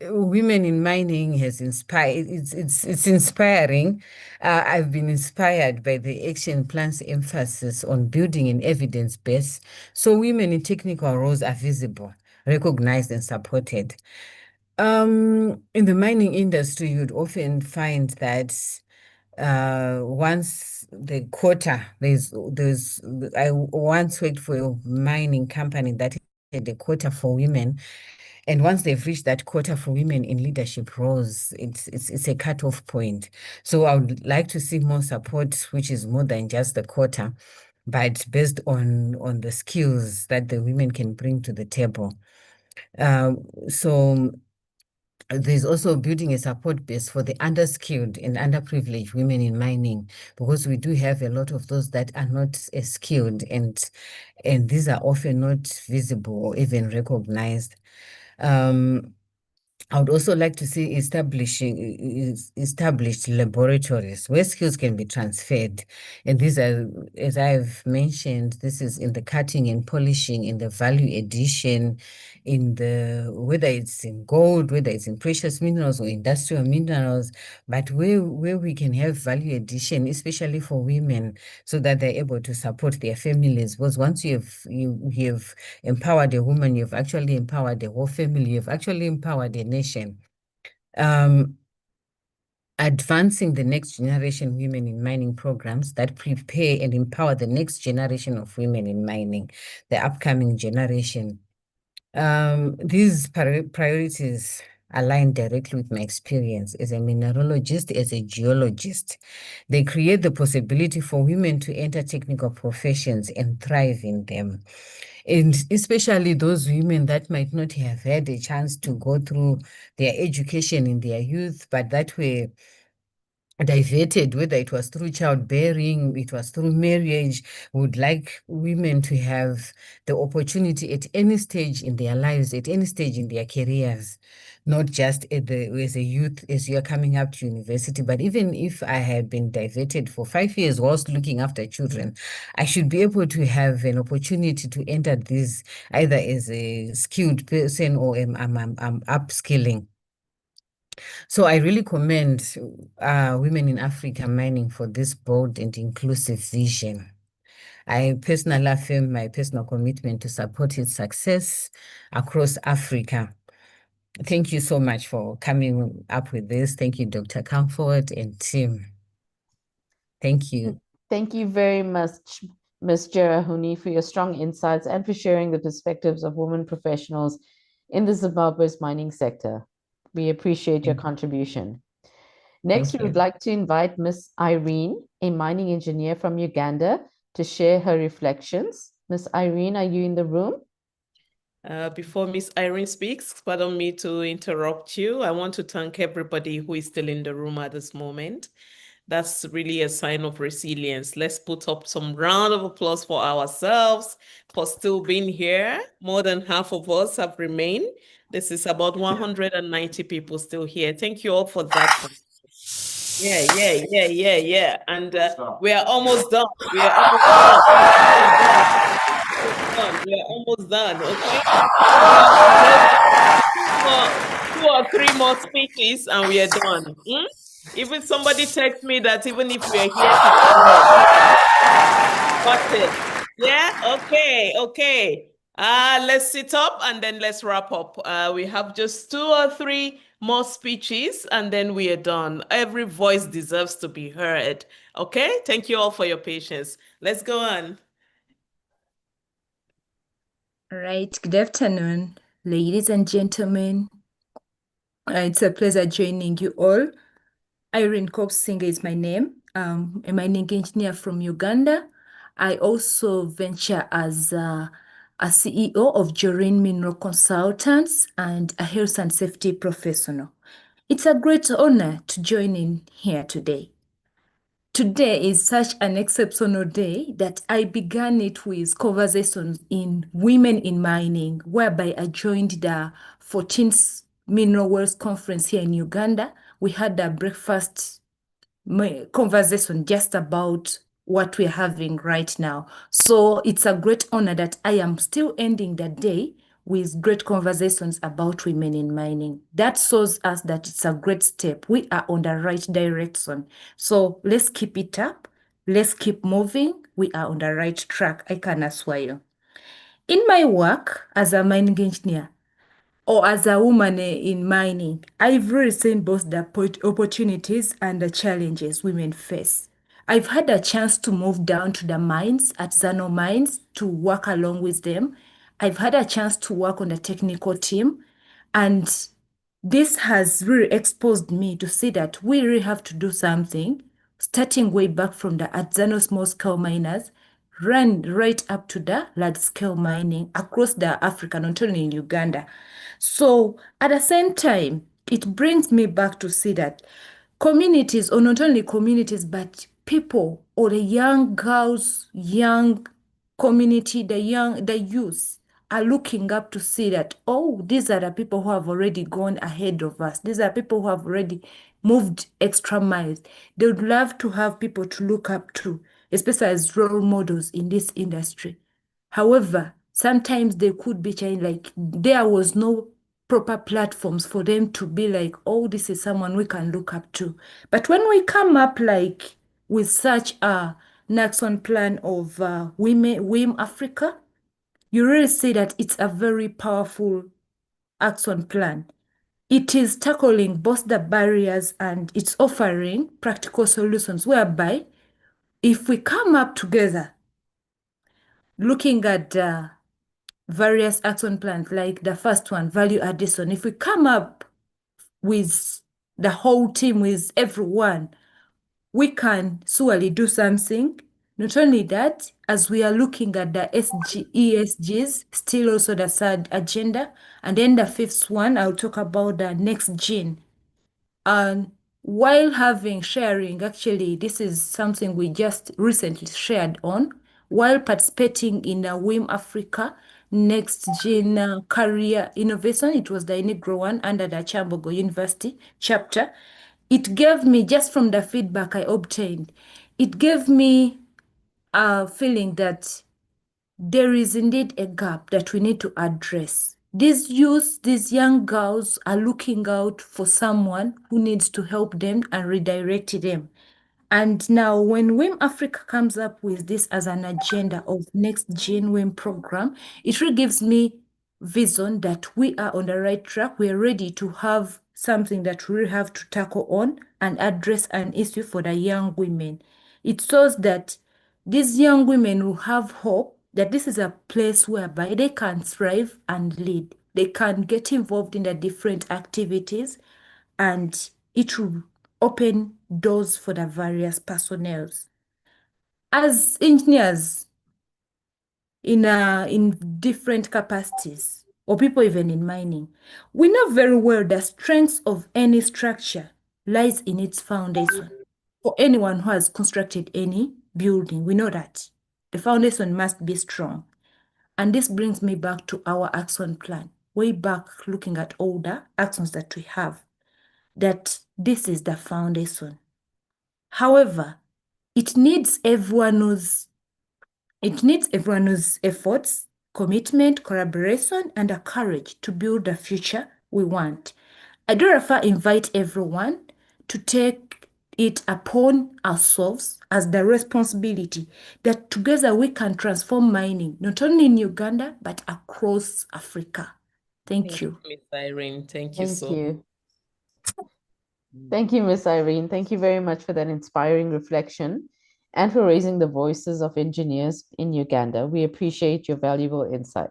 Women in mining has inspired, it's inspiring. I've been inspired by the action plan's emphasis on building an evidence base so women in technical roles are visible, recognized, and supported. In the mining industry, you'd often find that once the quota, I once worked for a mining company that had a quota for women. And once they've reached that quota for women in leadership roles, it's a cutoff point. So I would like to see more support, which is more than just the quota, but based on the skills that the women can bring to the table. So there's also building a support base for the underskilled and underprivileged women in mining, because we do have a lot of those that are not as skilled, and these are often not visible or even recognized. I would also like to see established laboratories where skills can be transferred. And these are, as I've mentioned, this is in the cutting and polishing, in the value addition, whether it's in gold, whether it's in precious minerals or industrial minerals, but where we can have value addition, especially for women, so that they're able to support their families. Because once you have empowered a woman, you've actually empowered the whole family, you've actually empowered a nation. Advancing the next generation women in mining programs that prepare and empower the next generation of women in mining, the upcoming generation. These priorities align directly with my experience as a mineralogist, as a geologist. They create the possibility for women to enter technical professions and thrive in them. And especially those women that might not have had a chance to go through their education in their youth, but that were diverted, whether it was through childbearing, it was through marriage, would like women to have the opportunity at any stage in their lives, at any stage in their careers, not just as a youth, as you're coming up to university, but even if I had been diverted for 5 years whilst looking after children, I should be able to have an opportunity to enter this either as a skilled person or I'm upskilling. So I really commend Women in Africa Mining for this bold and inclusive vision. I personally affirm my personal commitment to support its success across Africa. Thank you so much for coming up with this. Thank you, Dr. Comfort and team. Thank you. Thank you very much, Ms. Jerahuni, for your strong insights and for sharing the perspectives of women professionals in the Zimbabwe's mining sector. We appreciate your contribution. Next, we would like to invite Ms. Irene, a mining engineer from Uganda, to share her reflections. Ms. Irene, are you in the room? Before Ms. Irene speaks, pardon me to interrupt you. I want to thank everybody who is still in the room at this moment. That's really a sign of resilience. Let's put up some round of applause for ourselves for still being here. More than half of us have remained. This is about 190 people still here. Thank you all for that. Yeah. And we are almost done. We are almost done. Okay. Two or three more speeches and we are done. Even somebody text me that even if we are here, got it. Yeah. Okay. Let's sit up and then let's wrap up. We have just 2 or 3 more speeches and then we are done. Every voice deserves to be heard. Okay. Thank you all for your patience. Let's go on. All right. Good afternoon, ladies and gentlemen. It's a pleasure joining you all. Irene Kopsinger is my name. I'm a mining engineer from Uganda. I also venture as a CEO of Jorin Mineral Consultants and a health and safety professional. It's a great honor to join in here today. Today is such an exceptional day that I began it with conversations in Women in Mining, whereby I joined the 14th Mineral Wells Conference here in Uganda. We had a breakfast conversation just about what we're having right now. So it's a great honor that I am still ending the day with great conversations about women in mining. That shows us that it's a great step. We are on the right direction. So let's keep it up. Let's keep moving. We are on the right track, I can assure you. In my work as a mining engineer, or as a woman in mining, I've really seen both the opportunities and the challenges women face. I've had a chance to move down to the mines, artisanal mines, to work along with them. I've had a chance to work on the technical team, and this has really exposed me to see that we really have to do something, starting way back from the artisanal small-scale miners, run right up to the large-scale mining across the Africa, not only in Uganda. So at the same time, it brings me back to see that communities, or not only communities, but people or the young girls, young community, the youth are looking up to see that, oh, these are the people who have already gone ahead of us. These are people who have already moved extra miles. They would love to have people to look up to, especially as role models in this industry. However, sometimes they could be changed, like there was no proper platforms for them to be like, oh, this is someone we can look up to. But when we come up like with such a action plan of WiM-Africa, you really see that it's a very powerful action plan. It is tackling both the barriers and it's offering practical solutions whereby if we come up together, looking at various action plans, like the first one, value addition, if we come up with the whole team, with everyone, we can surely do something Not only that, as we are looking at the ESGs, still also the third agenda, and then the fifth one, I'll talk about the next gene. And while sharing, actually, this is something we just recently shared on, while participating in the WiM-Africa Next Gen Career Innovation, it was the inaugural one under the Chambogo University chapter. It gave me, just from the feedback I obtained, it gave me a feeling that there is indeed a gap that we need to address. These youths, these young girls are looking out for someone who needs to help them and redirect them. And now when WiM-Africa comes up with this as an agenda of Next Gen WiM program, it really gives me vision that we are on the right track. We are ready to have something that we have to tackle on and address an issue for the young women. It shows that these young women will have hope that this is a place whereby they can thrive and lead. They can get involved in the different activities, and it will open doors for the various personnel. As engineers in different capacities, or people even in mining, we know very well the strength of any structure lies in its foundation. For anyone who has constructed any building, we know that the foundation must be strong. And this brings me back to our action plan, way back looking at all the actions that we have, that this is the foundation. However, it needs everyone's efforts, commitment, collaboration, and the courage to build the future we want. I do therefore invite everyone to take it upon ourselves as the responsibility that together we can transform mining, not only in Uganda, but across Africa. Thank you. Miss Irene. Thank you Thank so much. you. Thank you, Miss Irene. Thank you very much for that inspiring reflection and for raising the voices of engineers in Uganda. We appreciate your valuable insight.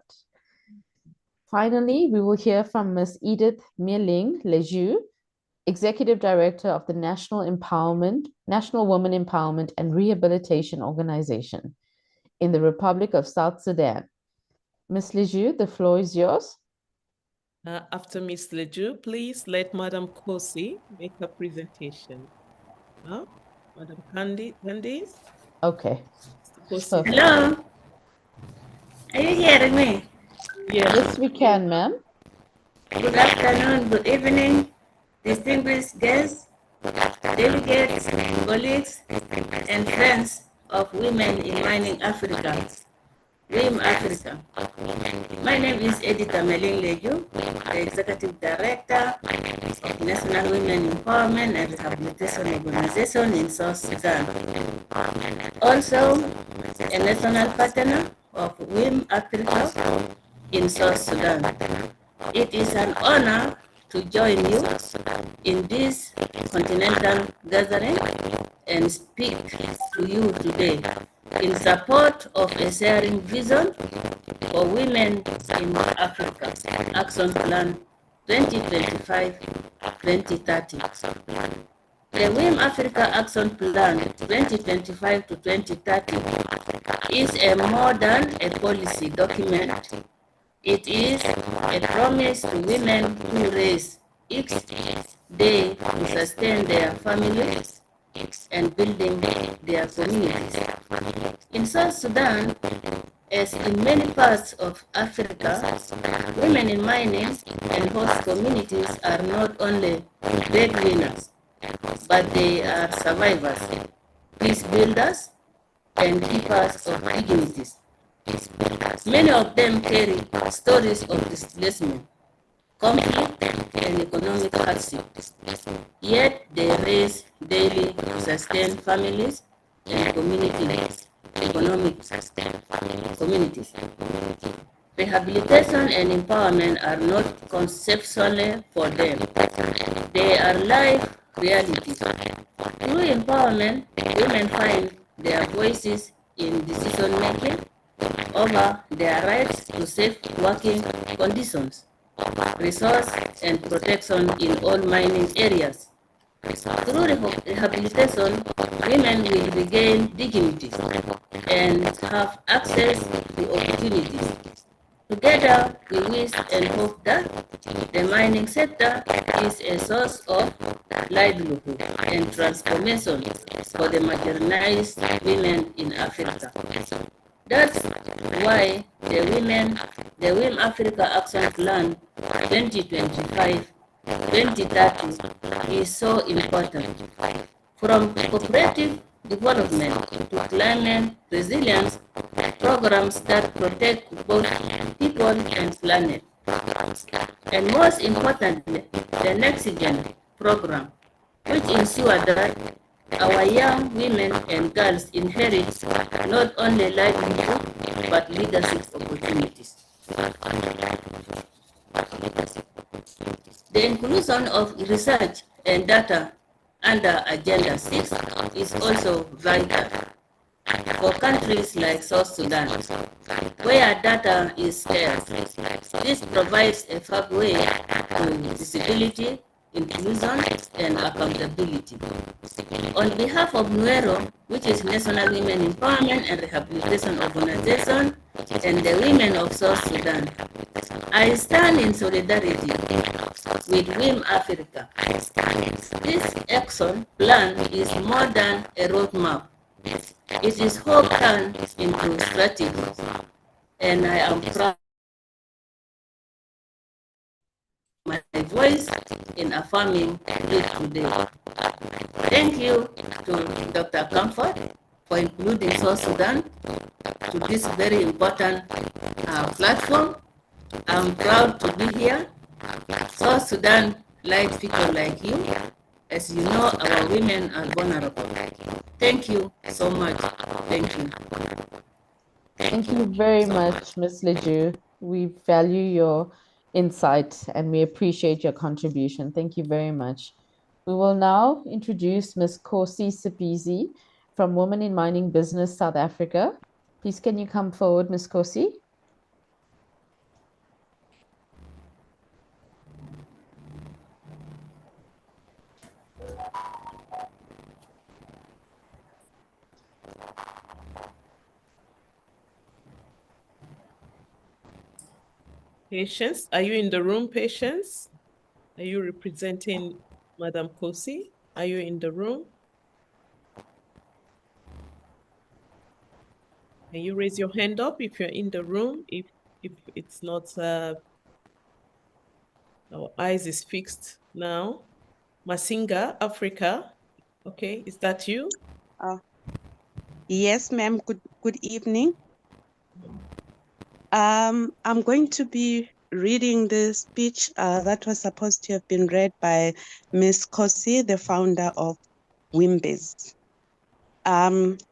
Finally, we will hear from Ms. Edith Mieling Leju, Executive Director of the National Women Empowerment and Rehabilitation Organization in the Republic of South Sudan. Ms. Leju, the floor is yours. After Ms. Leju, please let Madam Kosi make her presentation. Madam Candice? Okay. Kosi. Hello. Are you hearing me? Yes, we can, ma'am. Good afternoon, good evening, distinguished guests, delegates, colleagues, and friends of women in mining Africa, WiM-Africa. My name is Edith Mieling Leju, the Executive Director of National Women Empowerment and Rehabilitation Organization in South Sudan. Also, a national partner of WiM-Africa in South Sudan. It is an honor to join you in this continental gathering and speak to you today in support of a sharing vision for women in Africa, Action Plan 2025-2030. The WiM-Africa Action Plan 2025 to 2030 is more than a policy document. It is a promise to women who raise each day to sustain their families and building their communities. In South Sudan, as in many parts of Africa, women in mining and host communities are not only breadwinners, but they are survivors, peace builders, and keepers of dignities. Many of them carry stories of displacement, conflict, and economic hardship. Yet they raise daily to sustain families and communities. Rehabilitation and empowerment are not conceptually for them. They are life realities. Through empowerment, women find their voices in decision making over their rights to safe working conditions, resource and protection in all mining areas, Through rehabilitation, women will regain dignity and have access to opportunities. Together, we wish and hope that the mining sector is a source of livelihood and transformation for the marginalized women in Africa. That's why the WiM-Africa Action Plan 2025-2030 is so important. From cooperative development to climate resilience programs that protect both people and planet. And most importantly, the Next Gen program, which ensures that our young women and girls inherit not only livelihood but leadership opportunities. The inclusion of research and data under Agenda 6 is also vital for countries like South Sudan, where data is scarce. This provides a pathway to visibility, inclusion, and accountability. On behalf of NUERO, which is National Women Empowerment and Rehabilitation Organization, and the women of South Sudan, I stand in solidarity with WiM-Africa. This action plan is more than a roadmap. It is hope turned into strategy, and I am proud of my voice in affirming it today. Thank you to Dr. Comfort for including South Sudan to this very important platform. I'm proud to be here. South Sudan likes people like you. As you know, our women are vulnerable. Thank you so much. Thank you. Thank you very much, Ms. Leju. We value your insight and we appreciate your contribution. Thank you very much. We will now introduce Ms. Kosi Sipizi from Women in Mining Business, South Africa. Please, can you come forward, Ms. Kosi? Patience, are you in the room, Patience? Are you representing Madam Kosi? Are you in the room? Can you raise your hand up if you're in the room? If it's not, our eyes is fixed now. Masinga, Africa. Okay, is that you? Yes, ma'am. Good evening. I'm going to be reading the speech that was supposed to have been read by Ms. Kosi, the founder of WiMBiz.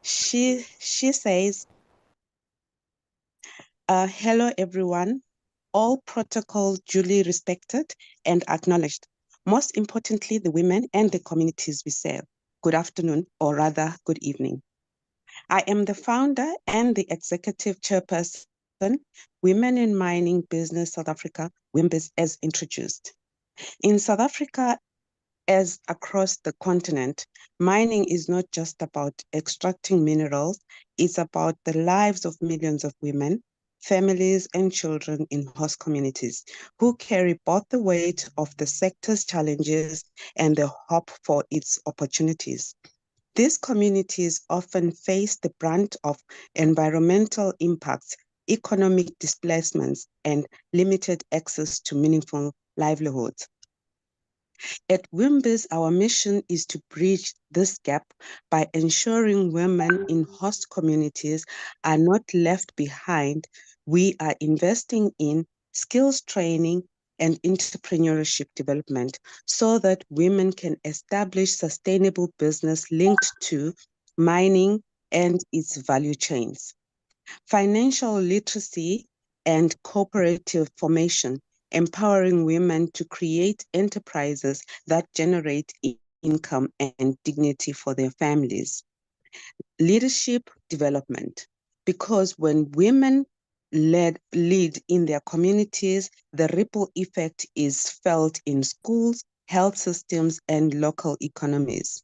She says, hello, everyone. All protocols duly respected and acknowledged. Most importantly, the women and the communities we serve. Good afternoon, or rather, good evening. I am the founder and the executive chairperson, Women in Mining Business South Africa, WiMBiz, as introduced. In South Africa, as across the continent, mining is not just about extracting minerals, it's about the lives of millions of women, families, and children in host communities who carry both the weight of the sector's challenges and the hope for its opportunities. These communities often face the brunt of environmental impacts, economic displacements, and limited access to meaningful livelihoods. At WiMBiz, our mission is to bridge this gap by ensuring women in host communities are not left behind. We are investing in skills training and entrepreneurship development so that women can establish sustainable business linked to mining and its value chains. Financial literacy and cooperative formation, empowering women to create enterprises that generate income and dignity for their families. Leadership development, because when women lead in their communities, the ripple effect is felt in schools, health systems, and local economies.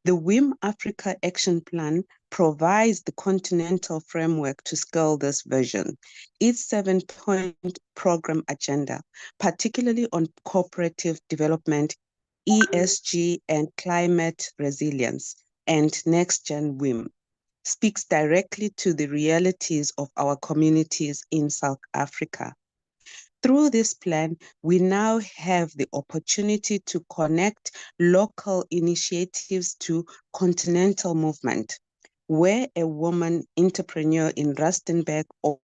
The WiM-Africa Action Plan provides the continental framework to scale this vision. Its 7-point program agenda, particularly on cooperative development, ESG, and climate resilience, and next-gen WiM, speaks directly to the realities of our communities in South Africa. Through this plan, we now have the opportunity to connect local initiatives to continental movement, where a woman entrepreneur in Rustenburg or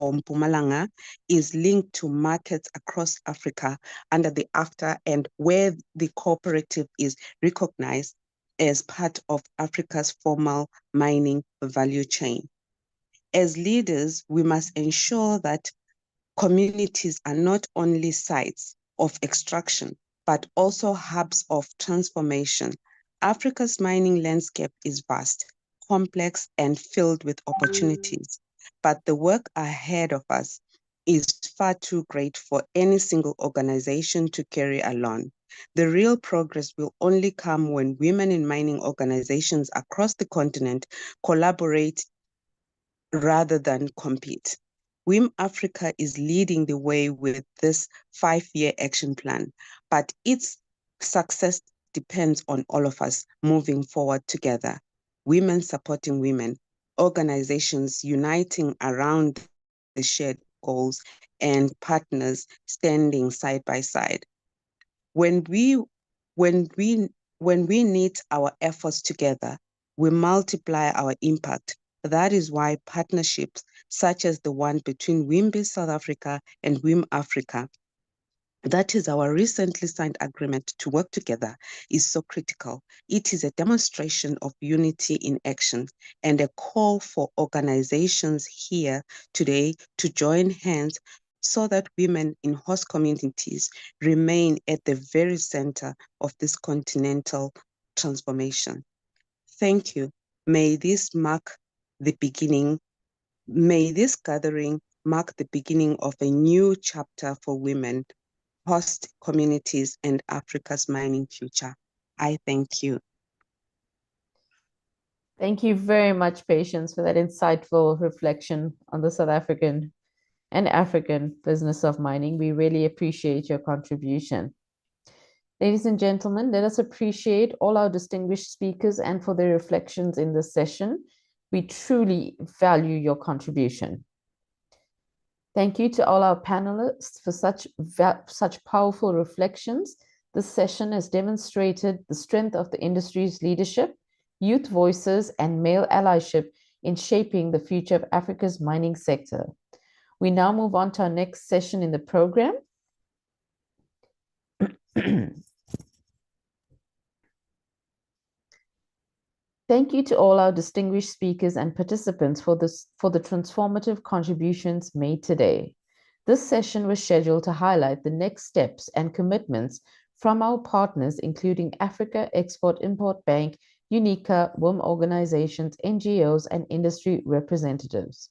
Mpumalanga is linked to markets across Africa under the AFTA, and where the cooperative is recognized as part of Africa's formal mining value chain. As leaders, we must ensure that communities are not only sites of extraction, but also hubs of transformation. Africa's mining landscape is vast, complex, and filled with opportunities, but the work ahead of us is far too great for any single organization to carry alone. The real progress will only come when women in mining organizations across the continent collaborate rather than compete. WiM-Africa is leading the way with this 5-year action plan, but its success depends on all of us moving forward together. Women supporting women, organizations uniting around the shared goals, and partners standing side by side. When we knit our efforts together, we multiply our impact. That is why partnerships such as the one between WiMBIZ South Africa and WiM-Africa, that is our recently signed agreement to work together, is so critical. It is a demonstration of unity in action and a call for organizations here today to join hands so that women in host communities remain at the very center of this continental transformation. Thank you. May this gathering mark the beginning of a new chapter for women, host communities, and Africa's mining future. I thank you. Thank you very much, Patience, for that insightful reflection on the South African and African business of mining. We really appreciate your contribution. Ladies and gentlemen, let us appreciate all our distinguished speakers and for their reflections in this session. We truly value your contribution. Thank you to all our panelists for such powerful reflections. This session has demonstrated the strength of the industry's leadership, youth voices, and male allyship in shaping the future of Africa's mining sector. We now move on to our next session in the program. Thank you to all our distinguished speakers and participants for the transformative contributions made today. This session was scheduled to highlight the next steps and commitments from our partners, including Africa Export-Import Bank, UNICA, WiM organizations, NGOs, and industry representatives.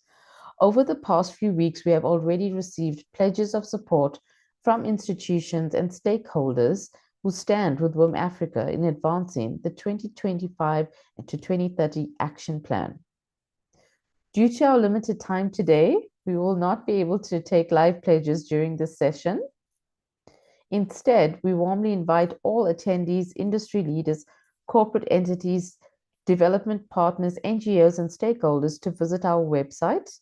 Over the past few weeks, we have already received pledges of support from institutions and stakeholders who stand with WiM-Africa in advancing the 2025 to 2030 Action Plan. Due to our limited time today, we will not be able to take live pledges during this session. Instead, we warmly invite all attendees, industry leaders, corporate entities, development partners, NGOs, and stakeholders to visit our website,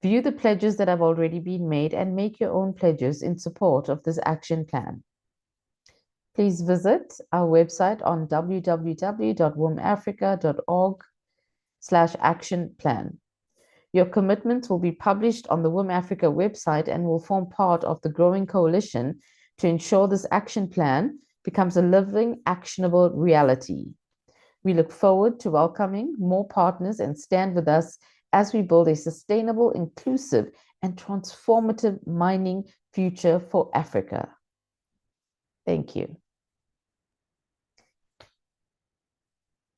view the pledges that have already been made, and make your own pledges in support of this action plan. Please visit our website on www.wimafrica.org/action-plan. Your commitments will be published on the WiM-Africa website and will form part of the growing coalition to ensure this action plan becomes a living, actionable reality. We look forward to welcoming more partners and stand with us as we build a sustainable, inclusive, and transformative mining future for Africa. Thank you.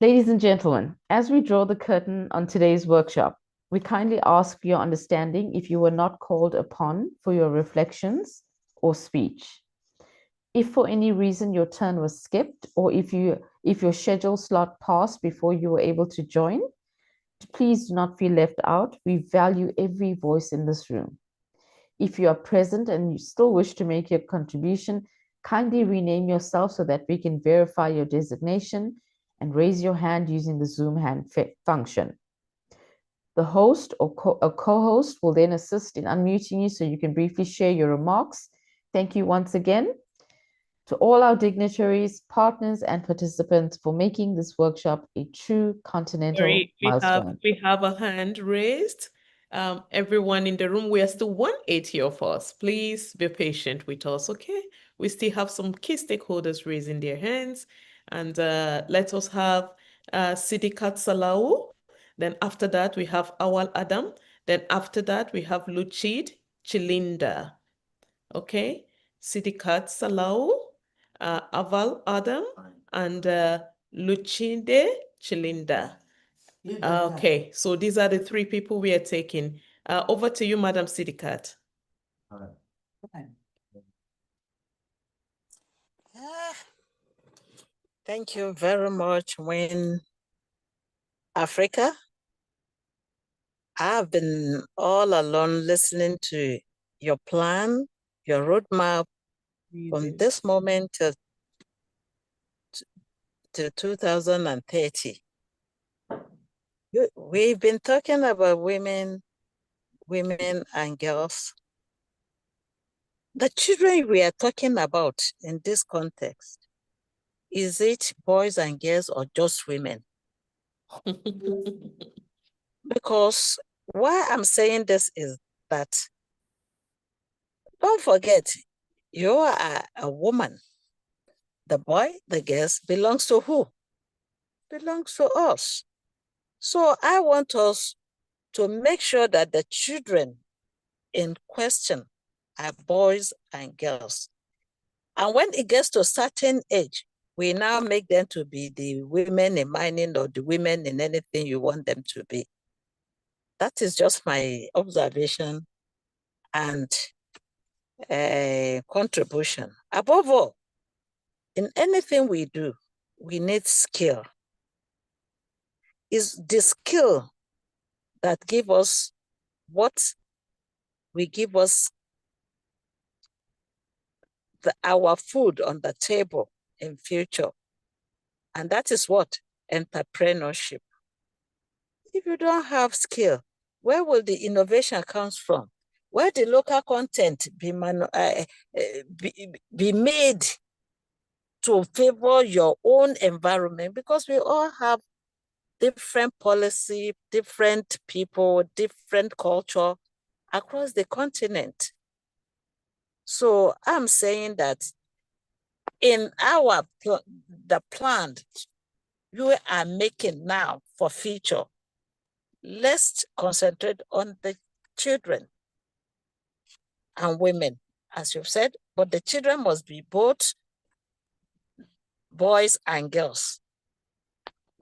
Ladies and gentlemen, as we draw the curtain on today's workshop, we kindly ask for your understanding if you were not called upon for your reflections or speech. If for any reason your turn was skipped, or if your scheduled slot passed before you were able to join, please do not feel left out. We value every voice in this room. If you are present and you still wish to make your contribution, kindly rename yourself so that we can verify your designation and raise your hand using the Zoom hand function. The host or a co-host will then assist in unmuting you so you can briefly share your remarks. Thank you once again to all our dignitaries, partners, and participants for making this workshop a true continental milestone. We have a hand raised. Everyone in the room, we are still 180 of us. Please be patient with us, okay? We still have some key stakeholders raising their hands. And let us have Sidikat Salau. Then after that, we have Awal Adam. Then after that, we have Luchid Chilinda. Okay? Sidikat Salau, Aval Adam, and Luchide Chilinda. Okay, so these are the three people we are taking. Over to you, Madam Sidikat. Thank you very much, WiM-Africa. I've been all along listening to your plan, your roadmap from this moment to 2030. We've been talking about women and girls. The children we are talking about in this context, is it boys and girls or just women? Because why I'm saying this is that, don't forget, you are a woman. The boy, the girls belongs to who? Belongs to us. So I want us to make sure that the children in question are boys and girls. And when it gets to a certain age, we now make them to be the women in mining or the women in anything you want them to be. That is just my observation and contribution. Above all, in anything we do, we need skill. It's the skill that give us what we give us our food on the table in future. And that is what? Entrepreneurship. If you don't have skill, where will the innovation come from? Where the local content be made to favor your own environment? Because we all have different policy, different people, different culture across the continent. So I'm saying that in the plan you are making now for future, let's concentrate on the children and women, as you've said, but the children must be both boys and girls.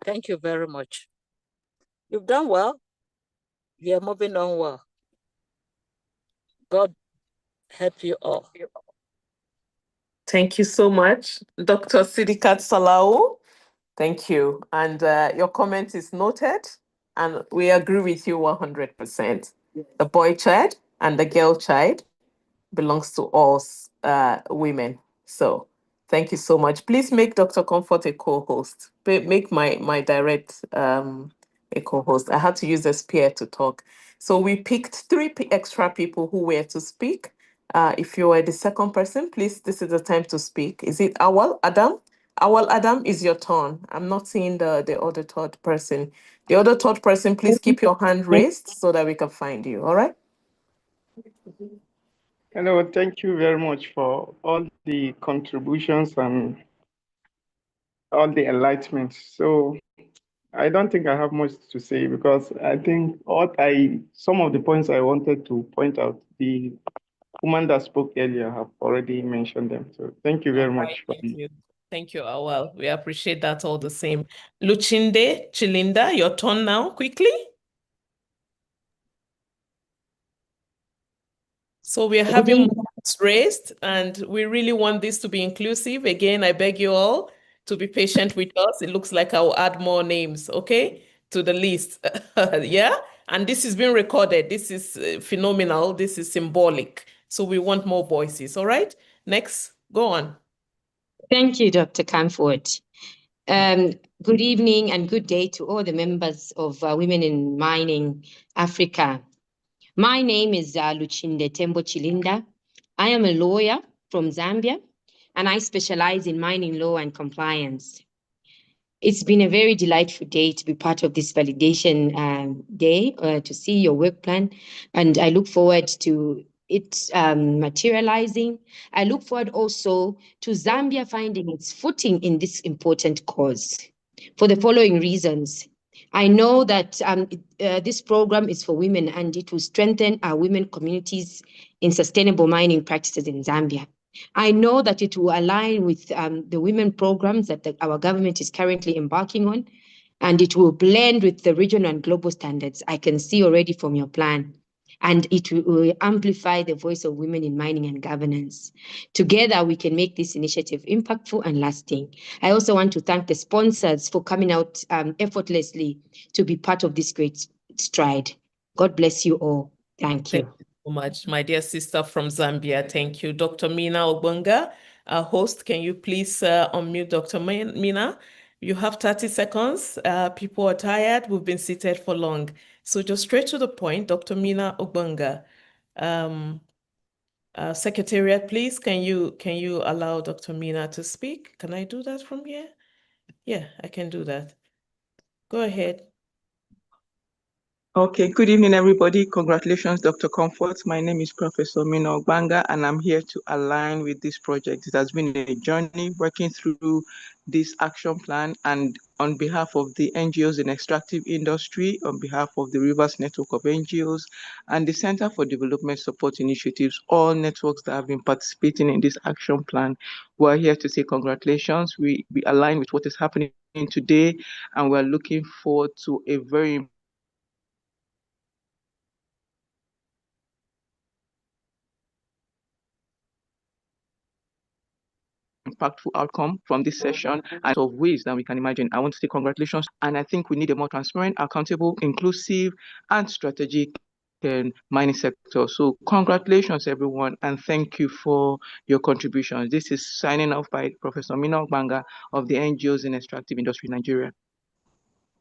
Thank you very much. You've done well. You're moving on well. God help you all. Thank you so much, Dr. Sidikat Salau. Thank you. And your comment is noted, and we agree with you 100%. The boy child and the girl child belongs to us women. So thank you so much. Please make Dr. Comfort a co-host. Make my direct a co-host. I had to use a spear to talk. So we picked three extra people who were to speak. If you are the second person, please, this is the time to speak. Is it Awal Adam? Awal Adam, is your turn. I'm not seeing the other third person. The other third person, please keep your hand raised so that we can find you, all right? Hello, thank you very much for all the contributions and all the enlightenment. So I don't think I have much to say because I think some of the points I wanted to point out, the woman that spoke earlier have already mentioned them. So thank you very much. Thank you, Awal. We appreciate that all the same. Luchinde Chilinda, your turn now, quickly. So we are having hands raised, and we really want this to be inclusive. Again, I beg you all to be patient with us. It looks like I'll add more names, okay, to the list. Yeah, and this is being recorded. This is phenomenal. This is symbolic. So we want more voices, all right? Next, go on. Thank you, Dr. Camford. Good evening and good day to all the members of Women in Mining Africa. My name is Luchinde Tembo Chilinda. I am a lawyer from Zambia, and I specialize in mining law and compliance. It's been a very delightful day to be part of this validation day, to see your work plan, and I look forward to it materializing. I look forward also to Zambia finding its footing in this important cause for the following reasons. I know that this program is for women and it will strengthen our women communities in sustainable mining practices in Zambia. I know that it will align with the women programs that our government is currently embarking on, and it will blend with the regional and global standards I can see already from your plan. And it will amplify the voice of women in mining and governance. Together, we can make this initiative impactful and lasting. I also want to thank the sponsors for coming out effortlessly to be part of this great stride. God bless you all. Thank you. Thank you so much, my dear sister from Zambia. Thank you. Dr. Mina Ogbonga, our host, can you please unmute Dr. Mina? You have 30 seconds. People are tired. We've been seated for long. So just straight to the point, Dr. Mina Ogbonga. Secretariat, please, can you allow Dr. Mina to speak? Can I do that from here? Yeah, I can do that. Go ahead. Okay, good evening, everybody. Congratulations, Dr. Comfort. My name is Professor Mina Ogbanga, and I'm here to align with this project. It has been a journey working through this action plan, and on behalf of the NGOs in extractive industry, on behalf of the Rivers Network of NGOs, and the Center for Development Support Initiatives, all networks that have been participating in this action plan, we're here to say congratulations. We align with what is happening today, and we're looking forward to a very impactful outcome from this session and of ways that we can imagine. I want to say congratulations, and I think we need a more transparent, accountable, inclusive, and strategic mining sector. So congratulations, everyone, and thank you for your contributions. This is signing off by Professor Mina Ogbanga of the NGOs in Extractive Industry Nigeria.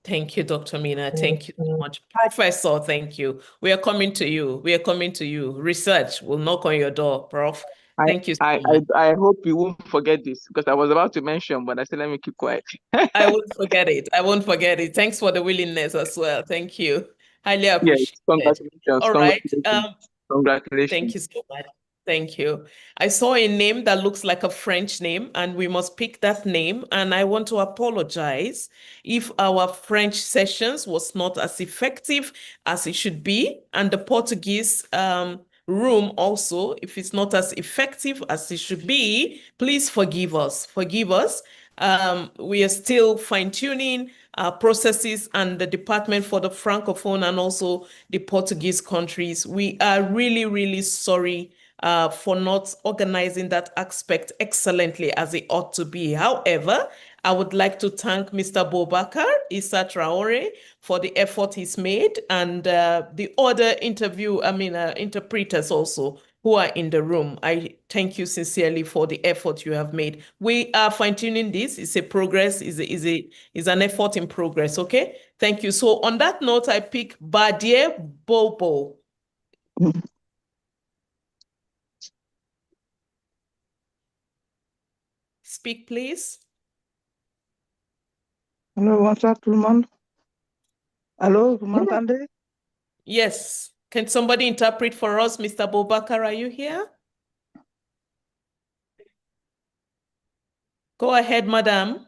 Thank you, Dr. Mina. Thank you so much. Professor, thank you. We are coming to you. We are coming to you. Research will knock on your door, Prof. Thank you so much. I hope you won't forget this, because I was about to mention, but I said, let me keep quiet. I won't forget it. I won't forget it. Thanks for the willingness as well. Thank you. Highly Yes, appreciate it. congratulations. All right. Congratulations. Thank you so much. Thank you. I saw a name that looks like a French name, and we must pick that name. And I want to apologize if our French sessions was not as effective as it should be, and the Portuguese room also, if it's not as effective as it should be, please forgive us. Forgive us. We are still fine-tuning our processes, and the Department for the Francophone and also the Portuguese countries. We are really, really sorry for not organizing that aspect excellently as it ought to be. However, I would like to thank Mr. Boubacar Issa Traore for the effort he's made, and the other interpreters also who are in the room. I thank you sincerely for the effort you have made. We are fine-tuning this. It's a progress, is an effort in progress, okay? Thank you. So on that note, I pick Badie Bobo. Speak, please. Allô, bonsoir tout le monde. Allô, vous m'entendez? Yes. Can somebody interpret for us? Mr. Boubacar, are you here? Go ahead, madam.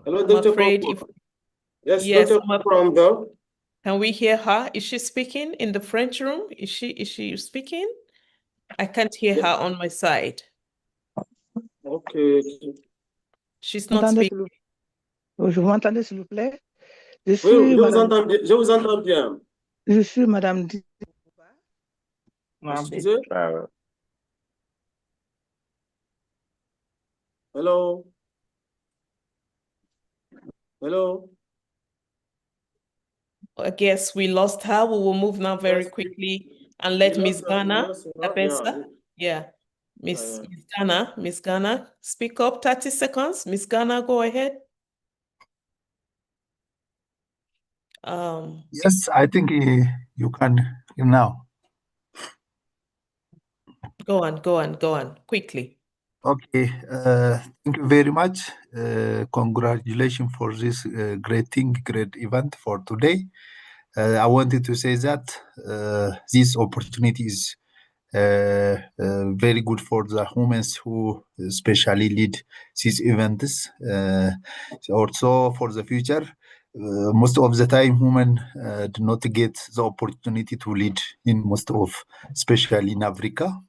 Hello, Dr. Yes, Dr. Cromwell. Can we hear her? Is she speaking in the French room? Is she speaking? I can't hear her on my side. Okay. She's not speaking. Je vous m'entendez, s'il vous plaît? Oui, je vous entends bien. Je suis Madame Excusez? Hello? Hello? I guess we lost her. We will move now very quickly and let Miss Ghana, yeah, Miss Ghana, speak up. 30 seconds. Miss Ghana, go ahead. Yes, I think you can now. Go on, quickly. Okay, thank you very much. Congratulations for this great event for today. I wanted to say that this opportunity is very good for the women who especially lead these events. Also for the future, most of the time women do not get the opportunity to lead in most of, especially in Africa.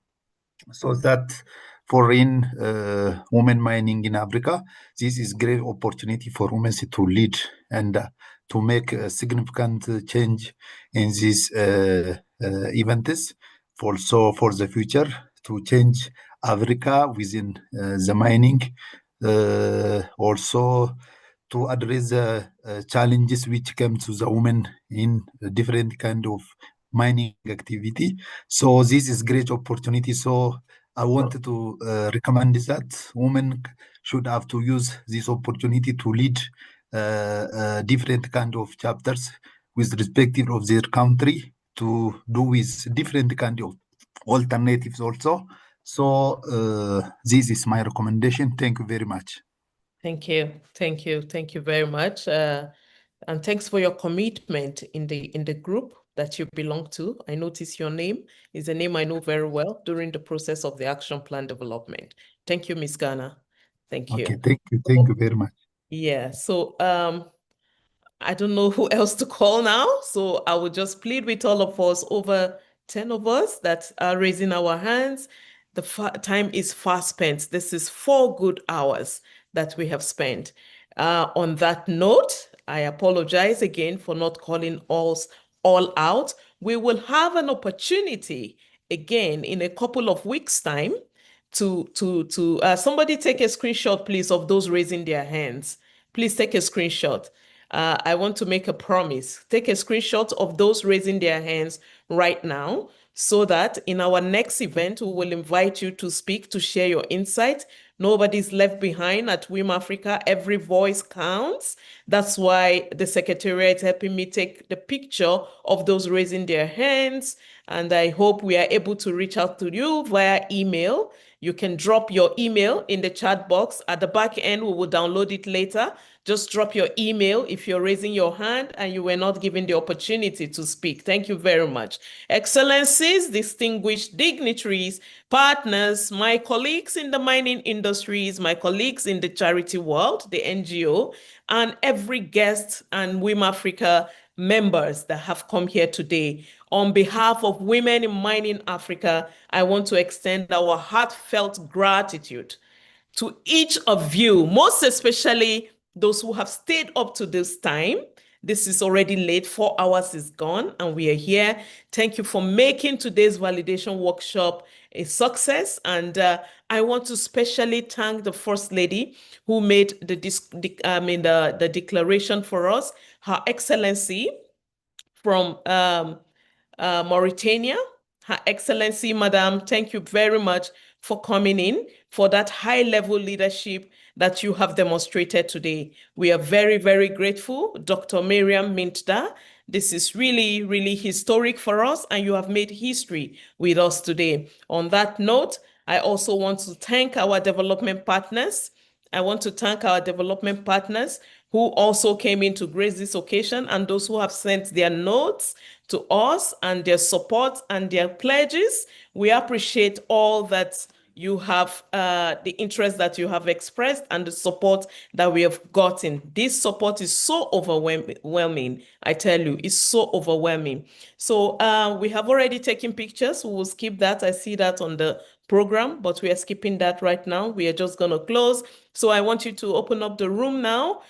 So that for women mining in Africa, this is great opportunity for women to lead and to make a significant change in these events. Also for the future to change Africa within the mining, also to address the challenges which come to the women in different kind of mining activity. So this is great opportunity. So I wanted to recommend that women should have to use this opportunity to lead different kind of chapters with respective of their country to do with different kind of alternatives also. So this is my recommendation. Thank you very much. Thank you very much. And thanks for your commitment in the group that you belong to. I notice your name is a name I know very well during the process of the action plan development. Thank you, Ms. Ghana. Thank you. Okay, thank you very much. Yeah, so I don't know who else to call now. So I will just plead with all of us, over 10 of us that are raising our hands. The time is fast spent. This is 4 good hours that we have spent. On that note, I apologize again for not calling us all out. We will have an opportunity again in a couple of weeks' time to somebody take a screenshot, please, of those raising their hands. Please take a screenshot. I want to make a promise. Take a screenshot of those raising their hands right now, so that in our next event, we will invite you to speak, to share your insights. Nobody's left behind at WiM-Africa. Every voice counts. That's why the Secretariat is helping me take the picture of those raising their hands. And I hope we are able to reach out to you via email. You can drop your email in the chat box. At the back end, we will download it later. Just drop your email if you're raising your hand and you were not given the opportunity to speak. Thank you very much. Excellencies, distinguished dignitaries, partners, my colleagues in the mining industries, my colleagues in the charity world, the NGO, and every guest and WiM-Africa members that have come here today. On behalf of Women in Mining Africa, I want to extend our heartfelt gratitude to each of you, most especially those who have stayed up to this time. This is already late, 4 hours is gone, and we are here. Thank you for making today's validation workshop a success. And I want to specially thank the First Lady who made the declaration for us, Her Excellency from Mauritania. Her Excellency, Madam, thank you very much for coming in, for that high-level leadership that you have demonstrated today. We are very, very grateful. Dr. Mariem Minta, this is really, really historic for us, and you have made history with us today. On that note, I also want to thank our development partners. I want to thank our development partners who also came in to grace this occasion, and those who have sent their notes to us and their support and their pledges. We appreciate all that you have, the interest that you have expressed and the support that we have gotten. This support is so overwhelming. I tell you, it's so overwhelming. So we have already taken pictures. We will skip that. I see that on the program, but we are skipping that right now. We are just going to close. So I want you to open up the room now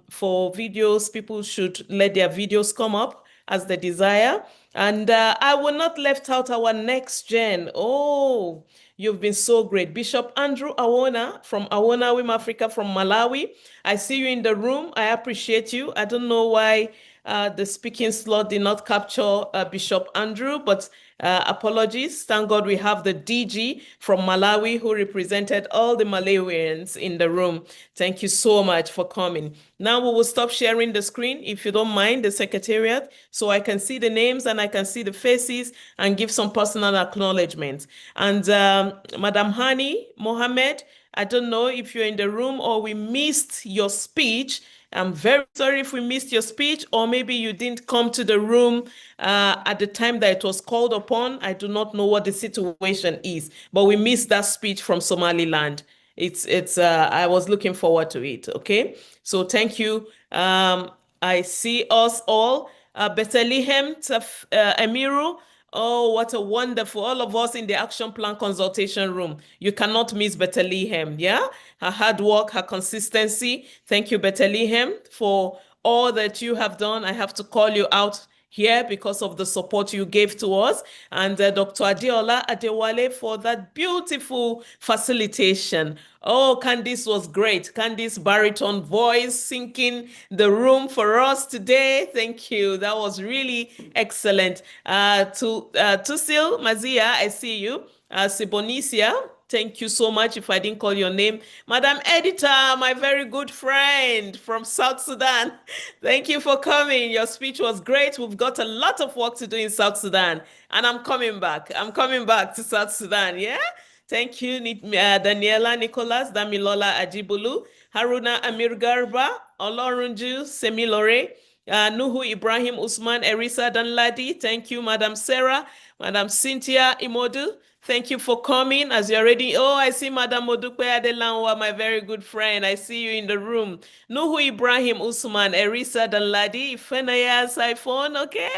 for videos. People should let their videos come up. as the desire. And I will not left out our next gen. Oh, you've been so great. Bishop Andrew Awona from Awona WiM-Africa from Malawi. I see you in the room. I appreciate you. I don't know why the speaking slot did not capture Bishop Andrew, but apologies. Thank God we have the DG from Malawi who represented all the Malawians in the room. Thank you so much for coming. Now we will stop sharing the screen, if you don't mind, the secretariat, so I can see the names and I can see the faces and give some personal acknowledgements. And Madam Hani Mohammed, I don't know if you're in the room or we missed your speech. I'm very sorry if we missed your speech, or maybe you didn't come to the room at the time that it was called upon. I do not know what the situation is, but we missed that speech from Somaliland. I was looking forward to it. Okay, so thank you. I see us all. Bethlehem Emiru. Oh, what a wonderful, all of us in the action plan consultation room. You cannot miss Bethlehem, yeah? Her hard work, her consistency. Thank you, Bethlehem, for all that you have done. I have to call you out here because of the support you gave to us. And Dr. Adeola Adewale for that beautiful facilitation. Oh, Candice was great. Candice baritone voice sinking the room for us today. Thank you. That was really excellent. Tusil Mazia, I see you. Sibonisia, thank you so much if I didn't call your name. Madam Editor, my very good friend from South Sudan. Thank you for coming. Your speech was great. We've got a lot of work to do in South Sudan. And I'm coming back. I'm coming back to South Sudan, yeah? Thank you, Daniela Nicholas, Damilola Ajibulu, Haruna Amir Garba, Olorunju Semilore, Nuhu Ibrahim Usman, Erisa Danladi. Thank you, Madam Sarah, Madam Cynthia Imodu. Thank you for coming. As you're ready. Oh, I see Madam Modupe Adelanwa, my very good friend. I see you in the room. Nuhu Ibrahim Usman, Erisa Danladi, Fenaya Saifon, okay?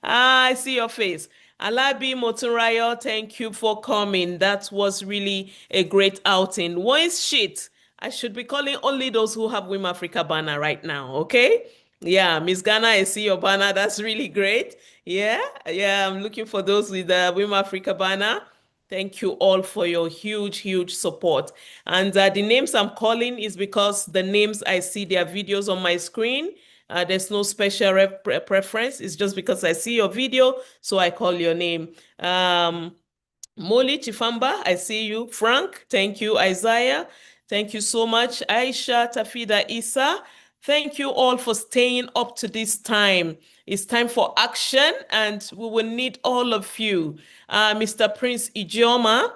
I see your face. Alabi Moturayo, thank you for coming. That was really a great outing. Voice sheet. I should be calling only those who have WiM-Africa banner right now, okay? Yeah, Miss Ghana, I see your banner. That's really great. Yeah, I'm looking for those with the WiM-Africa banner. Thank you all for your huge, huge support. And the names I'm calling is because the names I see their videos on my screen. There's no special preference. It's just because I see your video, so I call your name. Molly Chifamba, I see you. Frank, thank you. Isaiah, thank you so much. Aisha Tafida Isa, thank you all for staying up to this time. It's time for action, and we will need all of you. Mr. Prince Ijeoma,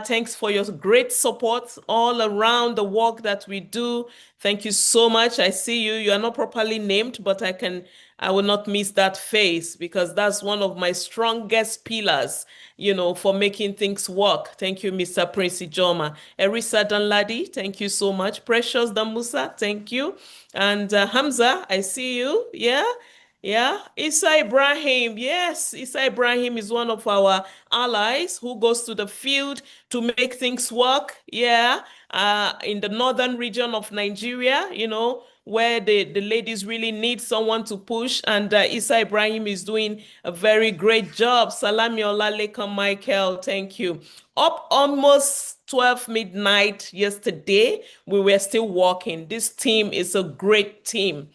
thanks for your great support all around the work that we do. Thank you so much. I see you. You are not properly named, but I will not miss that face because that's one of my strongest pillars, for making things work. Thank you, Mr. Prince Ijeoma. Erisa Danladi, thank you so much. Precious Damusa, thank you. And Hamza, I see you. Yeah, Isa Ibrahim. Yes, Isa Ibrahim is one of our allies who goes to the field to make things work. Yeah, in the northern region of Nigeria, where the ladies really need someone to push. And Isa Ibrahim is doing a very great job. Salami Olaleka Michael, thank you. Up almost 12 midnight yesterday, we were still working. This team is a great team.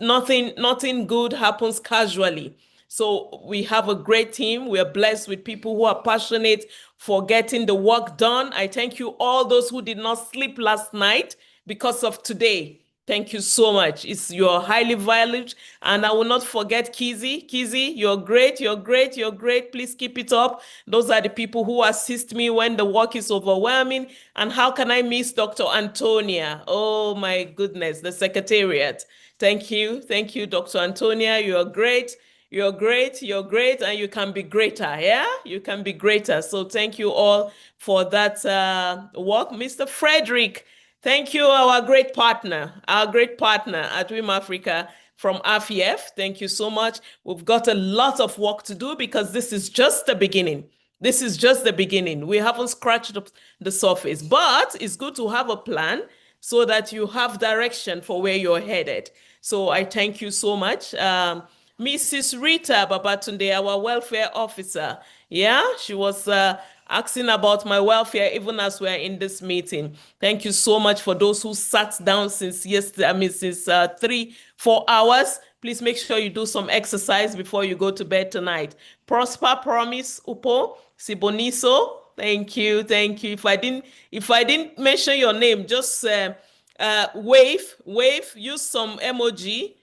Nothing good happens casually. So we have a great team. We are blessed with people who are passionate for getting the work done. I thank you all those who did not sleep last night because of today. Thank you so much. You're highly valued. And I will not forget Kizzy. Kizzy, you're great. You're great. You're great. Please keep it up. Those are the people who assist me when the work is overwhelming. And how can I miss Dr. Antonia? Oh my goodness, the secretariat. Thank you. Thank you, Dr. Antonia. You're great. You're great. You're great. And you can be greater. Yeah, you can be greater. So thank you all for that work. Mr. Frederick, thank you, our great partner at WiM-Africa from AFIF. Thank you so much. We've got a lot of work to do because this is just the beginning. This is just the beginning. We haven't scratched the surface, but it's good to have a plan so that you have direction for where you're headed. So I thank you so much. Mrs. Rita Babatunde, our welfare officer. Yeah, she was asking about my welfare even as we're in this meeting. Thank you so much for those who sat down since yesterday, since 3-4 hours. Please make sure you do some exercise before you go to bed tonight. Prosper Promise Upo Siboniso. Thank you. If I didn't mention your name, just wave, use some emoji.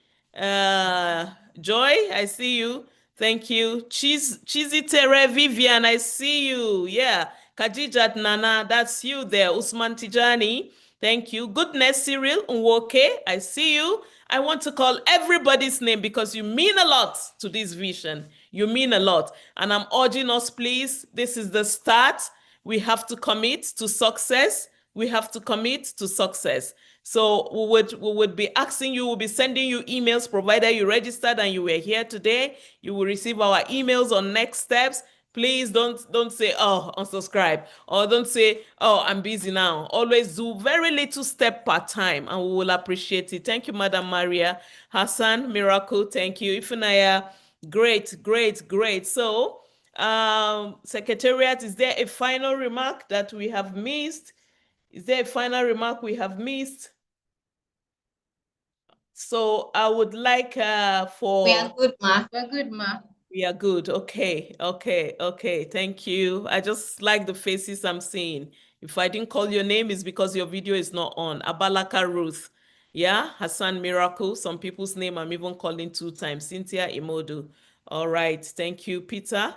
Joy, I see you. Thank you. Cheesy Tere Vivian, I see you. Yeah. Kajijat Nana, that's you there. Usman Tijani, thank you. Goodness Cyril Nwoke, I see you. I want to call everybody's name because you mean a lot to this vision. You mean a lot. And I'm urging us, please, this is the start. We have to commit to success. We have to commit to success. So we would be asking you, we'll be sending you emails, provided you registered and you were here today. You will receive our emails on next steps. Please don't say, oh, unsubscribe, or don't say, oh, I'm busy now. Always do very little step per time, and we will appreciate it. Thank you, Madam Maria. Hassan, Miracle, thank you. Ifunaya, great. So, Secretariat, is there a final remark that we have missed? Is there a final remark we have missed? So I would like for... We are good, ma. We're good, ma. We are good. Okay. Thank you. I just like the faces I'm seeing. If I didn't call your name, it's because your video is not on. Abalaka Ruth. Yeah, Hassan Miracle. Some people's name I'm even calling 2 times. Cynthia Imodu. All right. Thank you, Peter.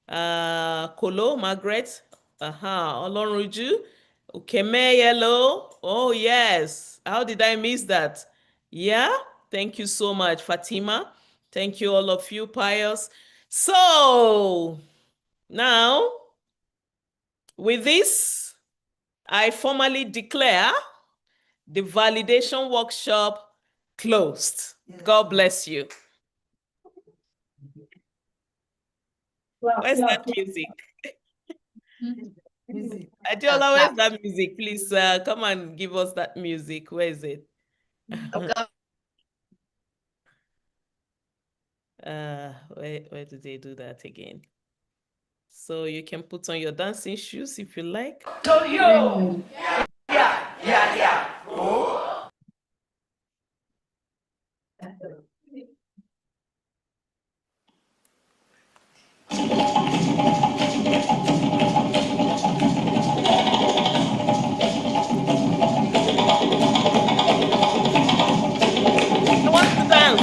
Kolo, Margaret. Olonruju. Ukeme Yellow. Oh, yes. How did I miss that? Yeah. Thank you so much, Fatima. Thank you, all of you, Pius. So now, with this, I formally declare the validation workshop closed. God bless you. Where's that music? Adiola, where's that music? Please come and give us that music. Where is it? Where did they do that again? So you can put on your dancing shoes if you like. Yo! Yeah. Oh. I want to dance.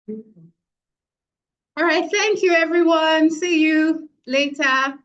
All right, thank you, everyone. See you later.